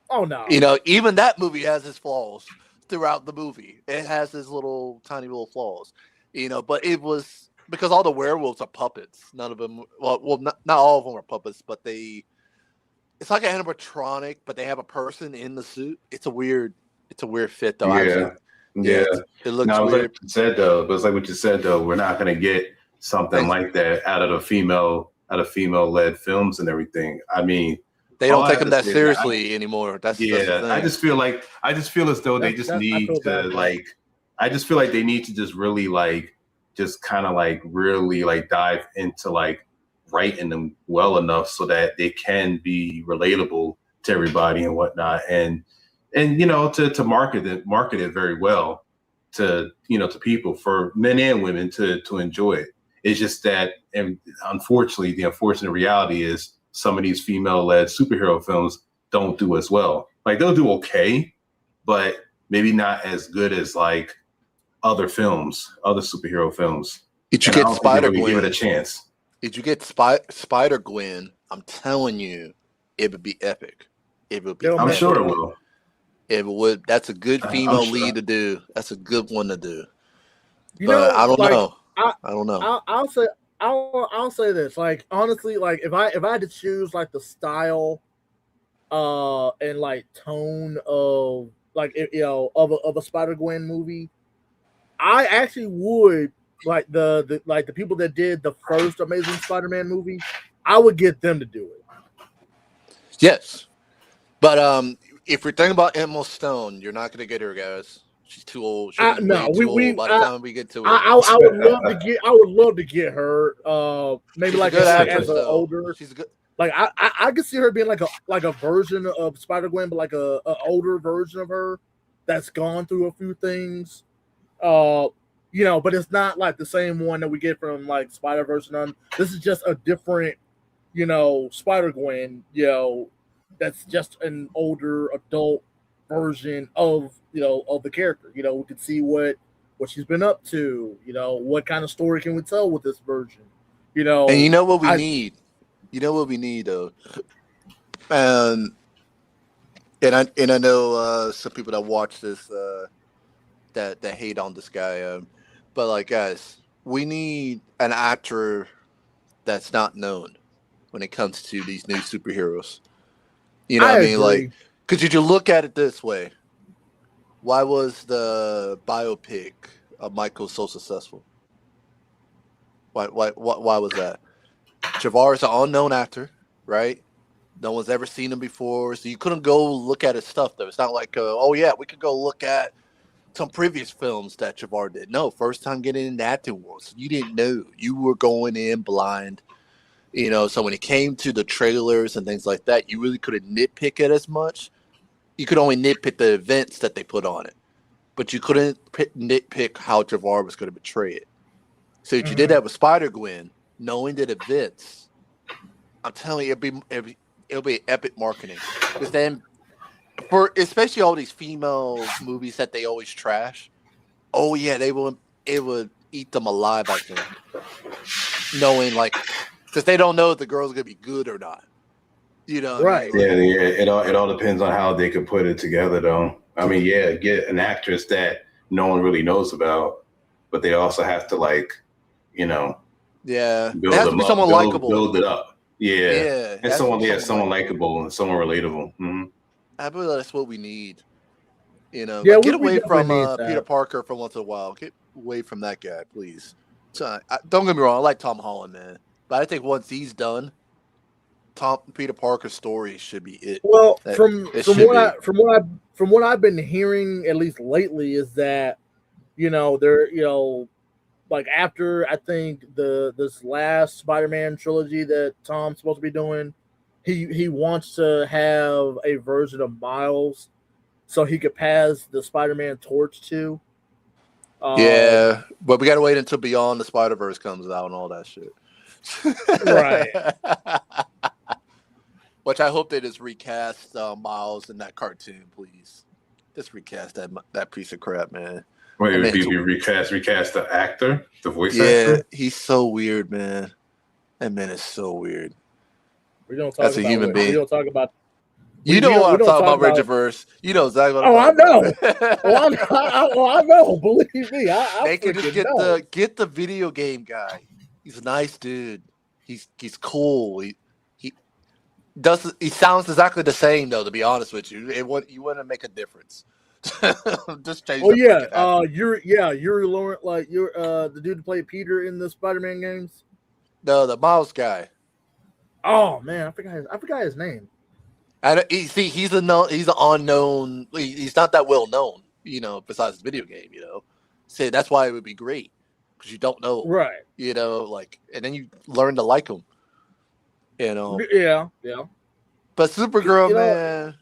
Oh no! You know, even that movie has its flaws throughout the movie. It has its little tiny little flaws. You know, but it was because all the werewolves are puppets. None of them. Well, not all of them are puppets, but it's like an animatronic, but they have a person in the suit. It's a weird fit though. Yeah. It looks no, weird. Like you said though, but it's like what you said though. We're not gonna get something like that out of female-led films and everything. I mean, they don't take them that seriously anymore. That's the thing. I just feel as though they just need to like. I just feel like they need to just really like, just kind of like really like dive into like writing them well enough so that they can be relatable to everybody and whatnot, and you know, to market it very well to, you know, to people, for men and women to enjoy it. It's just that, and unfortunately, the unfortunate reality is some of these female-led superhero films don't do as well. Like they'll do okay, but maybe not as good as like other superhero films. Did you get Spider-Gwen? Give it a chance. Did you get Spider-Gwen? I'm telling you, it would be epic. It would be. I'm sure it will. It would. That's a good female lead to do. That's a good one to do. You but know, I don't like, know. I don't know. I'll say this. Like honestly, like if I had to choose like the style, and like tone of like of a Spider-Gwen movie, I actually would like the people that did the first Amazing Spider-Man movie. I would get them to do it. Yes, but if we're thinking about Emma Stone, you're not going to get her, guys. She's too old. She's old by the time we get to it. I would love to get her. Maybe she's like as an older. She's good. Like I could see her being like a version of Spider-Gwen, but like a older version of her that's gone through a few things. You know, but it's not like the same one that we get from like Spider-Verse and none. This is just a different, you know, Spider-Gwen, you know, that's just an older adult version of, you know, of the character. You know, we could see what she's been up to, you know, what kind of story can we tell with this version, you know. And you know what we need? You know what we need though? And I know some people that watch this that hate on this guy, but like guys, we need an actor that's not known when it comes to these new superheroes. You know what I mean? Like, because you look at it this way, why was the biopic of Michael so successful? Why was that? Javar is an unknown actor, right? No one's ever seen him before, so you couldn't go look at his stuff though. It's not like, oh yeah, we could go look at some previous films that Javar did. No, first time getting into the acting world, so you didn't know. You were going in blind. You know, so when it came to the trailers and things like that, you really couldn't nitpick it as much. You could only nitpick the events that they put on it, but you couldn't nitpick how Javar was going to portray it. So if you did that with Spider-Gwen, knowing the events, I'm telling you, it'll be epic marketing. Because then, for especially all these female movies that they always trash, oh yeah, it would eat them alive, I think. Knowing like. Because they don't know if the girl's gonna be good or not, you know. Right? I mean? Yeah. It all depends on how they could put it together, though. I mean, yeah, get an actress that no one really knows about, but they also have to like, you know, it has to be someone likable. Build it up, and someone likable and someone relatable. Mm-hmm. I believe that's what we need. You know, yeah, like, get away from Peter Parker for once in a while. Get away from that guy, please. So, don't get me wrong, I like Tom Holland, man. But I think once he's done, Peter Parker's story should be it. Well, That- from it from should what I've been hearing, at least lately, is that they're like after I think this last Spider-Man trilogy that Tom's supposed to be doing, he wants to have a version of Miles so he could pass the Spider-Man torch to. Yeah, but we got to wait until Beyond the Spider-Verse comes out and all that shit. Right. Which I hope they just recast Miles in that cartoon, please. Just recast that piece of crap, man. Wait, recast the actor, the voice actor? Yeah, he's so weird, man. That man is so weird. We don't talk As a about human being. We don't talk about. You know what I'm talking about, Regiverse. You know exactly what I'm talking about. I know. Believe me, they can just get the video game guy. He's a nice dude. He's cool. He sounds exactly the same though. To be honest with you, you wouldn't make a difference. Just change. Oh yeah, Yuri Lawrence, like you're the dude who played Peter in the Spider-Man games. No, the Miles guy. Oh man, I forgot his name. And he's an unknown. He's not that well known, besides the video game, So that's why it would be great because you don't know, right? And then you learn to like him, Yeah. But Supergirl, man,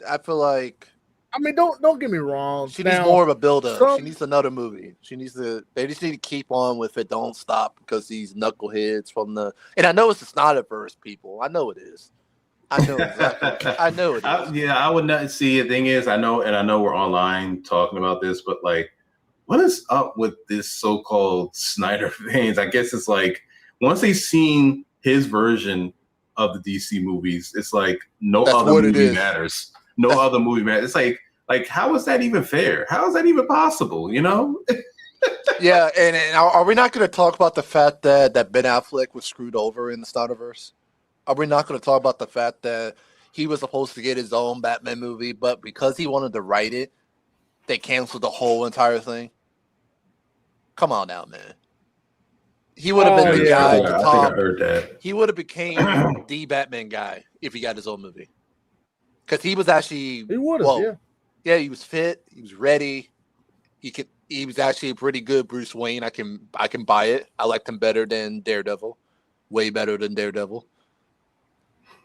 I feel like. I mean, don't get me wrong. She needs more of a build-up. She needs another movie. They just need to keep on with it. Don't stop because these knuckleheads and I know it's the Snyderverse people. I know it is. I know exactly. I know it is. I would not see. The thing is, I know we're online talking about this, but like, what is up with this so-called Snyder fans? I guess it's like once they've seen his version of the DC movies, it's like other movie matters. Other movie matters. It's like how is that even fair? How is that even possible? Yeah, and are we not going to talk about the fact that Ben Affleck was screwed over in the Snyderverse? Are we not going to talk about the fact that he was supposed to get his own Batman movie, but because he wanted to write it, they canceled the whole entire thing? Come on now, man. He would have been the guy at the top. I think I heard that. He would have became the Batman guy if he got his own movie. Because he was actually he would have, yeah, he was fit, he was ready. He was actually a pretty good Bruce Wayne. I can buy it. I liked him better than Daredevil. Way better than Daredevil.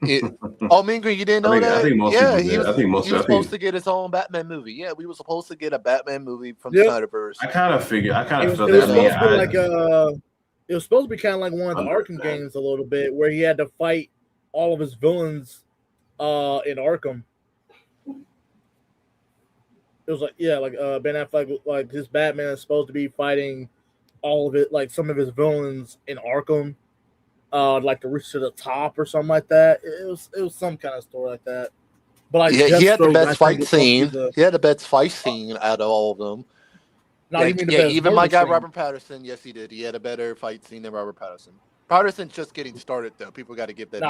Mingo, you didn't know that? I think most people did. He was supposed to get his own Batman movie. Yeah, we were supposed to get a Batman movie from Snyderverse. I kind of felt that. It was supposed to be kind of like one of the Arkham games a little bit, where he had to fight all of his villains in Arkham. It was like Ben Affleck, like his Batman is supposed to be fighting all of it, like some of his villains in Arkham. Like to reach to the top or something like that. It was some kind of story like that. But like, he had the best fight scene. He had the best fight scene out of all of them. Even my guy Robert Pattinson. Yes, he did. He had a better fight scene than Robert Pattinson. Patterson's just getting started though. People got to give that.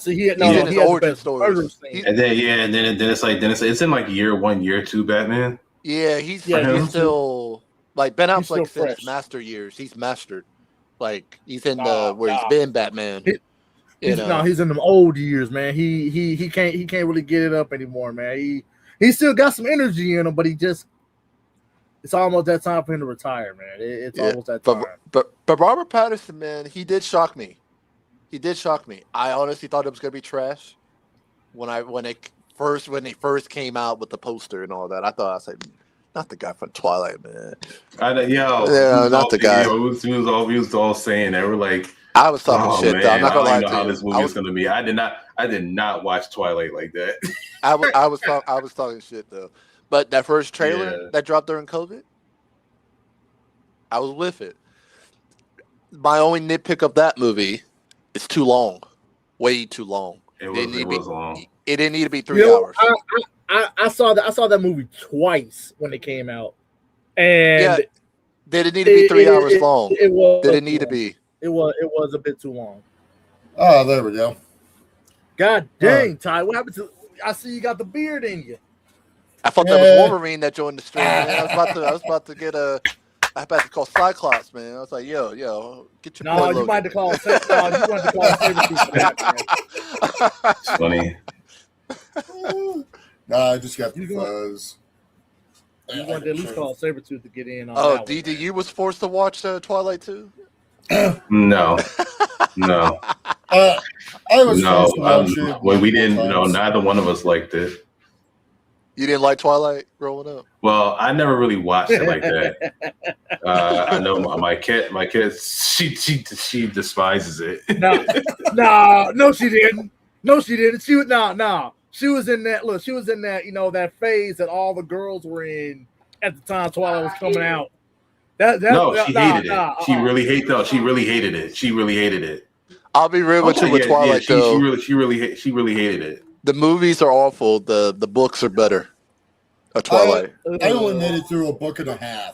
He had his origin story. And then it's in like year 1, year 2 Batman. Yeah, he's still like Ben Affleck since his master years. He's mastered. Like he's in he's been Batman. He's in them old years, man. He can't really get it up anymore, man. He still got some energy in him, but it's almost that time for him to retire, man. It's almost that time. But Robert Pattinson, man, he did shock me. I honestly thought it was gonna be trash when they first came out with the poster and all that. I said, not the guy from Twilight, man. Not the guy. He was all saying that. We're like, I was talking shit. Though. I'm not gonna lie to you. How this movie is gonna be. I did not watch Twilight like that. I was talking shit though. But that first trailer that dropped during COVID, I was with it. My only nitpick of that movie, it's too long, way too long. It was long. It didn't need to be 3 hours. I saw that movie twice when it came out, and did it need to be 3 hours long? It was. Did it need to be? It was a bit too long. Oh, there we go. God dang, Ty, what happened to? I see you got the beard in you. I thought that was Wolverine that joined the stream. Man. I was about to get a I had to call Cyclops, man. I was like, yo, get your boy No, Logan. you might have to call. No, you wanted to call Sabretooth for that, man. It's funny. Nah, I just got the You going- fuzz. You wanted to at least call Sabretooth to get in on Oh, that DD, one. you was forced to watch Twilight too? No. I was forced to watch it. Well, we didn't. multiple times. Neither one of us liked it. You didn't like Twilight growing up? Well, I never really watched it like that. I know my kid. She despises it. No, she didn't. No, she didn't. She was no. She was in that. Look, she was in that. That phase that all the girls were in at the time Twilight was coming out. She hated it. She really hated it. She really hated it. I'll be real with you with Twilight though. She really hated it. The movies are awful. The books are better. Twilight. I only made it through a book and a half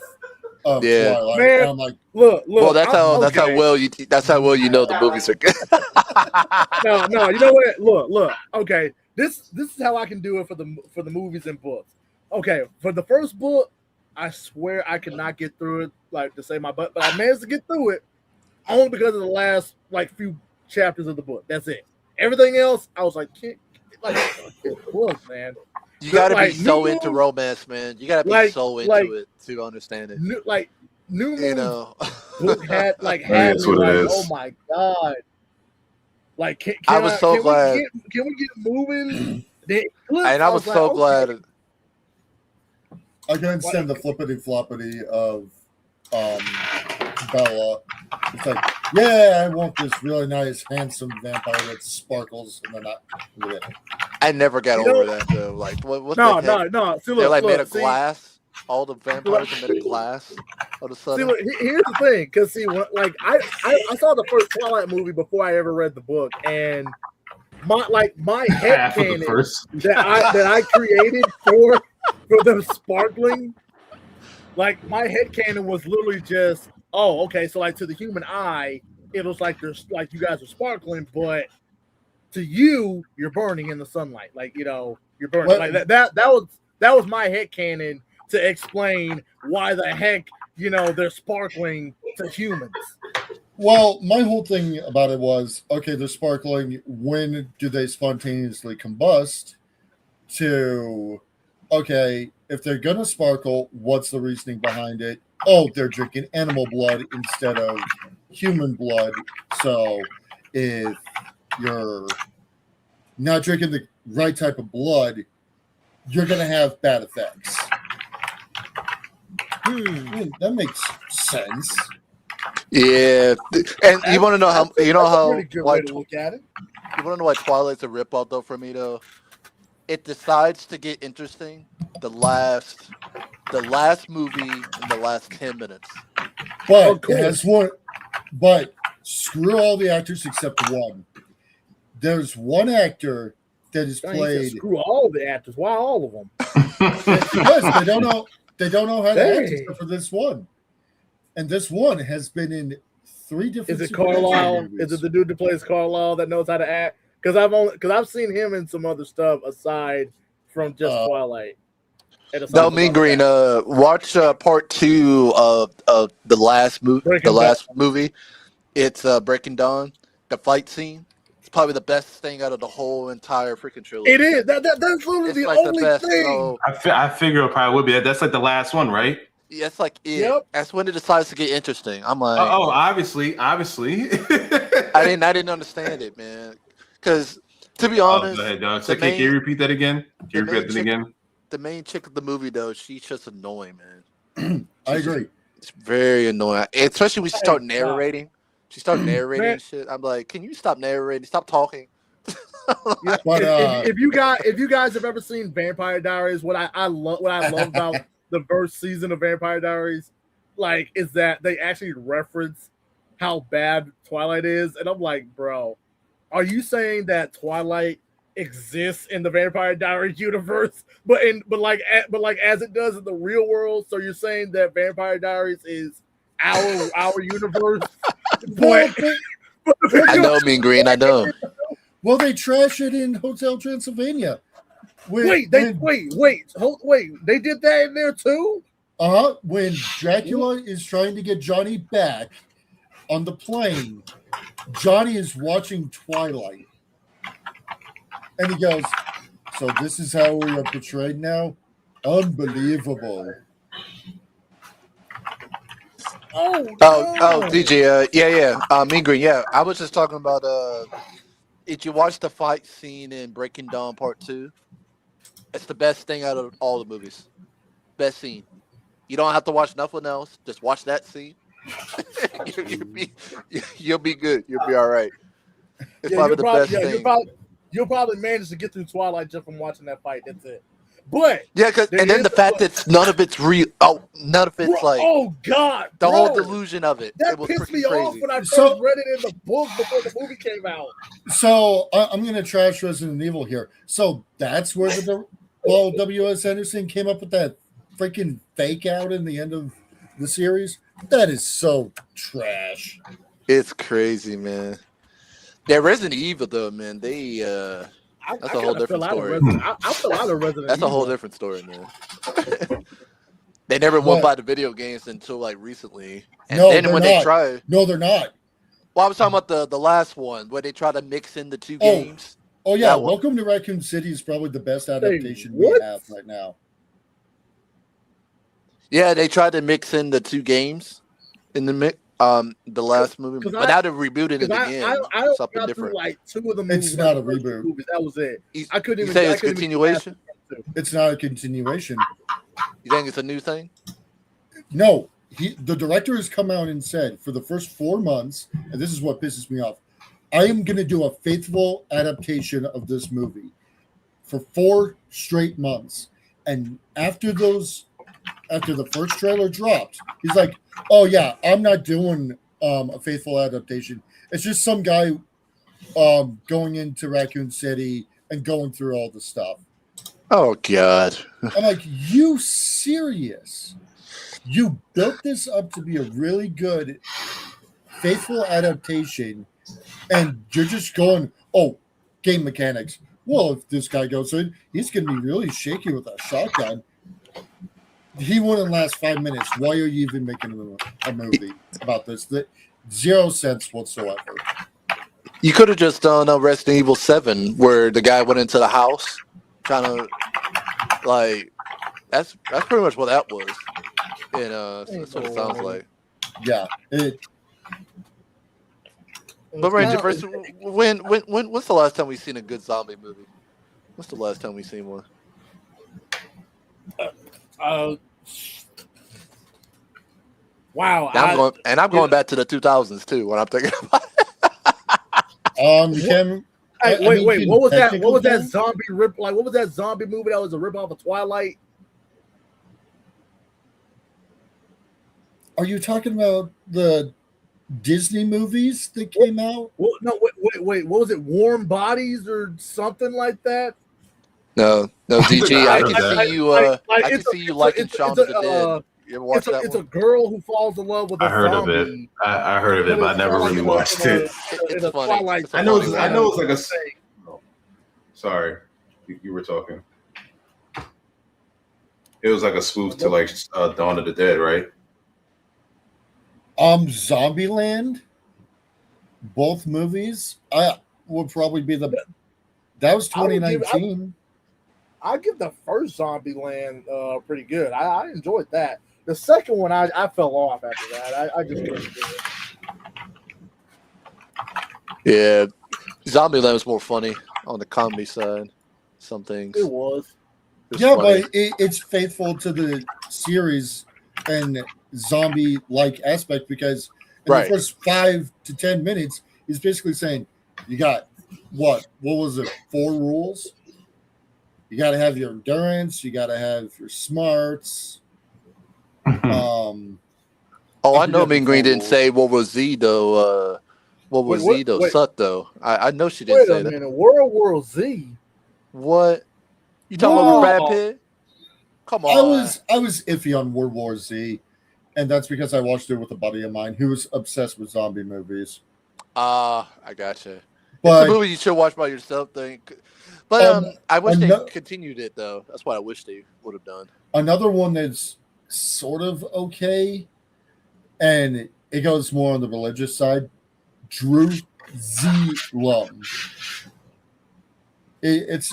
of Yeah. Twilight. Man, and I'm like, look. Well, that's how well you know the movies are good. No. You know what? Look. Okay, this is how I can do it for the movies and books. Okay, for the first book, I swear I could not get through it like to save my butt, but I managed to get through it only because of the last few chapters of the book. That's it. Everything else, I was like, book, man. You gotta be so into romance, man. You gotta be so into it to understand it. New Book had That's what it is. oh my god! I was so glad. Can we get moving? And I was so glad. I can't stand the flippity floppity of Bella. It's like, yeah, I want this really nice, handsome vampire that sparkles, and then I never got over that though. Like, what? No. See, they're made of glass. All the vampires are made of glass. All of a sudden. Here's the thing, because I saw the first Twilight movie before I ever read the book, and my head canon that I created for the sparkling, my head canon was literally just, oh, okay, so to the human eye, it was there's you guys are sparkling, but to you, you're burning in the sunlight, you're burning. That was my head canon to explain why the heck they're sparkling to humans. Well, my whole thing about it was, okay, they're sparkling. When do they spontaneously combust? To, okay, if they're going to sparkle, what's the reasoning behind it? Oh, they're drinking animal blood instead of human blood. So if you're not drinking the right type of blood, you're going to have bad effects. That makes sense. Yeah, and you want to know how way to look at it. You want to know why Twilight's a ripoff though for me though? It decides to get interesting the last movie in the last 10 minutes. But it has one. But screw all the actors except one. There's one actor that is played. Screw all the actors. Why all of them? Because they don't know. They don't know how to act except for this one. And this one has been in 3 different. Is it Carlisle? Is it the dude that plays Carlisle that knows how to act? Because I've seen him in some other stuff aside from just Twilight. No, Mean Green. Watch part 2 of the last movie. It's Breaking Dawn. The fight scene. It's probably the best thing out of the whole entire freaking trilogy. It is. That's literally the only thing. So, I figure it probably would be. That's the last one, right? Yeah, it's it. Yep. That's when it decides to get interesting. I'm like, obviously. I didn't understand it, man. Because to be honest, go ahead, dog. So can you repeat that again? The main chick of the movie, though, she's just annoying, man. I agree. It's very annoying, especially when she starts narrating. She started narrating shit. I'm like, can you stop narrating? Stop talking. But if you guys have ever seen Vampire Diaries, what I love about the first season of Vampire Diaries, is that they actually reference how bad Twilight is, and I'm like, bro, are you saying that Twilight exists in the Vampire Diaries universe, but as it does in the real world? So you're saying that Vampire Diaries is our universe? I know, Mean Green. I know. Well, they trash it in Hotel Transylvania. Wait! They did that in there too? When Dracula is trying to get Johnny back on the plane, Johnny is watching Twilight. And he goes, so this is how we are portrayed now? Unbelievable. DJ, Mean Green, yeah. I was just talking about, did you watch the fight scene in Breaking Dawn Part 2? It's the best thing out of all the movies. Best scene. You don't have to watch nothing else. Just watch that scene. You'll be good. You'll be all right. It's probably the best thing. You'll probably manage to get through Twilight just from watching that fight. That's it. But and then the fact that none of it's real. Oh, none of it's like. Oh God, the whole delusion of it. That it was pissed me crazy. off when I first read it in the book before the movie came out. So I'm going to trash Resident Evil here. So that's where W.S. Anderson came up with that freaking fake out in the end of the series. That is so trash. It's crazy, man. Yeah, Resident Evil though, man. That's a whole different story. I feel out of Resident That's Evil. a whole different story, man. They never went by the video games until like recently. And then when they tried. No, they're not. Well, I was talking about the last one where they try to mix in the two games. Oh yeah, Welcome to Raccoon City is probably the best adaptation we have right now. Yeah, they tried to mix in the two games in the mix. The last movie, but now they're rebooting it again. I something different. Like two of the movies. It's not a reboot. Movies. That was it. I couldn't even say it's a continuation. It's not a continuation. You think it's a new thing? No, the director has come out and said for the first 4 months, and this is what pisses me off. I am going to do a faithful adaptation of this movie for 4 straight months, and after the first trailer dropped, he's like, "Oh yeah, I'm not doing a faithful adaptation. It's just some guy going into Raccoon City and going through all the stuff." Oh God! I'm like, "You serious? You built this up to be a really good, faithful adaptation, and you're just going, oh, game mechanics. Well, if this guy goes in, he's going to be really shaky with a shotgun." He wouldn't last 5 minutes. Why are you even making a movie about this? That 0 sense whatsoever. You could have just done Resident Evil 7, where the guy went into the house, trying to that's pretty much what that was. And that's what it sounds like. Yeah. But Ranger, when's the last time we've seen a good zombie movie? What's the last time we've seen one? Wow. I'm going back to the 2000s too when I'm thinking about it. Wait. What was that? What was that zombie rip? Like, what was that zombie movie that was a rip off of Twilight? Are you talking about the Disney movies that came out? Well, no, wait. What was it? Warm Bodies or something like that? No, DG. I can see you. I can see you liking Shaun of the Dead. You ever watch that? It's a girl who falls in love with a zombie. I heard of it. I heard of it, but I never really watched it. It's funny. I know it's like a. Sorry, you were talking. It was like a spoof to like Dawn of the Dead, right? Zombieland. Both movies. I would probably be the. That was 2019. I give the first Zombieland pretty good. I enjoyed that. The second one, I fell off after that. I just couldn't do it. Yeah, Zombieland was more funny on the comedy side. Some things. It was. Yeah, funny. But it's faithful to the series and zombie-like aspect because in the first 5 to 10 minutes, he's basically saying, you got what was it? 4 rules? You got to have your endurance. You got to have your smarts. I know Mean Green didn't say what was Z though. What was Z though? Sucked though. I know she didn't say that. Wait a minute, World War Z. What? You talking about Brad Pitt? Come on. I was iffy on World War Z, and that's because I watched it with a buddy of mine who was obsessed with zombie movies. I gotcha. But, it's a movie you should watch by yourself. But I wish they continued it though. That's what I wish they would have done. Another one that's sort of okay, and it goes more on the religious side. Jerusalem. It's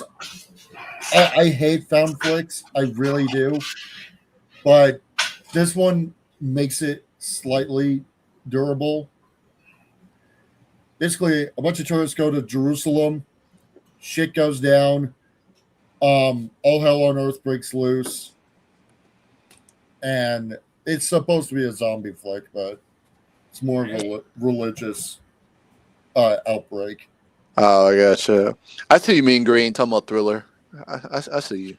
I hate found flicks, I really do, but this one makes it slightly durable. Basically, a bunch of tourists go to Jerusalem, shit goes down, all hell on earth breaks loose, and it's supposed to be a zombie flick, but it's more of a religious outbreak. Oh, I gotcha. I see you mean green talking about Thriller. I see you.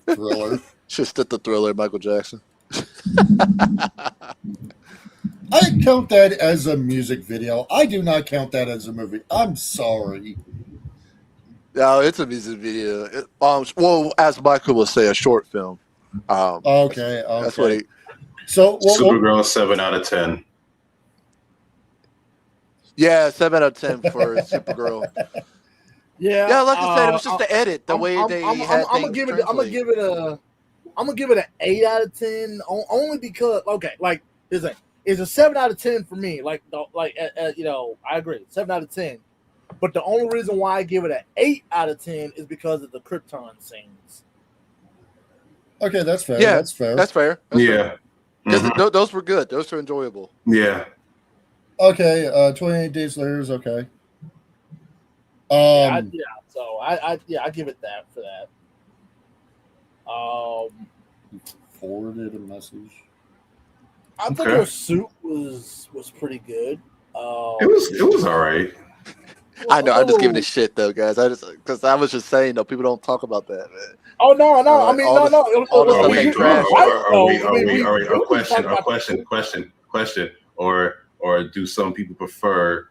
Thriller. Just at the Thriller, Michael Jackson. I count that as a music video. I do not count that as a movie. I'm sorry. No, it's a music video. Well, as Michael would say, a short film. Okay. That's what he. So Supergirl 7 out of 10. Yeah, 7 out of 10 for Supergirl. Yeah, like I said, it was just the edit, the way they had I'm gonna give it an 8 out of 10, only because like it's a 7 out of 10 for me. I agree, 7 out of 10. But the only reason why I give it an 8 out of 10 is because of the Krypton scenes. Okay, that's fair. Yeah, that's fair. That's fair. Yeah. Mm-hmm. Those were good. Those were enjoyable. Yeah. Okay, 28 Days Later is okay. I give it that for that. Forwarded a message. I think her suit was pretty good. It was all right. I know. I'm just giving it shit though, guys. Because I was just saying, people don't talk about that, man. Oh no! I mean, Question. Or do some people prefer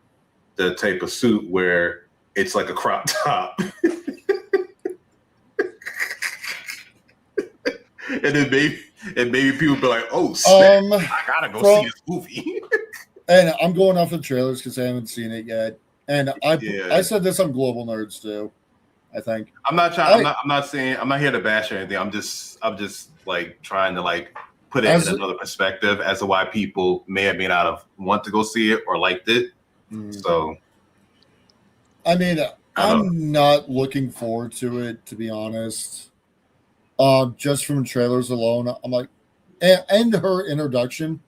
the type of suit where it's like a crop top? And then maybe people be like, "Oh, snap, I gotta go see this movie." And I'm going off the trailers because I haven't seen it yet. And I said this on Global Nerds too. I think I'm not trying. I'm not saying I'm not here to bash or anything. I'm just like trying to like put it in another perspective as to why people may or may not have want to go see it or liked it. So, I mean, I'm not looking forward to it, to be honest. Just from trailers alone, I'm like, and her introduction,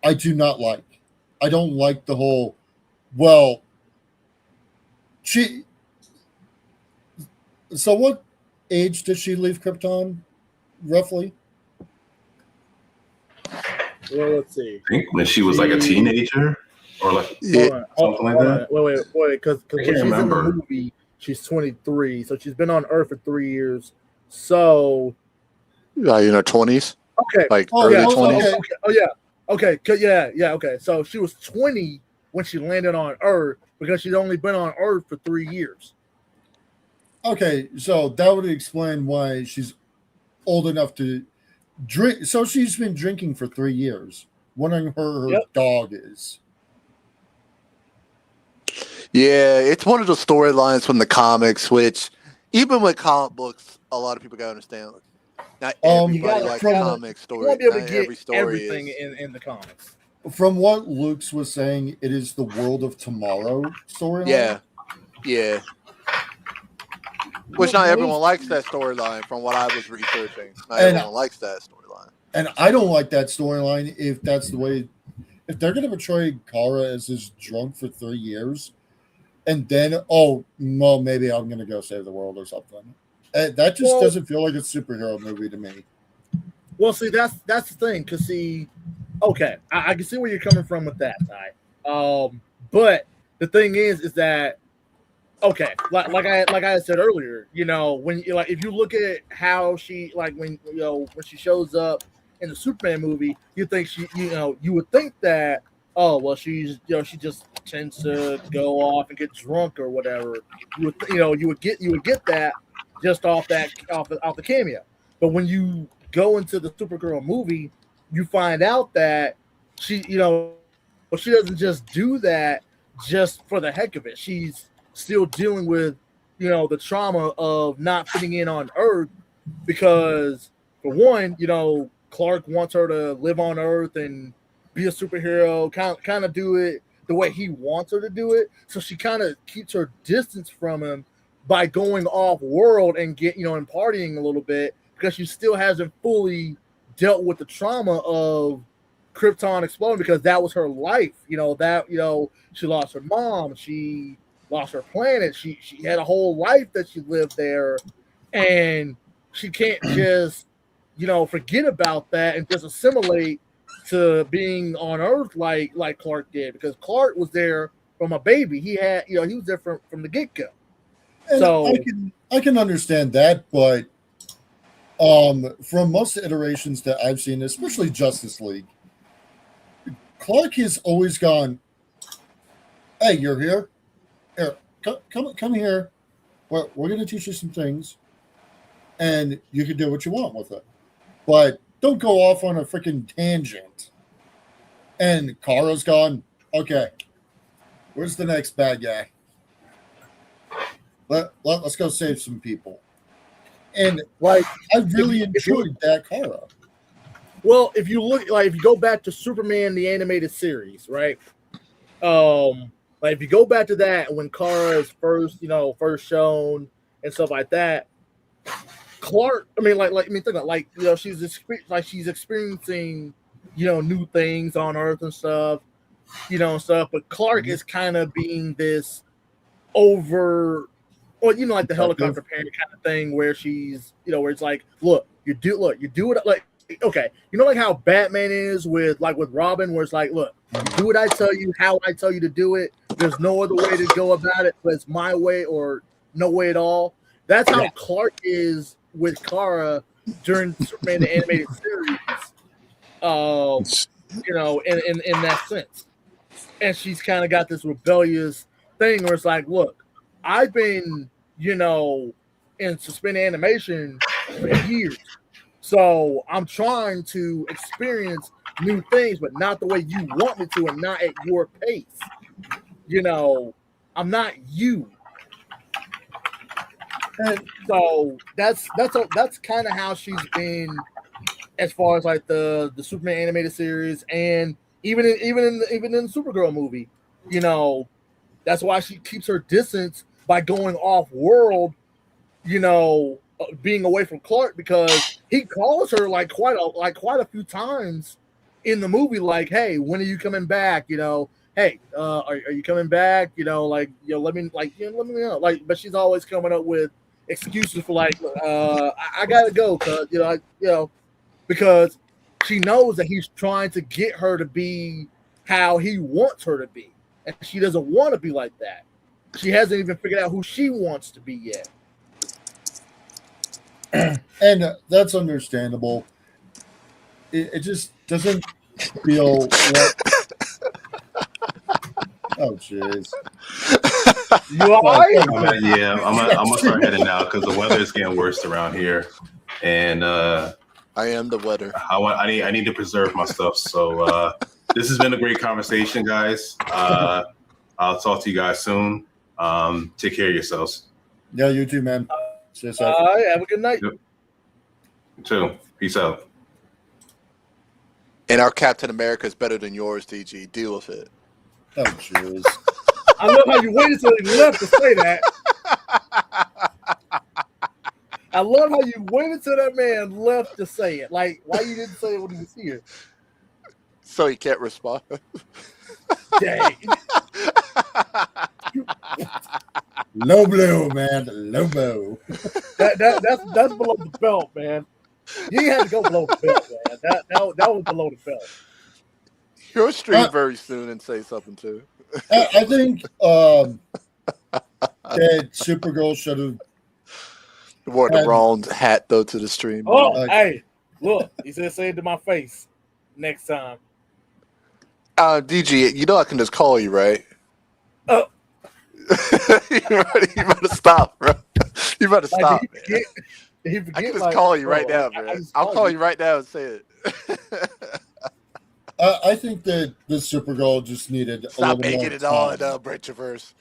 I do not like. I don't like the whole. Well, So, what age did she leave Krypton, roughly? Well, let's see. I think when she was like a teenager or like something like that. Wait, because I can't remember. In the movie, she's 23, so she's been on Earth for 3 years. So, in her 20s. Okay. Like early 20s. Okay. Oh yeah. Okay. Yeah. Okay. So she was 20 when she landed on Earth because she's only been on Earth for 3 years. Okay, so that would explain why she's old enough to drink. So she's been drinking for 3 years. Wondering who her dog is. Yeah, it's one of the storylines from the comics, which even with comic books, a lot of people gotta understand. Not everybody likes comic stories. You won't be able to get everything in the comics. From what Luke's was saying, it is the World of Tomorrow storyline. Yeah. Which not everyone likes that storyline from what I was researching. Not everyone likes that storyline. And I don't like that storyline if that's the way. If they're going to portray Kara as this drunk for 3 years, and then, maybe I'm going to go save the world or something. That just doesn't feel like a superhero movie to me. Well, see, that's the thing. Because, I can see where you're coming from with that, Ty. But the thing is that, okay, like I said earlier, when if you look at how she when she shows up in the Superman movie, you think you would think that she's she just tends to go off and get drunk or whatever. You would get that just off the cameo. But when you go into the Supergirl movie, you find out that she doesn't just do that just for the heck of it. She's still dealing with, the trauma of not fitting in on Earth because, for one, Clark wants her to live on Earth and be a superhero, kind of do it the way he wants her to do it. So she kind of keeps her distance from him by going off world and and partying a little bit, because she still hasn't fully dealt with the trauma of Krypton exploding, because that was her life. She lost her mom, she lost her planet, she had a whole life that she lived there, and she can't just forget about that and just assimilate to being on Earth like Clark did, because Clark was there from a baby. He was there from the get-go. And So I can understand that, but from most iterations that I've seen, especially Justice League, Clark has always gone, "Hey, you're here. Here, come here. We're going to teach you some things, and you can do what you want with it. But don't go off on a freaking tangent." And Kara's gone, "Okay, where's the next bad guy? Let's go save some people." And I really enjoyed that Kara. Well, if you go back to Superman the animated series, right? If you go back to that, when Kara is first shown and stuff like that, Clark, think about she's experiencing new things on Earth and stuff, but Clark is kind of being this over, like the helicopter parent kind of thing, where she's where it's like, look, you do it, like, okay, like how Batman is with Robin, where it's like, look, you do what I tell you, how I tell you to do it. There's no other way to go about it, but it's my way or no way at all. That's how Clark is with Kara during Superman the animated series. In that sense. And she's kind of got this rebellious thing where it's like, look, I've been, in suspended animation for years. So I'm trying to experience new things, but not the way you want me to, and not at your pace. I'm not you. And so that's kind of how she's been, as far as like the Superman animated series, and even in the Supergirl movie. That's why she keeps her distance by going off world, being away from Clark, because he calls her quite a few times in the movie, like, "Hey, when are you coming back? Hey, are you coming back? Let me know." But she's always coming up with excuses for I gotta go, because she knows that he's trying to get her to be how he wants her to be, and she doesn't want to be like that. She hasn't even figured out who she wants to be yet. And that's understandable. It just doesn't feel like... Oh, jeez. You all right? I'm gonna start heading now because the weather is getting worse around here, and I am the weather. I need to preserve my stuff. So this has been a great conversation, guys. I'll talk to you guys soon. Take care of yourselves. Yeah, you too, man. All right, have a good night. Yep. You too. Peace out. And our Captain America is better than yours, DG. Deal with it. Oh, jeez. I love how you waited till he left to say that. I love how you waited till that man left to say it. Like, why you didn't say it when he was here? So he can't respond. Dang. Low blow, man. Low blow. That's below the belt, man. You ain't had to go below the belt, man. That was below the belt. You'll stream very soon and say something too. I think that Supergirl should have wore the wrong hat though to the stream. Oh, hey, look, he said, "Say it to my face next time." DG, I can just call you, right? Oh, you better stop, bro. You better stop. Did he forget, I can just call you right now, man. I'll call you right now and say it. I think that the Supergirl just needed a Stop little making more it all in time. Breacherverse.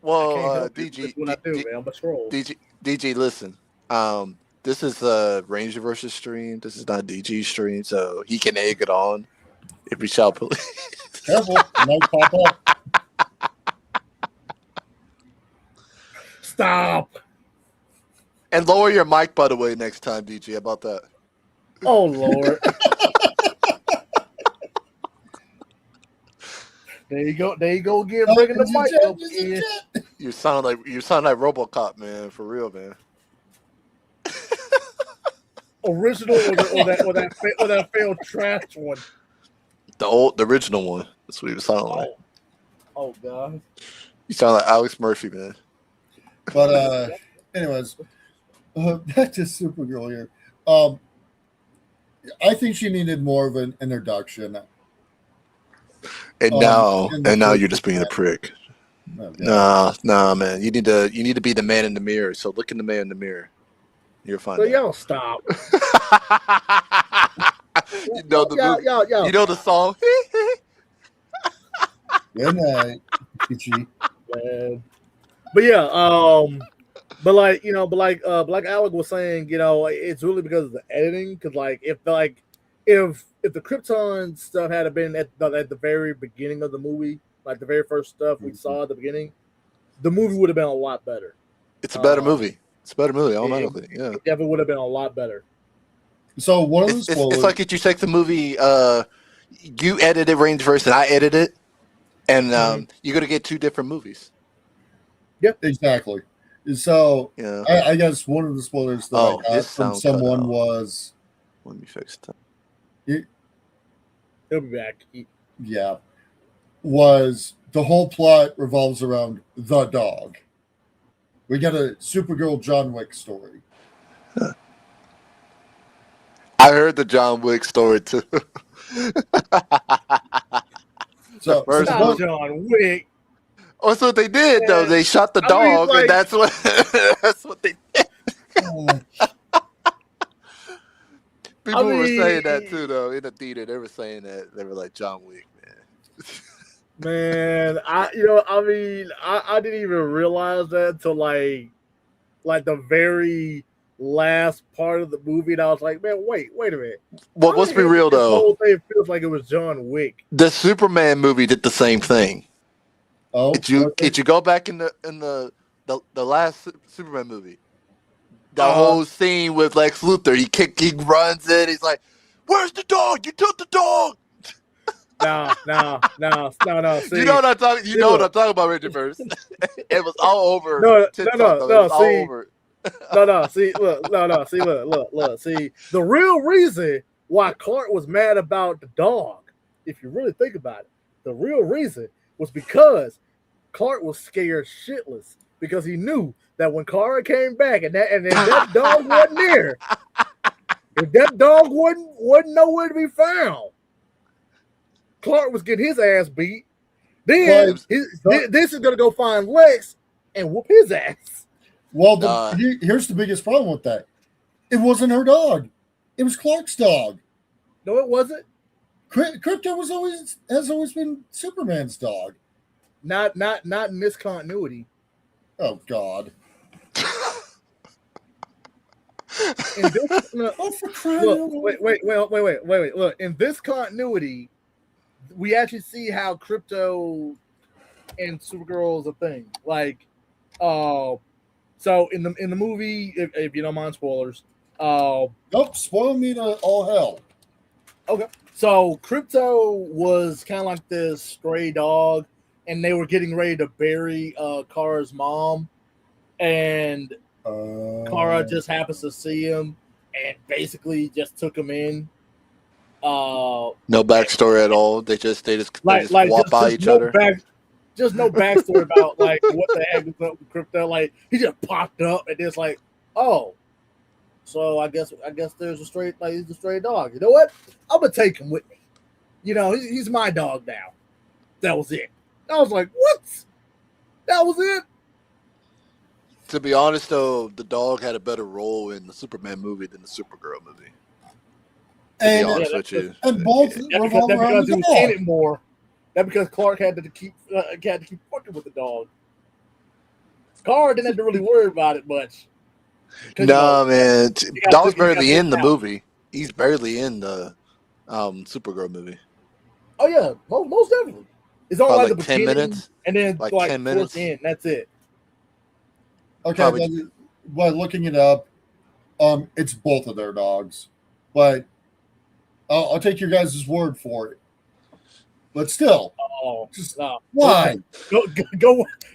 Well, DG, what I do, man. I'm a troll. DG, listen. This is a Ranger versus stream. This is not DG stream, so he can egg it on if we shall believe. Careful, it might pop up. Stop. And lower your mic, by the way, next time, DG. How about that? Oh Lord. There you go. There you go again, bringing the mic up again. You sound like RoboCop, man. For real, man. Original or that failed trash one. The original one. That's what he was sounding like. Oh God. You sound like Alex Murphy, man. But anyways, back to Supergirl here. I think she needed more of an introduction. And now you're just being a prick. Okay. Nah, man. You need to be the man in the mirror. So look in the man in the mirror. You'll find So out. y'all stop. You know the y'all. You know the song. Good night, Peachy. But yeah, but like Alec was saying, it's really because of the editing. Because if the Krypton stuff had been at the very beginning of the movie, like the very first stuff we saw at the beginning, the movie would have been a lot better. It's a better movie. It's a better movie, automatically. Yeah, it definitely would have been a lot better. So one of the spoilers. It's like if you take the movie, you edited Range Verse and I edited it, and you're gonna get two different movies. Yep, exactly. So Yeah. I guess one of the spoilers that I got from someone was. Let me fix that. He'll be back. Yeah, was the whole plot revolves around the dog. We got a Supergirl John Wick story. I heard the John Wick story too. So John Wick. Oh, that's what they did, though. They shot the dog, and that's what they did. People were saying that too, though, in the theater. They were saying that they were like John Wick, man. I didn't even realize that until like the very last part of the movie, and I was like, man, wait a minute. Well, let's be real though. The whole thing feels like it was John Wick. The Superman movie did the same thing. Oh, did you go back in the last Superman movie? The whole scene with Lex Luthor, he runs in. He's like, "Where's the dog? You took the dog." No. See, you know what I'm talking. You know what I'm talking about, Rangerverse. It was all over. No. See, look. See, the real reason why Clark was mad about the dog, if you really think about it, the real reason was because Clark was scared shitless because he knew that when Kara came back and that dog wasn't there, if that dog wasn't nowhere to be found, Clark was getting his ass beat. Then this is gonna go find Lex and whoop his ass. Well, here's the biggest problem with that. It wasn't her dog. It was Clark's dog. No, it wasn't. Krypto has always been Superman's dog. Not in this continuity. Oh God. Wait. Look, in this continuity, we actually see how Krypto and Supergirl is a thing. Like, so in the movie, if you don't mind spoilers, nope, spoil me to all hell. Okay, so Krypto was kind of like this stray dog, and they were getting ready to bury Kara's mom, and Kara just happens to see him and basically just took him in. No backstory at all. They just walk by each other. Just no backstory about like what the heck was up with Krypto. Like he just popped up and it's like, oh, so I guess there's he's a stray dog. You know what? I'm gonna take him with me. He's my dog now. That was it. I was like, what? That was it. To be honest, though, the dog had a better role in the Superman movie than the Supergirl movie. To be honest with you, and both revolve around the dog. In it more. That's because Clark had to keep fucking with the dog. Kara didn't have to really worry about it much. Nah, man. Don's you gotta barely pick in the out. movie. He's barely in the Supergirl movie. Oh yeah, most definitely. It's on Probably like the 10 beginning, minutes. and then Like like 10 towards minutes. the end. That's it. Okay, Probably. by looking it up, it's both of their dogs, but I'll take your guys' word for it. But still, Oh, just no. why? Go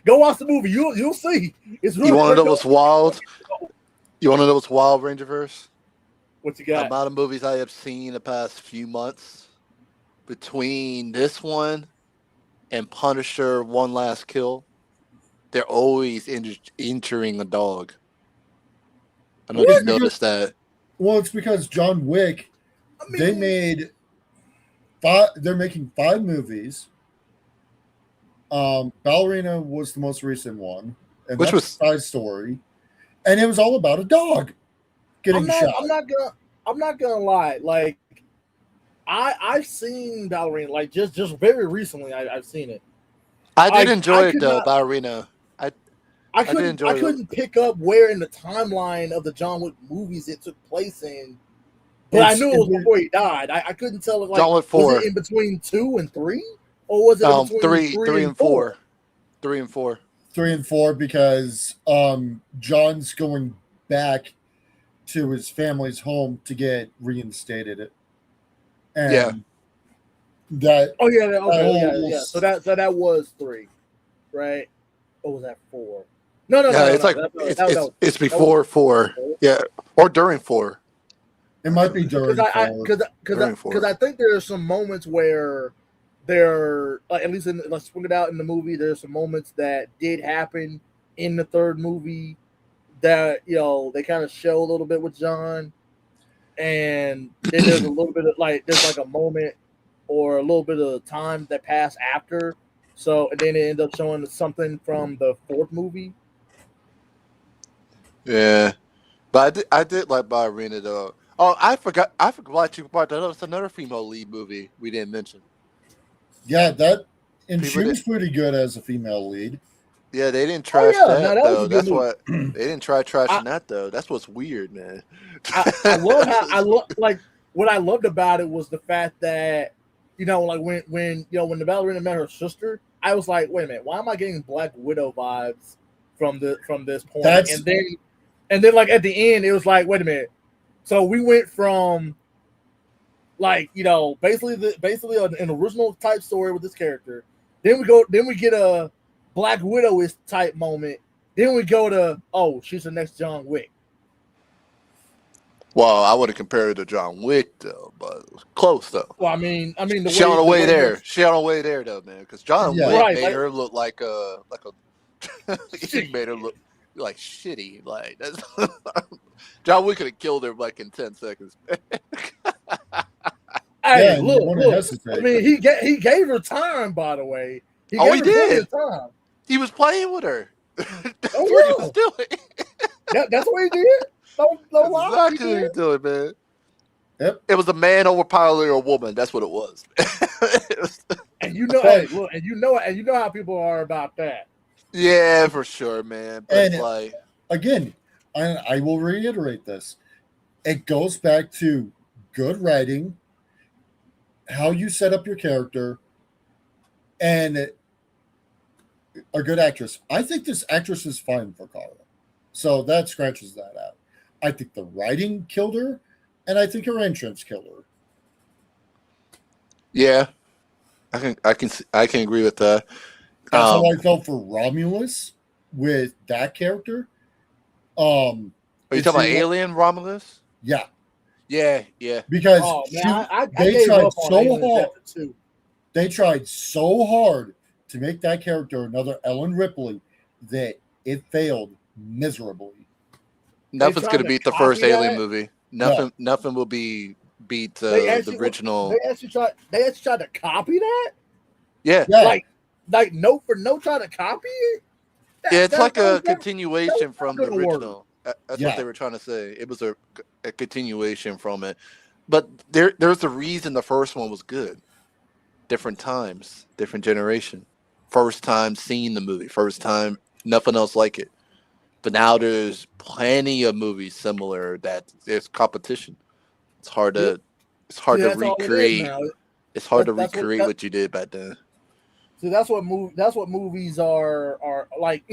watch the movie. You'll see. It's really You want to know good. what's wild? You want to know what's wild, Rangerverse? What you got? Amount of movies I have seen the past few months between this one and Punisher: One Last Kill, they're always injuring a dog. I don't know if What? you've noticed that. Well, it's because John Wick. I They mean, made 5. They're making 5 movies. Ballerina was the most recent one, and Which that's a was side story, and it was all about a dog getting shot. I'm not gonna lie. Like I've seen Ballerina. Like just very recently. I've seen it. I did I enjoy it could though, not. Ballerina. I did enjoy I it. couldn't pick up where in the timeline of the John Wick movies it took place in. But I knew it was before he died. I couldn't tell it. Like, John Wick was 4. it in between 2 and 3, or was it in between Three and and 4? 4. 3 and 4. 3 and 4 because John's going back to his family's home to get reinstated. And Yeah. that Oh yeah, okay, whole- yeah. So that was 3, right? Or was that 4? No. It's like it's before 4. Yeah, or during 4. it might be during 4. Because I think there are some moments where there, like, at least let's swing it out in the movie. There's some moments that did happen in the third movie that they kind of show a little bit with John, and then there's a little bit of there's like a moment or a little bit of time that passed after. So and then it ends up showing something from the fourth movie. Yeah, but I did like Ballerina though. Oh, I forgot what you brought that up. It's another female lead movie we didn't mention. Yeah, and People she was pretty good as a female lead. Yeah, they didn't trash no, that that was though. a good That's movie. what they didn't try trashing that though. That's what's weird, man. I love how what I loved about it was the fact that like when the ballerina met her sister, I was like, wait a minute, why am I getting Black Widow vibes from this point? And then like at the end, it was like, wait a minute, so we went from basically an original type story with this character, then we get a Black Widow-ish type moment, then we go to she's the next John Wick. Well, I wouldn't compare it to John Wick though, but close though. Well, I mean, she on the way there. She on the way there though, man. Because John Wick made her look like a he made her look like shitty. Like that's John Wick could have killed her like in 10 seconds. Hey, look. I mean, he gave her time. By the way, he did. Time. He was playing with her. That's what he was doing. That's what he did. No lie. Exactly what he's doing, man. Yep. It was a man overpowering a woman. That's what it was. And you know how people are about that. Yeah, for sure, man. But and again, I will reiterate this. It goes back to good writing, how you set up your character, and a good actress. I think this actress is fine for Kara. So that scratches that out. I think the writing killed her, and I think her entrance killed her. Yeah, I can agree with that. That's how I felt for Romulus with that character. Are you talking about Alien Romulus? Yeah. Yeah. Because they tried so hard. They tried so hard to make that character another Ellen Ripley that it failed miserably. Nothing's going to beat the first Alien movie. Nothing will beat the original. They actually tried to copy that. Yeah. Like note for note, try to copy it. It's like a continuation from the original. That's what they were trying to say. It was a continuation from it, but there's a reason the first one was good. Different times, different generation. First time seeing the movie. First time, nothing else like it. But now there's plenty of movies similar that there's competition. It's hard to See, that's all it is recreate. now. It's hard to That's recreate what you did back then. So that's what movies are like.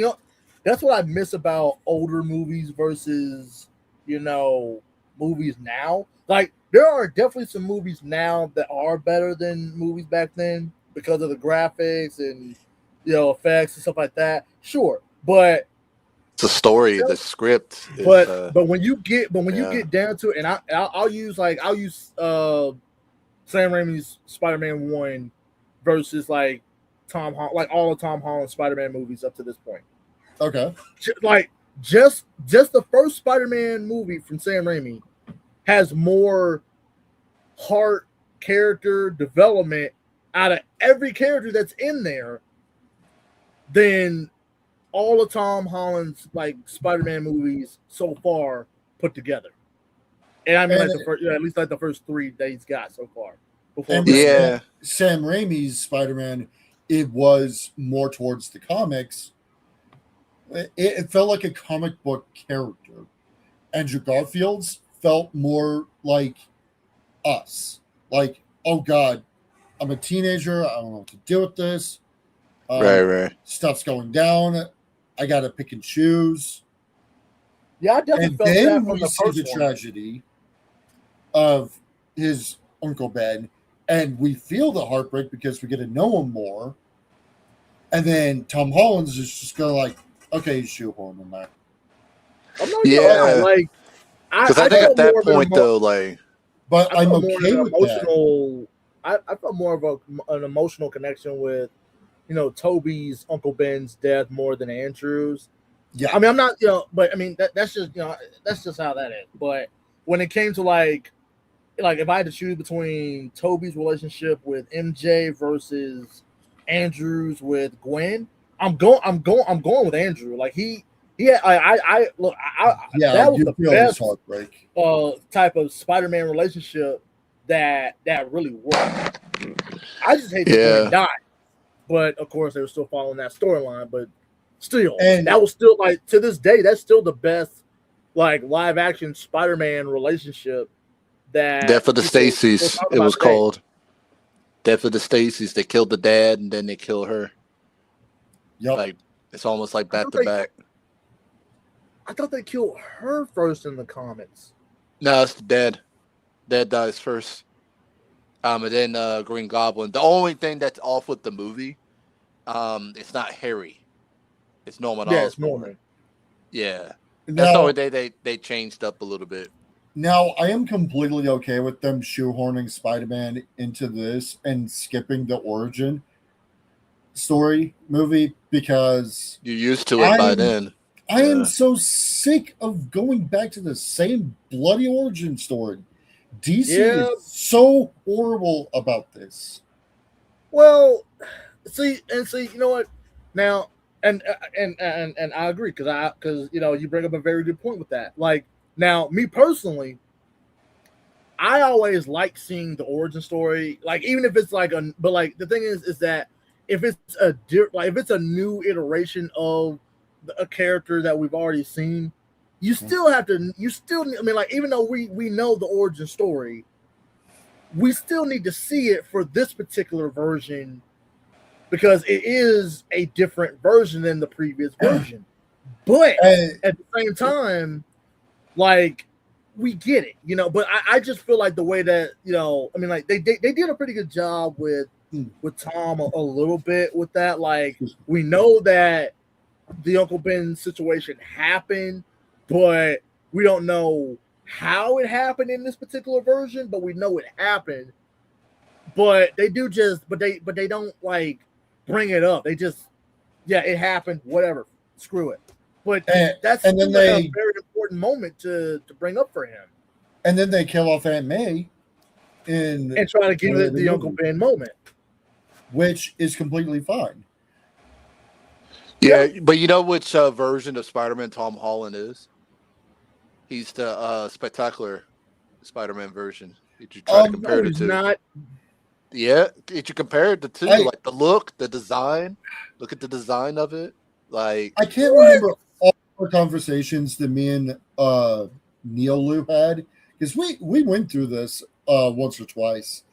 That's what I miss about older movies versus movies now. Like there are definitely some movies now that are better than movies back then because of the graphics and effects and stuff like that. Sure, but it's a story, the script. But when you get down to it, and I'll use Sam Raimi's Spider-Man 1 versus like all of Tom Holland's Spider-Man movies up to this point. Okay. Like just the first Spider-Man movie from Sam Raimi has more heart character development out of every character that's in there than all of Tom Holland's like Spider-Man movies so far put together. And I mean at least like the first 3 that he's got so far. Sam Raimi's Spider-Man, it was more towards the comics. It felt like a comic book character. Andrew Garfield's felt more like us. Like, oh God, I'm a teenager. I don't know what to do with this. Right. Stuff's going down. I got to pick and choose. Yeah, I definitely felt that from the first the tragedy of his Uncle Ben, and we feel the heartbreak because we get to know him more. And then Tom Holland's is just going to like, okay, he's shoehorned in there. I'm not gonna lie, like, because I think at that point though, like, but I'm okay with that. I felt more of an emotional connection with, Toby's Uncle Ben's death more than Andrew's. Yeah, I mean, I'm not, but I mean that's just that's just how that is. But when it came to like if I had to choose between Toby's relationship with MJ versus Andrew's with Gwen, I'm going with Andrew. Like that was the best heartbreak type of Spider-Man relationship that really worked. I just hate that Gwen died, but of course they were still following that storyline. But still, and that was still like to this day that's still the best like live action Spider-Man relationship. That Death of the Stacys, it was called. Death of the Stacys. They killed the dad and then they kill her. Yep. Like it's almost like back to back. I thought they killed her first in the comics. No, it's the dad. Dad dies first. And then Green Goblin. The only thing that's off with the movie, it's not Harry. It's Norman Osborn. It's Norman. Yeah. That's the only day they changed up a little bit. Now, I am completely okay with them shoehorning Spider-Man into this and skipping the origin story movie because you're used to it by then. I am so sick of going back to the same bloody origin story. DC is so horrible about this. Well, see, you know what? Now, and I agree because you bring up a very good point with that. Like now, me personally, I always like seeing the origin story. Like even if it's but like the thing is that if it's a new iteration of a character that we've already seen, you still have to. I mean, like even though we know the origin story, we still need to see it for this particular version because it is a different version than the previous version. But at the same time, like we get it, But I just feel like the way that I mean, like they did a pretty good job with Tom a little bit with that. Like we know that the Uncle Ben situation happened, but we don't know how it happened in this particular version. But we know it happened. But they don't like bring it up. They just it happened. Whatever, screw it. But that's a very important moment to bring up for him. And then they kill off Aunt May and try to give it the Uncle Ben moment, which is completely fine. Yeah, but you know which version of Spider-Man Tom Holland is? He's the spectacular Spider-Man version. Did you try to compare the two? Not. Yeah, did you compare the two? Like the look, the design. Look at the design of it. Like I can't remember all similar conversations that me and Neil Lou had, because we went through this once or twice.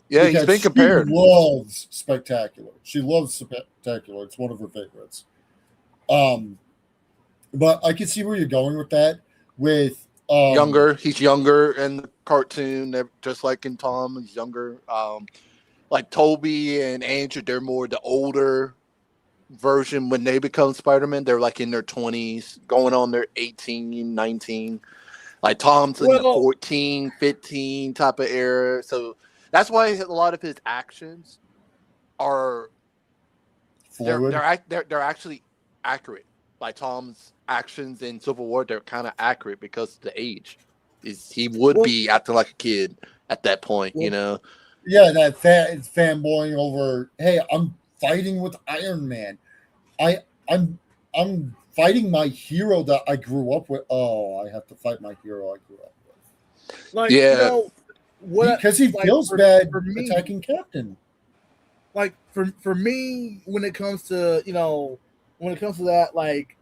Yeah, he's Because been compared. She loves Spectacular. She loves Spectacular. It's one of her favorites. But I can see where you're going with that. With Younger, he's younger in the cartoon, just like in Tom. He's younger. Like Toby and Andrew, they're more the older version when they become Spider-Man. They're like in their 20s, going on their 18, 19. Like Tom's in the 14, 15 type of era. So that's why a lot of his actions are they're actually accurate. Like Tom's actions in Civil War, they're kind of accurate because of the age. He would be acting like a kid at that point, you know. Yeah, that fanboying over. Hey, I'm fighting with Iron Man. I'm fighting my hero that I grew up with. Oh, I have to fight my hero I grew up with. Like, you know, because he feels bad for me, attacking Captain. Like for me, when it comes to that, like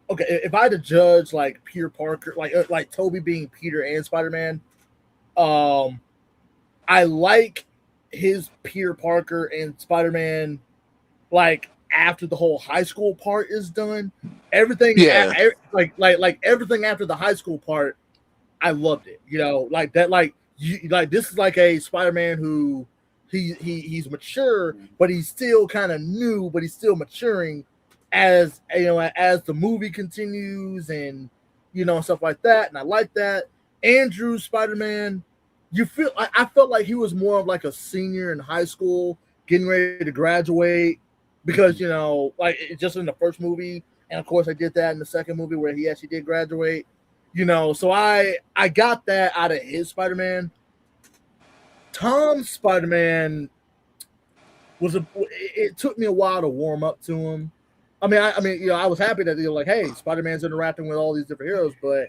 if I had to judge like Peter Parker, like Toby being Peter and Spider-Man, I like his Peter Parker and Spider-Man, like after the whole high school part is done. Everything, like everything after the high school part, I loved it. You know, like that, like this is like a Spider-Man who he's mature, but he's still kind of new, but he's still maturing as as the movie continues and stuff like that. And I like that. Andrew Spider-Man, I felt like he was more of like a senior in high school, getting ready to graduate, because like just in the first movie, and of course I did that in the second movie where he actually did graduate. So I got that out of his Spider-Man. Tom's Spider-Man it took me a while to warm up to him. I mean, I was happy that like, hey, Spider-Man's interacting with all these different heroes, but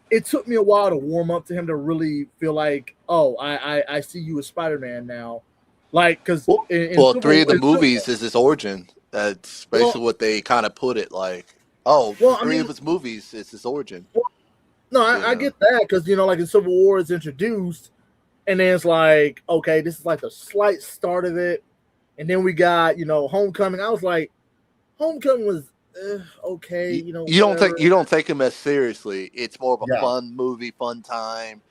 it took me a while to warm up to him to really feel like, oh, I see you as Spider-Man now. Like, because three of the movies is his origin. That's basically what they kind of put it like. Oh, three of his movies is his origin. Well, no, I get that, because like in Civil War it's introduced, and then it's like, okay, this is like the slight start of it, and then we got Homecoming. I was like, Homecoming was okay. You don't take him as seriously. It's more of a fun movie, fun time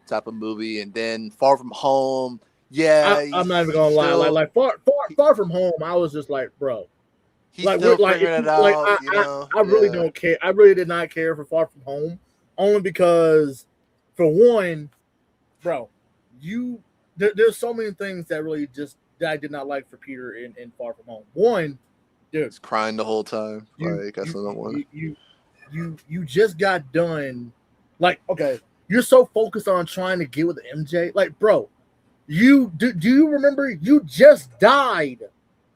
type of movie, and then Far From Home. Yeah, I'm not even gonna lie. Like far from home, I was just like, bro. He's still figuring it out. I really don't care. I really did not care for Far From Home, only because, for one, bro, there's so many things that really that I did not like for Peter in Far From Home. One, dude, he's crying the whole time. That's another one. You just got done. Like, okay, you're so focused on trying to get with MJ, like, bro. Do you remember you just died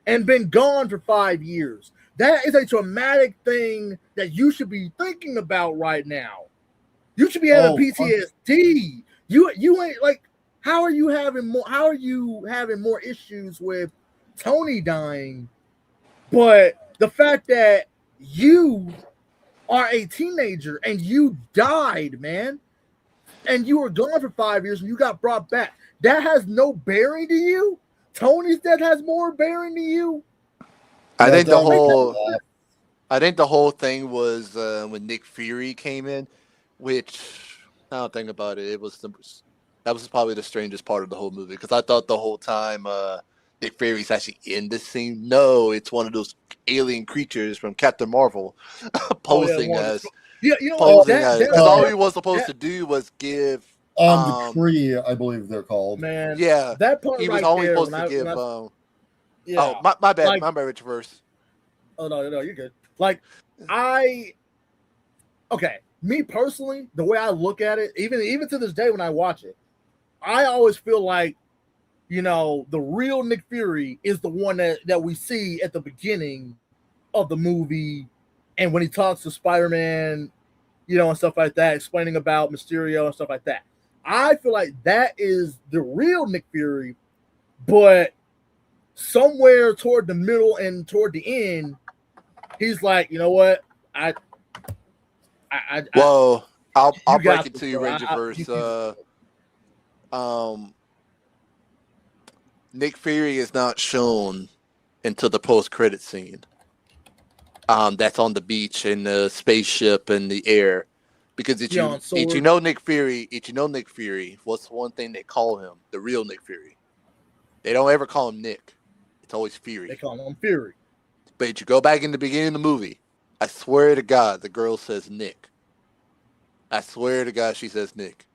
and been gone for 5 years? That is a traumatic thing that you should be thinking about right now. You should be having PTSD. You ain't like, how are you having more issues with Tony dying? But the fact that you are a teenager and you died, man, and you were gone for 5 years and you got brought back, that has no bearing to you? Tony's death has more bearing to you? I think the whole thing was when Nick Fury came in, which, I don't think about it, that was probably the strangest part of the whole movie, because I thought the whole time Nick Fury's actually in this scene. No, it's one of those alien creatures from Captain Marvel posing as. Because all he was supposed to do was give the Kree, I believe they're called. Man, yeah, that part he was only supposed to give. My bad, like, my marriage verse. Oh no, you're good. Like, me personally, the way I look at it, even to this day when I watch it, I always feel like, the real Nick Fury is the one that we see at the beginning of the movie, and when he talks to Spider-Man, and stuff like that, explaining about Mysterio and stuff like that. I feel like that is the real Nick Fury, but somewhere toward the middle and toward the end, he's like, you know what, Well, I'll you break got it this, to you, bro. Rangerverse. Nick Fury is not shown until the post-credit scene. That's on the beach in the spaceship in the air. Because if you know Nick Fury, what's one thing they call him? The real Nick Fury. They don't ever call him Nick. It's always Fury. They call him Fury. But if you go back in the beginning of the movie, I swear to God, the girl says Nick. I swear to God, she says Nick.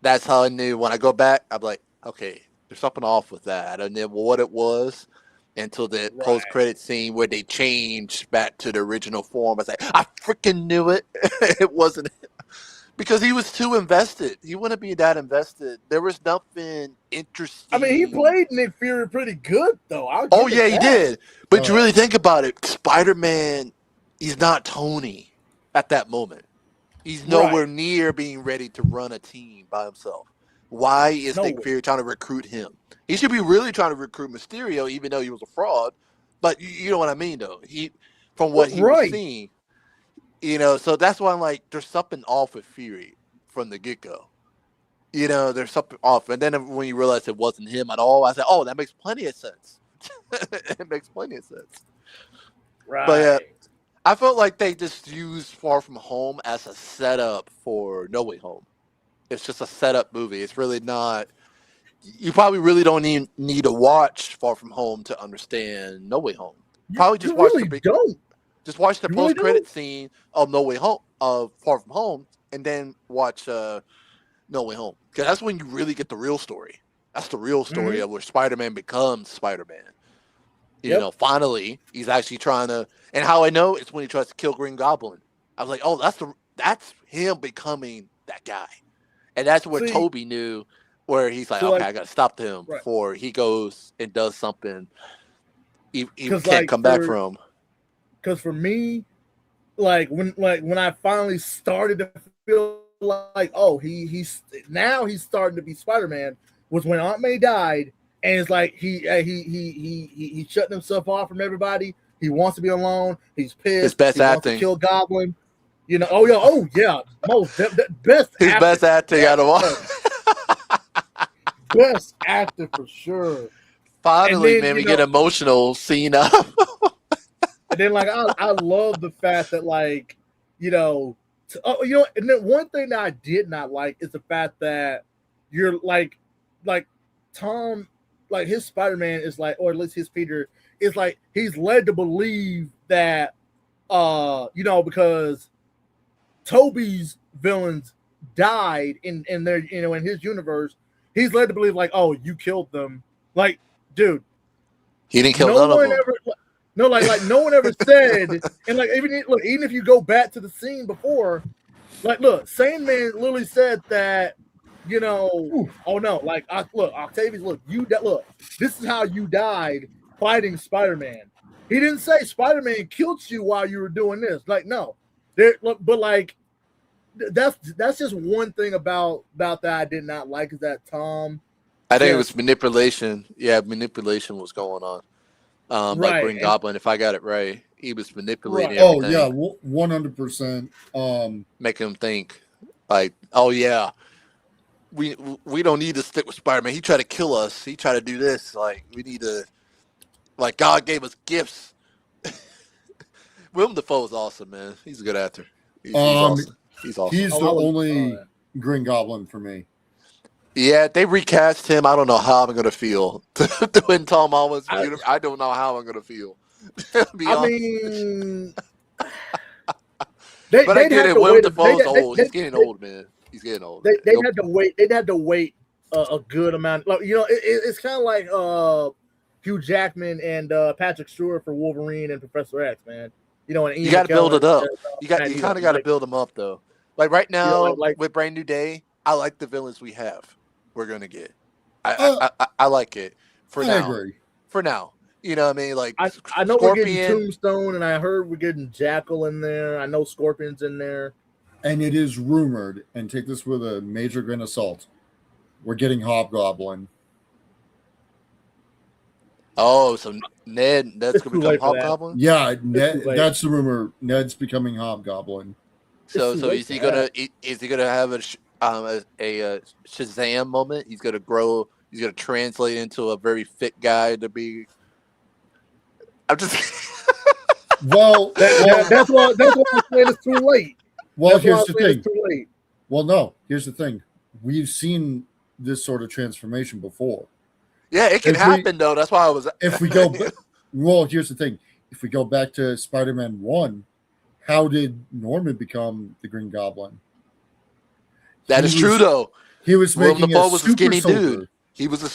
That's how I knew. When I go back, I'm like, okay, there's something off with that. I don't know what it was until the post-credit scene where they changed back to the original form. I was like, I freaking knew it. It wasn't because he was too invested. He wouldn't be that invested. There was nothing interesting. I mean, he played Nick Fury pretty good, though. Oh yeah, he did. But you really think about it, Spider-Man, he's not Tony at that moment. He's nowhere near being ready to run a team by himself. Why is Nick Fury trying to recruit him? He should be really trying to recruit Mysterio, even though he was a fraud. But you know what I mean, though. From what he was seeing, so that's why I'm like, there's something off with Fury from the get-go. There's something off. And then when you realize it wasn't him at all, I said, oh, that makes plenty of sense. It makes plenty of sense. Right. But I felt like they just used Far From Home as a setup for No Way Home. It's just a setup movie. It's really not. You probably really don't need to watch Far From Home to understand No Way Home. Probably just watch just watch the post-credit scene of No Way Home, of Far From Home, and then watch No Way Home, because that's when you really get the real story. That's the real story of where Spider-Man becomes Spider-Man. Finally, he's actually trying to. And how I know it's when he tries to kill Green Goblin. I was like, oh, that's him becoming that guy. And that's where Toby knew, where he's like, okay, I got to stop him before he goes and does something he can't come back from. Because for me, when I finally started to feel like, oh, he's starting to be Spider-Man, was when Aunt May died, and it's like he shutting himself off from everybody. He wants to be alone. He's pissed. His best acting. Wants to kill Goblin. Most best. His best acting out of all. Best actor for sure. Finally, man, we get emotional seeing up. And then, I love the fact that, and then one thing that I did not like is the fact that you're like Tom, his Spider-Man is or at least his Peter is he's led to believe that, because Toby's villains died in their, in his universe, he's led to believe oh, you killed them. Dude, he didn't kill none of them. No one ever said, and even if you go back to the scene before, Sandman literally said that, oh no, Octavius, this is how you died fighting Spider-Man. He didn't say Spider-Man killed you while you were doing this. No. That's just one thing about that I did not like, is that Tom. I think it was manipulation. Yeah, manipulation was going on. Like Green Goblin, if I got it right, he was manipulating everything. Oh yeah, 100%. Make him think oh yeah, we don't need to stick with Spider-Man. He tried to kill us. He tried to do this. We need to. God gave us gifts. Willem Dafoe is awesome, man. He's a good actor. He's awesome. He's awesome. He's the only Green Goblin for me. Yeah, they recast him. I don't know how I'm going to feel doing Tom Holland's. I don't know how I'm going to feel. But I get it. Willem Dafoe's old. He's getting old, man. He's getting old. They'd had to wait. They'd had to wait a good amount. It's kind of like Hugh Jackman and Patrick Stewart for Wolverine and Professor X, man. And you got to build it up. You kind of got to build them up, though. Right now, with Brand New Day, I like the villains we have. We're gonna get. I like it for now. I agree. For now, you know what I mean. I know we're getting Tombstone, and I heard we're getting Jackal in there. I know Scorpion's in there, and it is rumored. And take this with a major grain of salt. We're getting Hobgoblin. Oh, so Ned's It's gonna too become late for that. Hobgoblin. Yeah, too late. that's the rumor. Ned's becoming Hobgoblin. So too so late is he for gonna that. is he gonna have a Shazam moment? He's gonna grow. He's gonna translate into a very fit guy to be. I'm just. Well, That's why I'm saying it's too late. well, That's why here's I'm the saying thing. it's too late. Well, no, here's the thing. We've seen this sort of transformation before. Yeah, it can If we- happen though. That's why I was. If we go, well, here's the thing. If we go back to Spider-Man 1, how did Norman become the Green Goblin? That is true though. He was Willem making Dafoe a was a super skinny soldier. dude. He was a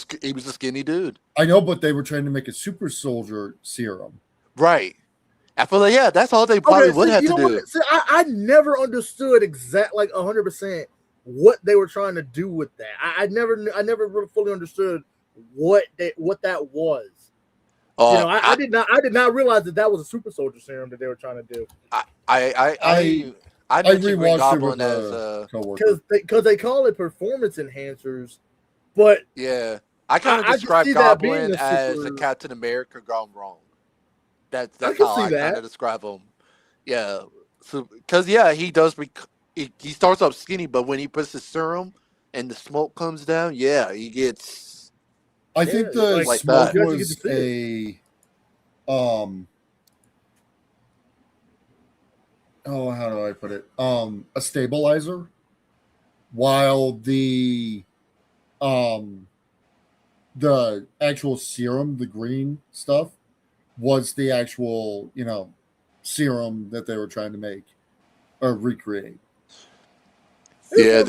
skinny dude. I know, but they were trying to make a super soldier serum. Right. I feel like that's all they probably would have to do. See, I never understood 100% what they were trying to do with that. I never really fully understood what that was. I did not realize that was a super soldier serum that they were trying to do. I mentioned Green Goblin as coworker because they call it performance enhancers, but yeah, I kind I of just describe see that being Goblin a as a super- Captain America gone wrong. That's can how see I that. kind of describe him. Yeah, so because he does. He starts off skinny, but when he puts the serum and the smoke comes down, he gets. I think the like smoke that. You actually get was to see how do I put it? A stabilizer, while the actual serum, the green stuff, was the actual, serum that they were trying to make or recreate. Here's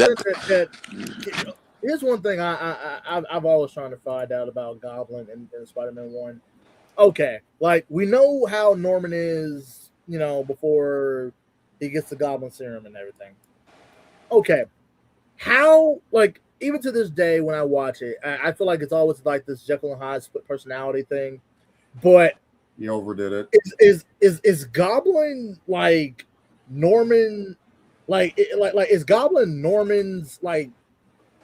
one thing I've always trying to find out about Goblin and Spider-Man 1. Okay, like we know how Norman is, before he gets the Goblin serum and everything. Okay, how, like, even to this day when I watch it, I feel like it's always like this Jekyll and Hyde split personality thing. But You overdid it. is Goblin like Norman? Like is Goblin Norman's like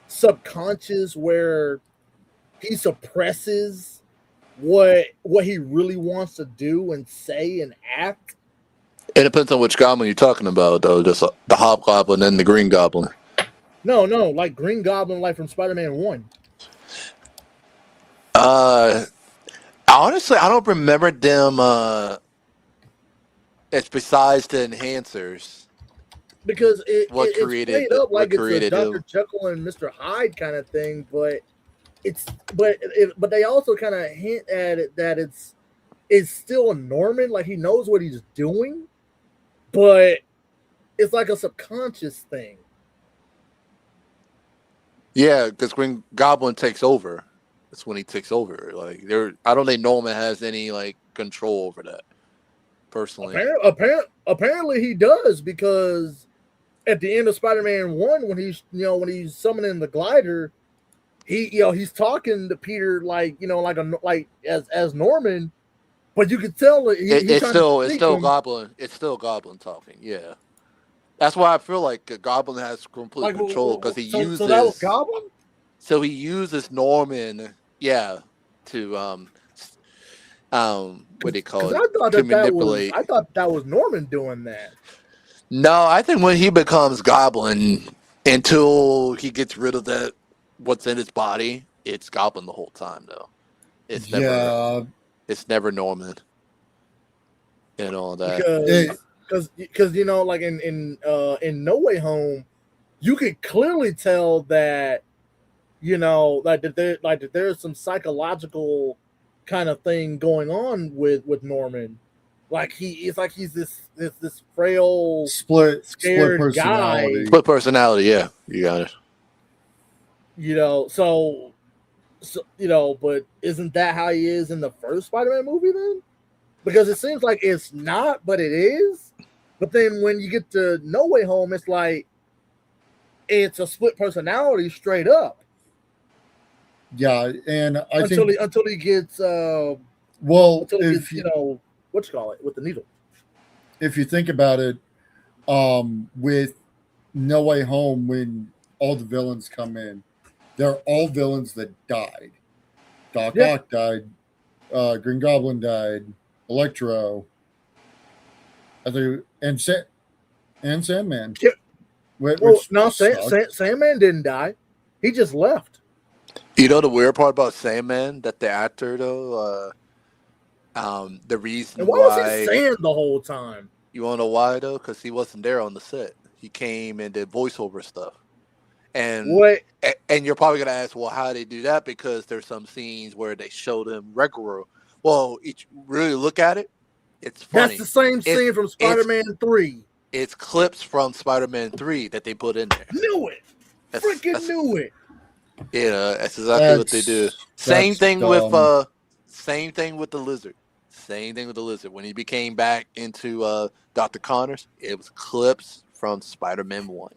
subconscious where he suppresses what he really wants to do and say and act? It depends on which Goblin you're talking about, though. Just the Hobgoblin and the Green Goblin. No, like Green Goblin, like from Spider-Man 1. Honestly, I don't remember them. It's besides the enhancers. Because it's created played up like it's a created Dr. him? Jekyll and Mr. Hyde kind of thing, but they also kind of hint at it that it's still a Norman, like he knows what he's doing, but it's like a subconscious thing. Yeah, because Green Goblin takes over. That's when he takes over. Like I don't think Norman has any like control over that. Personally, Apparently he does, because at the end of Spider-Man 1, when he's summoning the glider, he's talking to Peter like as Norman, but you could tell it's still Goblin. It's still Goblin talking. Yeah, that's why I feel like Goblin has complete control because he uses. So that was Goblin. So he uses Norman, to what do you call it? To manipulate. I thought that was Norman doing that. No, I think when he becomes Goblin, until he gets rid of what's in his body, it's Goblin the whole time. Though it's never Norman and all that. Because like in No Way Home, you could clearly tell that that there's some psychological kind of thing going on with Norman. Like he's this frail, split personality. Guy. Split personality, yeah, you got it. So but isn't that how he is in the first Spider-Man movie then? Because it seems like it's not, but it is. But then when you get to No Way Home, it's like it's a split personality straight up. Yeah, and until he gets what you call it with the needle. If you think about it, with No Way Home, when all the villains come in, they're all villains that died. Doc Ock died. Green Goblin died, Electro, I think, and Sandman. Yeah. Which Well, no, sucked. Sandman didn't die. He just left. You know the weird part about Sandman, that the actor though, the reason And why was he why saying the whole time? you want to know why though? Because he wasn't there on the set. He came and did voiceover stuff, and Wait, and you're probably gonna ask, well, how do they do that? Because there's some scenes where they showed him regular. Well, really look at it, it's funny. that's the same scene from Spider-Man 3. It's clips from Spider-Man 3 that they put in there. Knew it. Freaking knew it. Yeah, that's exactly what they do. Same thing dumb. with same thing with the Lizard. Same thing with the Lizard. When he became back into Dr. Connors, it was clips from Spider-Man 1.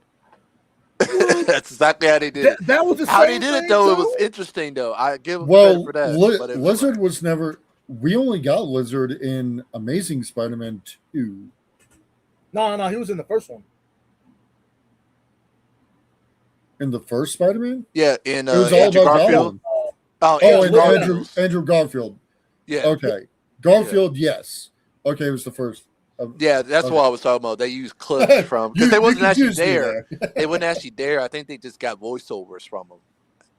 That's exactly how they did it. That was the How they same did thing, it though, it too? was interesting though. I give him Well, credit for that. But it was Lizard was never. We only got Lizard in Amazing Spider-Man 2. No, he was in the first one. In the first Spider-Man? Yeah, in It was all Andrew about Garfield. Goblin. Oh, Oh, Andrew and Garfield. Andrew Garfield. Yeah. Okay. Garfield, yes. Okay, it was the first. Yeah, that's Okay. what I was talking about. They used clips from because they wasn't actually confused me there. They wasn't actually there. I think they just got voiceovers from them.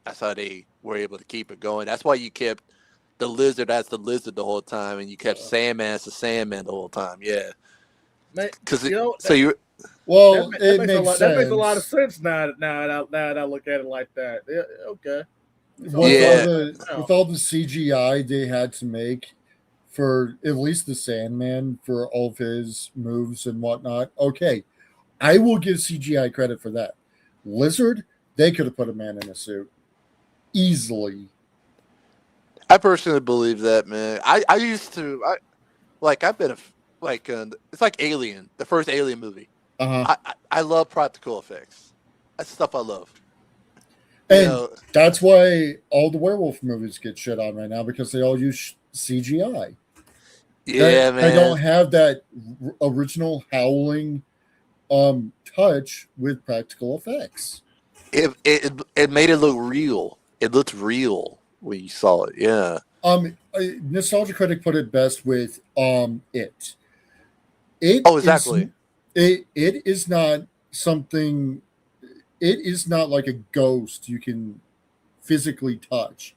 That's how they were able to keep it going. That's why you kept the Lizard as the Lizard the whole time, and you kept Sandman as the Sandman the whole time. Yeah, because Well, that makes a lot of sense now that I look at it like that. Yeah, okay. With all the CGI they had to make for at least the Sandman for all of his moves and whatnot. Okay, I will give CGI credit for that. Lizard, they could have put a man in a suit easily. I personally believe that, man. I used to I've been it's like Alien, the first Alien movie. I love practical effects. That's stuff I love. And that's why all the werewolf movies get shit on right now, because they all use CGI. Yeah, man. They don't have that original Howling touch with practical effects. It made it look real. It looked real when you saw it. Yeah. Nostalgia Critic put it best with it. Exactly. It is not something. It is not like a ghost you can physically touch.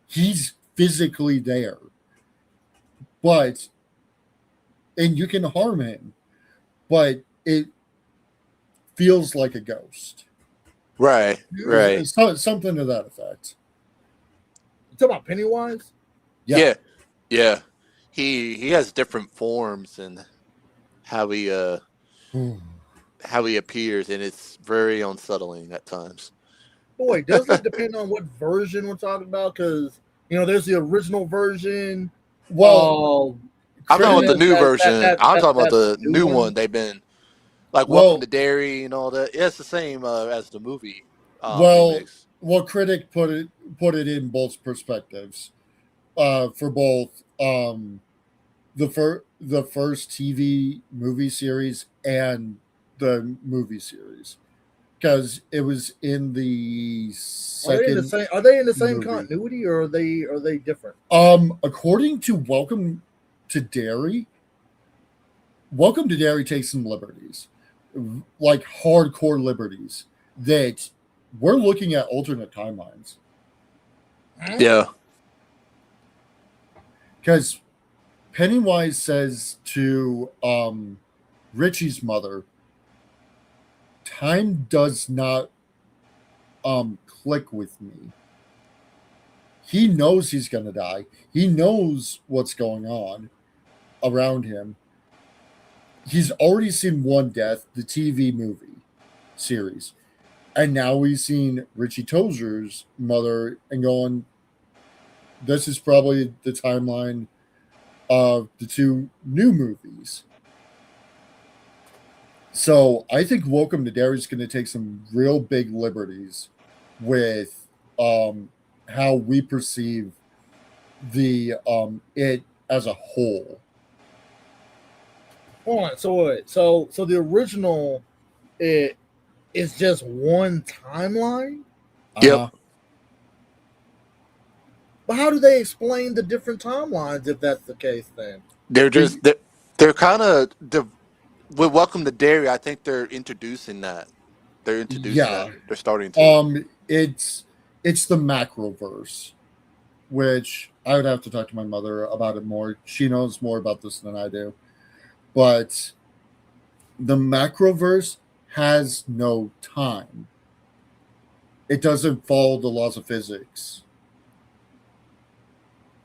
He's physically there, and you can harm him, but it feels like a ghost. Right. Something to that effect. You talking about Pennywise? Yeah. He has different forms and how he appears, and it's very unsettling at times. Boy, does it depend on what version we're talking about? Because there's the original version. Well, I'm talking about the new version. I'm talking about the new one. They've been like Welcome to Derry and all that. Yeah, it's the same as the movie. Remix. Critic put it in both perspectives, for both the first TV movie series and the movie series, because it was in the second. Are they in the same continuity, or are they different? According to Welcome to Derry takes some liberties, like hardcore liberties, that we're looking at alternate timelines. Yeah. Because Pennywise says to Richie's mother, time does not click with me. He knows he's going to die. He knows what's going on around him. He's already seen one death, the TV movie series. And now he's seen Richie Tozer's mother and going, this is probably the timeline of the two new movies. So I think Welcome to Derry is going to take some real big liberties with how we perceive the it as a whole. Hold on. So the original, it is just one timeline. Yep. But how do they explain the different timelines if that's the case? Then They're just they're kind of with Welcome to Derry. I think they're introducing that. They're introducing Yeah. that. They're starting to. It's the macroverse, which I would have to talk to my mother about it more. She knows more about this than I do. But the macroverse has no time. It doesn't follow the laws of physics.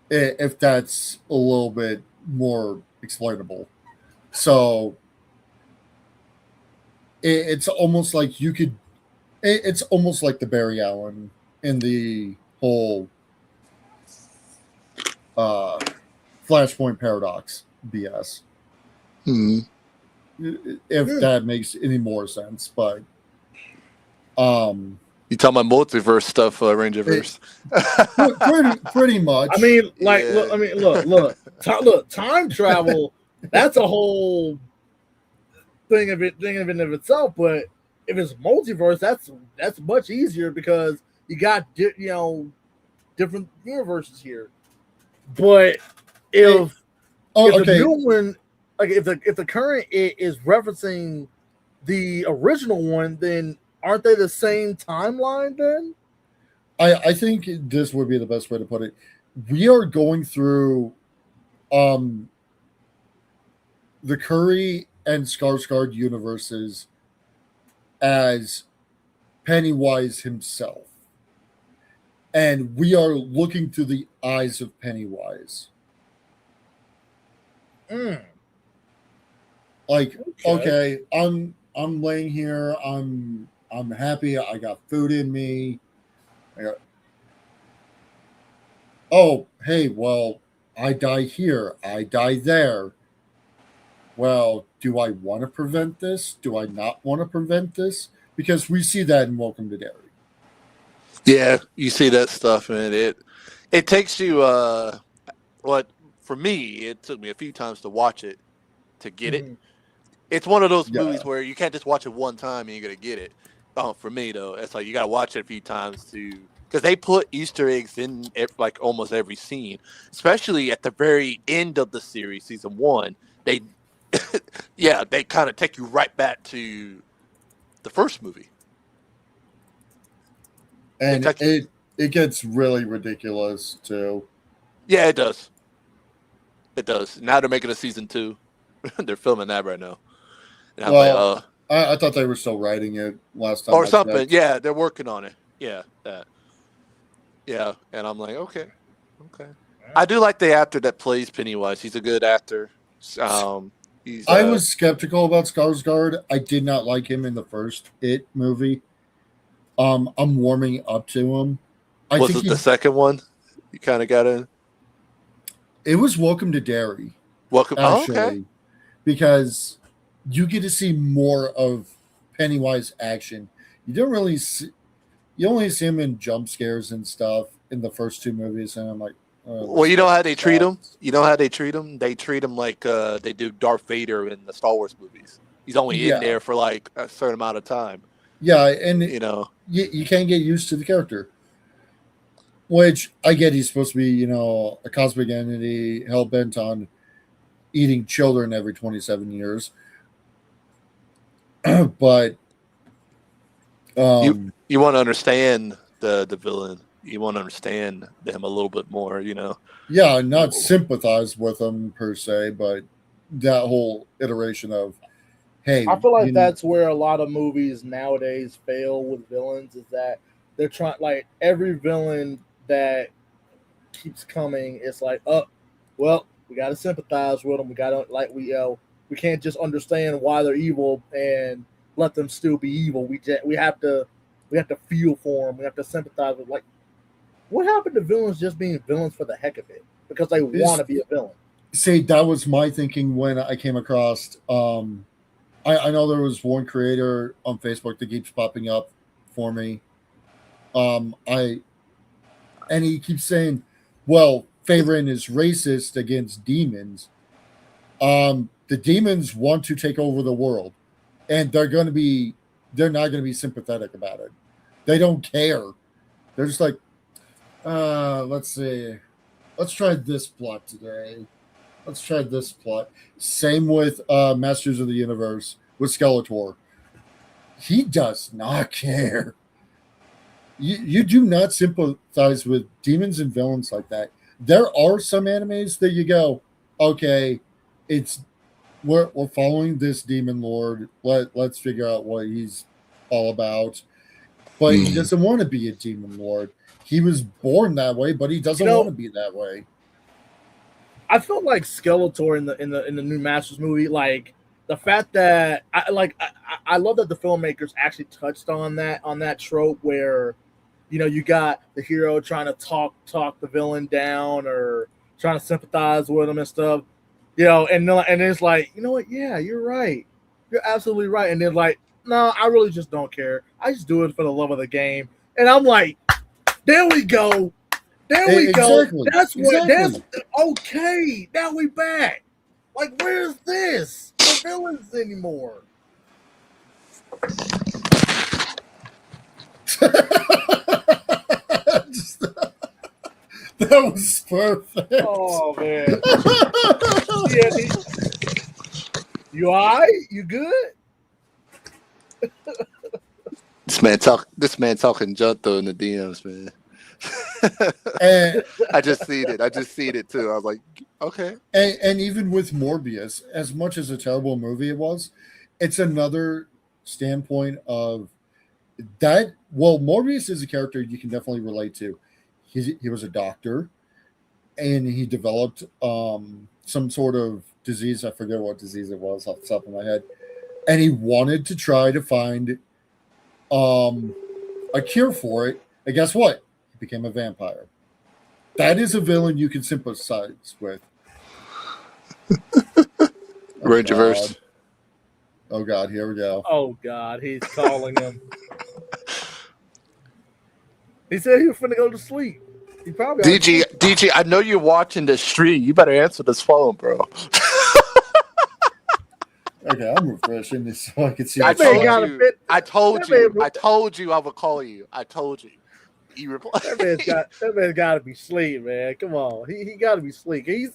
If that's a little bit more explainable. So it's almost like you could. It's almost like the Barry Allen in the whole Flashpoint paradox BS. Hmm. If that makes any more sense, but You talking about multiverse stuff, Rangerverse? pretty much. I mean, like, Yeah. look. I mean, look. Time travel. That's a whole thing of in of itself. But if it's multiverse, that's much easier because you got different universes here. But if the new one, like if the current is referencing the original one, then aren't they the same timeline then? I think this would be the best way to put it. We are going through the Curry and Skarsgård universes as Pennywise himself. And we are looking through the eyes of Pennywise. Like, okay, I'm laying here, I'm happy, I got food in me. Oh, hey, well, I die here, I die there. Well, do I want to prevent this? Do I not want to prevent this? Because we see that in Welcome to Derry. Yeah, you see that stuff, and it takes you. What for me? It took me a few times to watch it to get it. It's one of those movies where you can't just watch it one time and you're gonna get it. For me though, it's like you gotta watch it a few times because they put Easter eggs in like almost every scene, especially at the very end of the series, season 1. They, they kind of take you right back to the first movie. And it gets really ridiculous too. Yeah, it does. It does. Now they're making a season 2. They're filming that right now. And well, I thought they were still writing it last time. Or something. Checked. Yeah, they're working on it. Yeah, that. Yeah, and I'm like, okay. I do like the actor that plays Pennywise. He's a good actor. I was skeptical about Skarsgård. I did not like him in the first It movie. I'm warming up to him. Was it the second one? You kind of got in. It was Welcome to Derry. Actually, okay. Because you get to see more of Pennywise action. You don't really see. You only see him in jump scares and stuff in the first 2 movies, and I'm like, well, you know how they treat him. You know how they treat him. They treat him like they do Darth Vader in the Star Wars movies. He's only in there for like a certain amount of time. Yeah, and you can't get used to the character. Which I get, he's supposed to be, a cosmic entity hell bent on eating children every 27 years. But you want to understand the villain. You want to understand them a little bit more, Yeah, not sympathize with them per se, but that whole iteration of, hey, I feel like that's where a lot of movies nowadays fail with villains, is that they're trying, like, every villain that keeps coming, it's like, well, we got to sympathize with them. We got to, like, we can't just understand why they're evil and let them still be evil. We have to feel for them. We have to sympathize with, like, what happened to villains just being villains for the heck of it because they want to be a villain? See, that was my thinking when I came across. I know there was one creator on Facebook that keeps popping up for me. And he keeps saying, well, Faerun is racist against demons. The demons want to take over the world, and they're not going to be sympathetic about it. They don't care. They're just like, Let's see. Let's try this plot today. Let's try this plot. Same with Masters of the Universe with Skeletor. He does not care. You do not sympathize with demons and villains like that. There are some animes that you go, okay, it's we're following this demon lord. Let's figure out what he's all about. But he doesn't want to be a demon lord. He was born that way, but he doesn't want to be that way. I felt like Skeletor in the new Masters movie, like the fact that I love that the filmmakers actually touched on that trope where, you got the hero trying to talk the villain down or trying to sympathize with him and stuff, and it's like, you know what? Yeah, you're right. You're absolutely right. And then like, no, I really just don't care. I just do it for the love of the game. And I'm like, there we go. There we go. That's what. That's okay. Now we back. Like, where's this? No villains anymore. That was perfect. Oh man. You all right? You good? This man talking junk though in the DMs, man. I just seen it too. I was like, okay. And even with Morbius, as much as a terrible movie it was, it's another standpoint of that. Well, Morbius is a character you can definitely relate to. He was a doctor, and he developed some sort of disease. I forget what disease it was off the top of my head. And he wanted to try to find a cure for it. And guess what? He became a vampire. That is a villain you can sympathize with. Rangerverse. Oh God, here we go. Oh God, he's calling him. He said he was finna go to sleep. He probably DG, I know you're watching this stream. You better answer this phone, bro. Okay, I'm refreshing this so I can see. I told you I would call you. I told you. You replied. That man's got to be asleep, man. Come on, he got to be asleep. He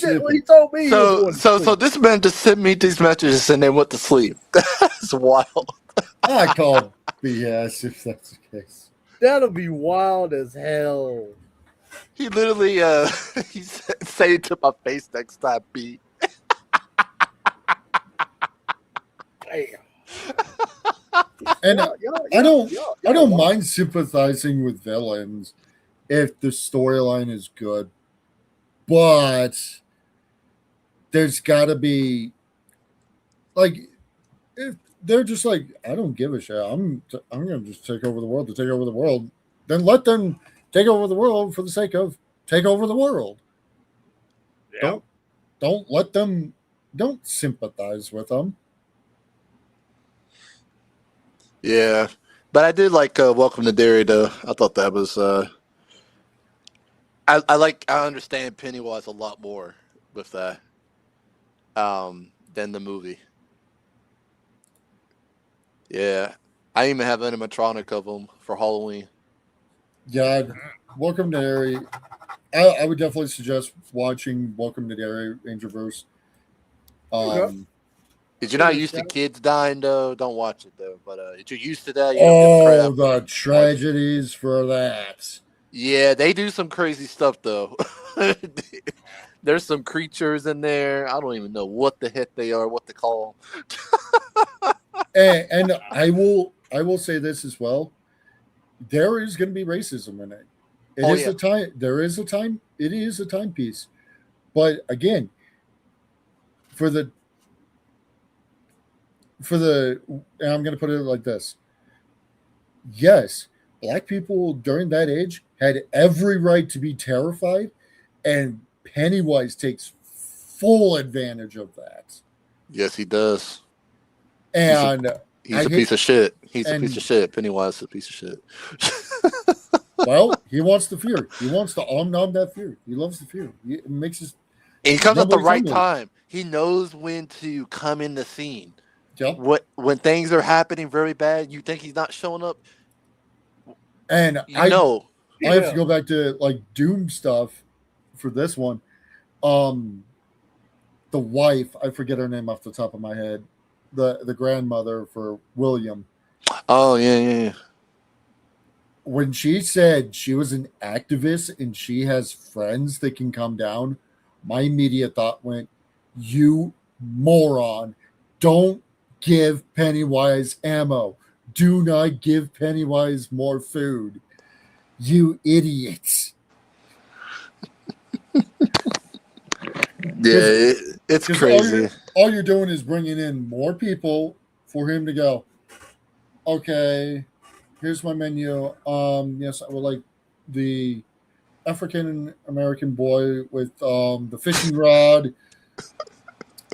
told me. So this man just sent me these messages and then went to sleep. That's wild. I call BS if that's the case. That'll be wild as hell. He literally he said, say it to my face next time, B. And I don't mind sympathizing with villains if the storyline is good, but there's got to be like if they're just like, I don't give a shit. I'm gonna just take over the world to take over the world. Then let them take over the world for the sake of take over the world. Yeah. Don't let them. Don't sympathize with them. Yeah, but I did like Welcome to Derry though. I thought that was I understand Pennywise a lot more with that than the movie. Yeah, I even have an animatronic of him for Halloween. Yeah, Welcome to Derry. I would definitely suggest watching Welcome to Derry Rangerverse. If you're not used to kids dying, though, don't watch it, though. But if you're used to that, you don't get the tragedies for that. Yeah, they do some crazy stuff, though. There's some creatures in there. I don't even know what the heck they are, what to call them. and I will say this as well. There is going to be racism in it. There is a time. It is a timepiece. But again, for the and I'm going to put it like this. Yes, black people during that age had every right to be terrified, and Pennywise takes full advantage of that. Yes, he does. And he's a piece of shit. He's a piece of shit. Pennywise is a piece of shit. Well, he wants the fear. He wants to numb that fear. He loves the fear. It makes his. And he comes at the right time. He knows when to come in the scene. Yep. When things are happening very bad, you think he's not showing up. And I have to go back to like Doom stuff for this one. The wife, I forget her name off the top of my head, the grandmother for William. Oh yeah. When she said she was an activist and she has friends that can come down, my immediate thought went, "You moron! Don't give Pennywise ammo. Do not give Pennywise more food. You idiots!" Yeah, it's crazy. All you're doing is bringing in more people for him to go, okay, here's my menu. Yes, I would like the African American boy with the fishing rod.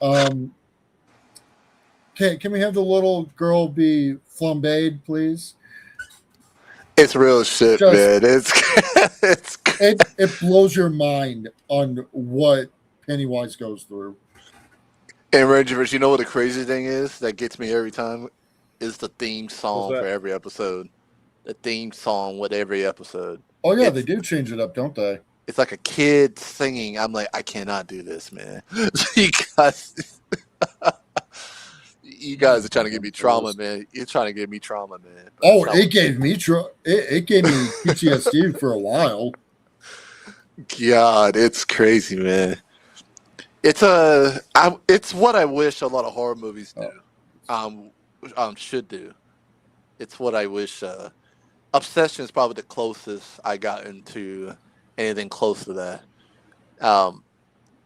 Can we have the little girl be flambéed, please? It's real shit, man. It blows your mind on what Pennywise goes through. And Rangerverse, you know what the crazy thing is that gets me every time is the theme song for every episode. The theme song with every episode. Oh yeah, they do change it up, don't they? It's like a kid singing. I'm like, I cannot do this, man. Because you guys are trying to give me trauma, man. You're trying to give me trauma, man. But it gave me it gave me PTSD for a while. God, it's crazy, man. It's what I wish a lot of horror movies do. Should do. It's what I wish. Obsession is probably the closest I got into anything close to that.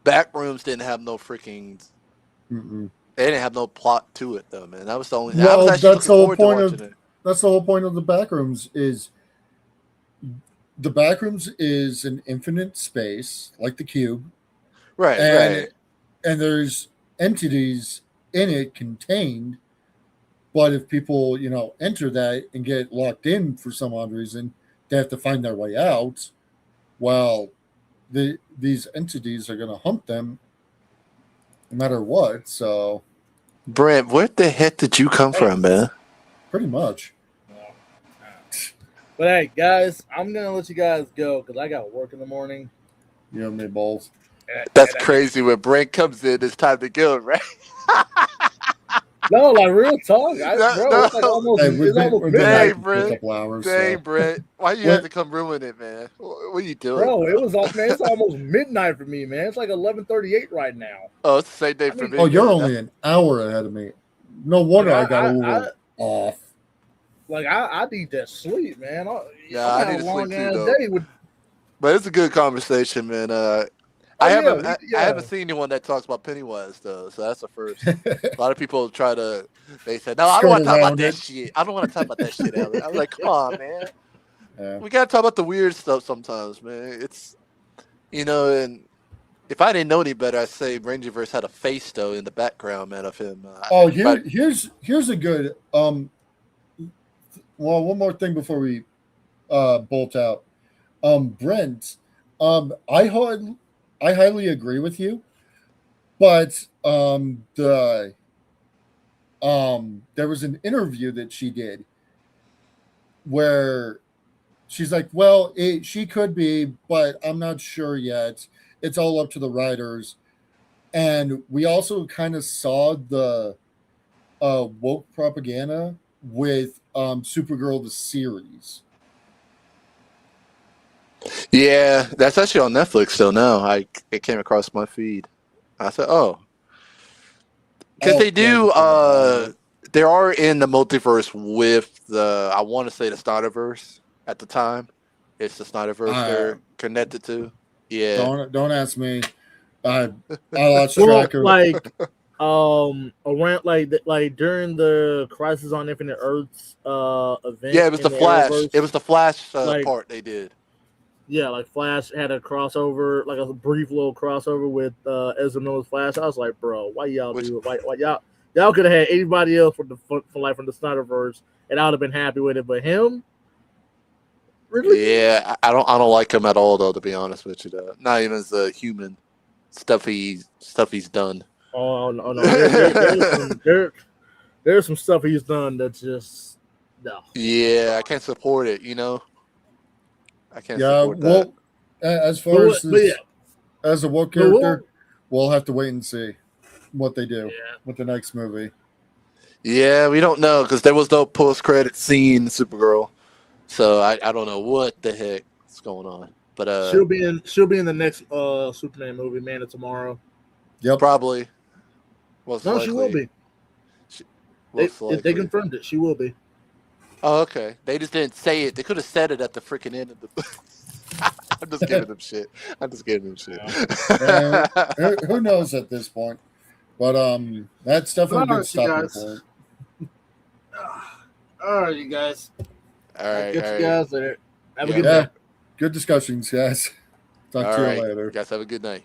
Backrooms didn't have no freaking. Mm-mm. They didn't have no plot to it though, man. That was the only. Well, I was actually that's the whole point of it. That's the whole point of the Backrooms is. The Backrooms is an infinite space, like the cube. Right. And there's entities in it contained, but if people, enter that and get locked in for some odd reason, they have to find their way out. Well, these entities are going to hunt them no matter what. So, Brent, where the heck did you come from, man? Pretty much. But hey, guys, I'm gonna let you guys go because I got work in the morning. You have me balls. That's crazy. When Brent comes in, it's time to go, right? No, like real talk. It's like almost midnight. Dang, Brent. Why you have to come ruin it, man? What are you doing? Bro, it was man. It's almost midnight for me, man. It's like 11:38 right now. Oh, it's the same day for me. Oh, you're only an hour ahead of me. No wonder I got a little off. Like I need that sleep, man. I need to sleep too, though. But it's a good conversation, man. I haven't seen anyone that talks about Pennywise though, so that's the first. A lot of people they said, no, I don't want to talk about that shit. I don't want to talk about that shit. I was like, come on, man. Yeah. We gotta talk about the weird stuff sometimes, man. It's and if I didn't know any better, I'd say Rangerverse had a face though in the background, man, of him. Here's a good well, one more thing before we bolt out. Brent, I highly agree with you, but there was an interview that she did where she's like, well, she could be, but I'm not sure yet. It's all up to the writers. And we also kind of saw the woke propaganda with Supergirl the series. Yeah, that's actually on Netflix still now. It came across my feed. I said, oh. Because they do, they are in the multiverse with I want to say the Snyderverse at the time. It's the Snyderverse they're connected to. Yeah. Don't ask me. I lost track of around like during the Crisis on Infinite Earths event. Yeah, it was the Flash. It was the Flash part they did. Yeah, like Flash had a crossover, like a brief little crossover with Ezra Miller's Flash. I was like, bro, why y'all do it? Why y'all could have had anybody else from the Snyderverse, and I would have been happy with it. But him, really? Yeah, I don't like him at all, though. To be honest with you, though, not even as a human stuff he's done. Oh no, there's some stuff he's done that's just no. Yeah, I can't support it. I can't Yeah, support that. well, as But far what- but yeah, as a woke But what- character, we'll have to wait and see what they do yeah. with the next movie. Yeah, we don't know because there was no post-credit scene in Supergirl, so I don't know what the heck is going on. But She'll be in the next Superman movie, Man of Tomorrow. Yep. probably. Most No, likely. she will be. Most They likely. confirmed it. She will be. Oh, okay. They just didn't say it. They could have said it at the freaking end of the. I'm just giving them shit. Who knows at this point? But that's definitely a All good right, you stopping guys. point. All right, you guys. All right. Catch you guys later. Have a Yeah. good Yeah, day. good discussions, guys. Talk All to you right. later. You guys have a good night.